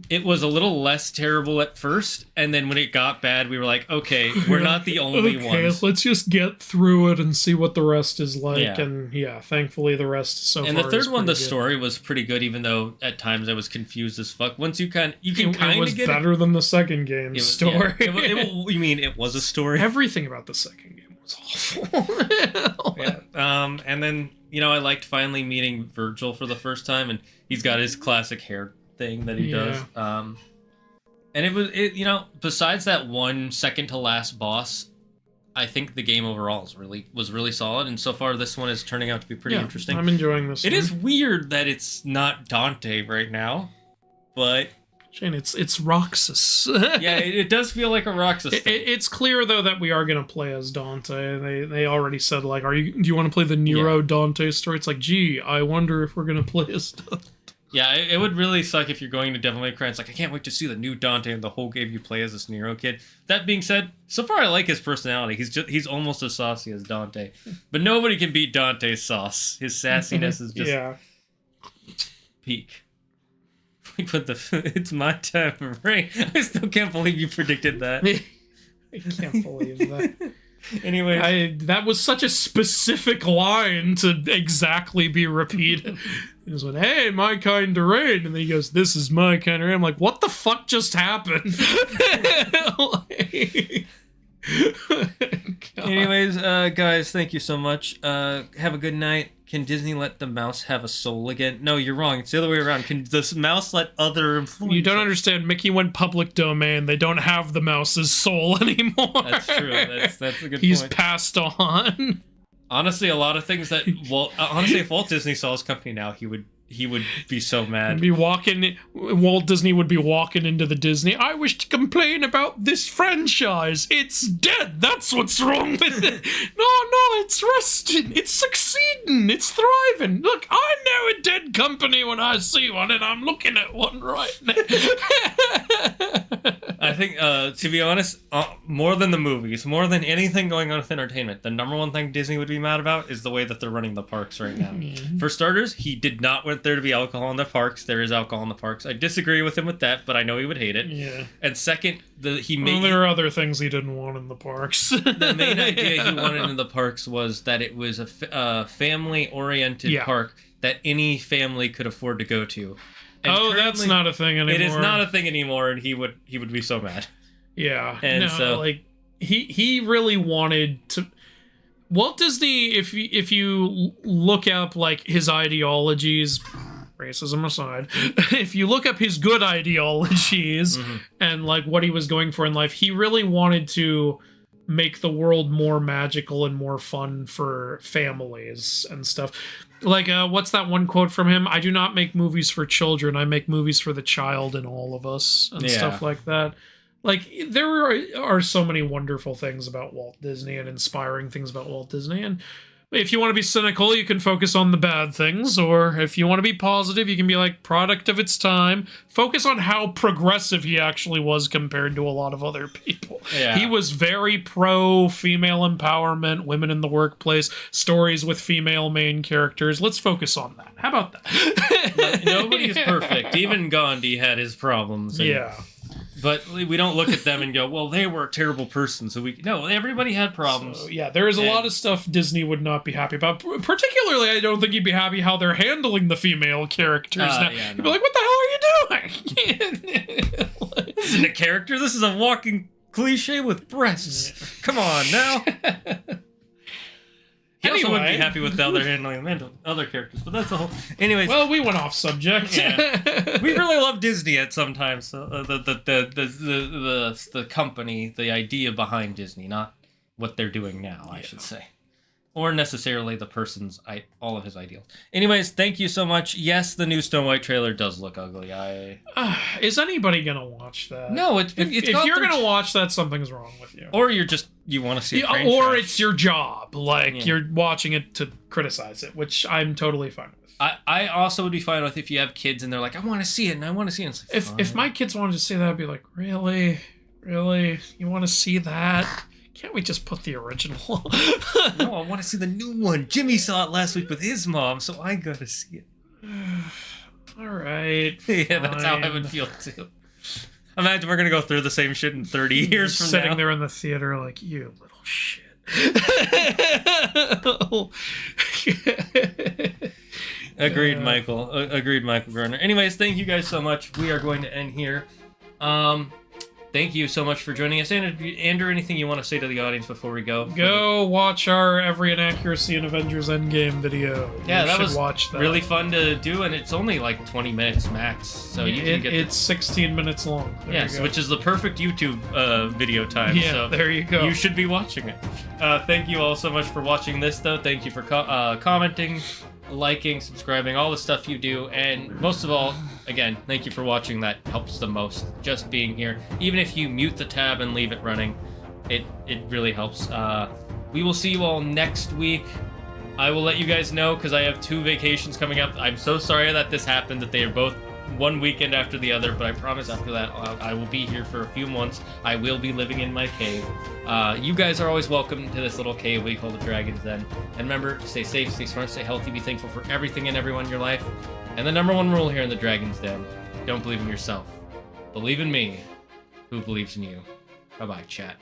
Speaker 1: It was a little less terrible at first, and then when it got bad, we were like, okay, we're not the only ones.
Speaker 2: Let's just get through it and see what the rest is like.
Speaker 1: Yeah.
Speaker 2: And yeah, thankfully the rest so
Speaker 1: And
Speaker 2: far
Speaker 1: the third
Speaker 2: is
Speaker 1: one, the
Speaker 2: pretty good.
Speaker 1: story was pretty good, even though at times I was confused as fuck. Once you can
Speaker 2: It
Speaker 1: kind
Speaker 2: was
Speaker 1: of get
Speaker 2: better than the second game's
Speaker 1: it.
Speaker 2: story.
Speaker 1: Yeah. You mean it was a story?
Speaker 2: Everything about the second game was awful.
Speaker 1: Yeah. And then I liked finally meeting Vergil for the first time, and he's got his classic hair thing that he does. And it was besides that one second to last boss, I think the game overall was really solid, and so far this one is turning out to be pretty interesting.
Speaker 2: I'm enjoying this.
Speaker 1: It is weird that it's not Dante right now, but
Speaker 2: Shane, it's Roxas.
Speaker 1: yeah, it does feel like a Roxas thing.
Speaker 2: It's clear though that we are gonna play as Dante. They already said like, do you want to play the Nero Dante story? It's like, gee, I wonder if we're gonna play as Dante.
Speaker 1: Yeah, it would really suck if you're going to Devil May Cry. It's like, I can't wait to see the new Dante and the whole game you play as this Nero kid. That being said, so far I like his personality. He's almost as saucy as Dante. But nobody can beat Dante's sauce. His sassiness is just peak. We put it's my time for rain. I still can't believe you predicted that.
Speaker 2: I can't believe that.
Speaker 1: Anyway,
Speaker 2: that was such a specific line to exactly be repeated. He just went, hey, my kind of rain. And then he goes, this is my kind of rain. I'm like, what the fuck just happened?
Speaker 1: anyways, guys, thank you so much. Have a good night. Can Disney let the mouse have a soul again? No, you're wrong. It's the other way around. Can the mouse let other employees...
Speaker 2: You don't understand. Mickey went public domain. They don't have the mouse's soul anymore.
Speaker 1: That's true. That's a good point.
Speaker 2: He's passed on.
Speaker 1: Honestly, a lot of things that... Well, honestly, if Walt Disney saw his company now, he would be so mad.
Speaker 2: Walt Disney would be walking into the Disney. I wish to complain about this franchise. It's dead. That's what's wrong with it. No, it's resting. It's succeeding. It's thriving. Look, I know a dead company when I see one, and I'm looking at one right now.
Speaker 1: I think, to be honest, more than the movies, more than anything going on with entertainment, the number one thing Disney would be mad about is the way that they're running the parks right now. For starters, he did not want there to be alcohol in the parks. There is alcohol in the parks. I disagree with him with that, but I know he would hate it.
Speaker 2: Yeah.
Speaker 1: And second,
Speaker 2: there are other things he didn't want in the parks.
Speaker 1: The main idea he wanted in the parks was that it was a family-oriented park that any family could afford to go to. And
Speaker 2: Oh, that's
Speaker 1: currently,
Speaker 2: not a thing anymore.
Speaker 1: It is not a thing anymore, and he would be so mad.
Speaker 2: Yeah.
Speaker 1: And
Speaker 2: no,
Speaker 1: so
Speaker 2: like he really wanted to. Walt Disney, if you look up like his ideologies, racism aside, if you look up his good ideologies and like what he was going for in life, he really wanted to make the world more magical and more fun for families and stuff. Like, what's that one quote from him? I do not make movies for children. I make movies for the child in all of us and stuff like that. Like, there are so many wonderful things about Walt Disney and inspiring things about Walt Disney. And if you want to be cynical, you can focus on the bad things. Or if you want to be positive, you can be like, product of its time. Focus on how progressive he actually was compared to a lot of other people.
Speaker 1: Yeah.
Speaker 2: He was very pro-female empowerment, women in the workplace, stories with female main characters. Let's focus on that. How about that?
Speaker 1: Nobody's perfect. Even Gandhi had his problems. And,
Speaker 2: Yeah.
Speaker 1: But we don't look at them and go, well, they were a terrible person. So no, everybody had problems.
Speaker 2: So, yeah, there is a lot of stuff Disney would not be happy about. Particularly, I don't think he'd be happy how they're handling the female characters now.
Speaker 1: Yeah,
Speaker 2: He'd be like, what the hell are you doing?
Speaker 1: This isn't a character. This is a walking cliche with breasts. Come on now. He also wouldn't be happy with the other handling other characters, but that's a whole. Anyways,
Speaker 2: well, we went off subject.
Speaker 1: Yeah. We really love Disney at sometimes. So the company, the idea behind Disney, not what they're doing now, I should say, or necessarily the person's all of his ideals. Anyways, thank you so much. Yes, the new Snow White trailer does look ugly.
Speaker 2: Is anybody gonna watch that?
Speaker 1: No, if
Speaker 2: you're gonna watch that, something's wrong with you.
Speaker 1: Or you want to see it,
Speaker 2: or it's your job. Like you're watching it to criticize it, which I'm totally fine with.
Speaker 1: I also would be fine with if you have kids and they're like, I want to see it and I want to see it. Like,
Speaker 2: if my kids wanted to see that, I'd be like, really, you want to see that? Can't we just put the original?
Speaker 1: No, I want to see the new one. Jimmy saw it last week with his mom, so I gotta see it.
Speaker 2: All right.
Speaker 1: Yeah, that's how I would feel too. Imagine we're gonna go through the same shit in 30 years from
Speaker 2: sitting
Speaker 1: now.
Speaker 2: there in the theater like, you little shit.
Speaker 1: Agreed, Michael. Agreed, Michael Garner. Anyways, thank you guys so much. We are going to end here. Thank you so much for joining us. Andrew, anything you want to say to the audience before we go?
Speaker 2: Go watch our Every Inaccuracy in Avengers Endgame video.
Speaker 1: Yeah, that was
Speaker 2: watch that.
Speaker 1: really fun to do, and it's only like 20 minutes max. So you can get
Speaker 2: it's 16 minutes long.
Speaker 1: Yes, which is the perfect YouTube video time.
Speaker 2: Yeah,
Speaker 1: so
Speaker 2: there you go.
Speaker 1: You should be watching it. Thank you all so much for watching this, though. Thank you for commenting, liking, subscribing, all the stuff you do, and most of all, again, thank you for watching. That helps the most, just being here. Even if you mute the tab and leave it running, it really helps. We will see you all next week. I will let you guys know because I have 2 vacations coming up. I'm so sorry that this happened, that they are both one weekend after the other, but I promise after that I will be here for a few months. I will be living in my cave. You guys are always welcome to this little cave we call the Dragon's Den. And remember, stay safe, stay smart, stay healthy, be thankful for everything and everyone in your life. And the #1 rule here in the Dragon's Den: don't believe in yourself. Believe in me, who believes in you. Bye-bye, chat.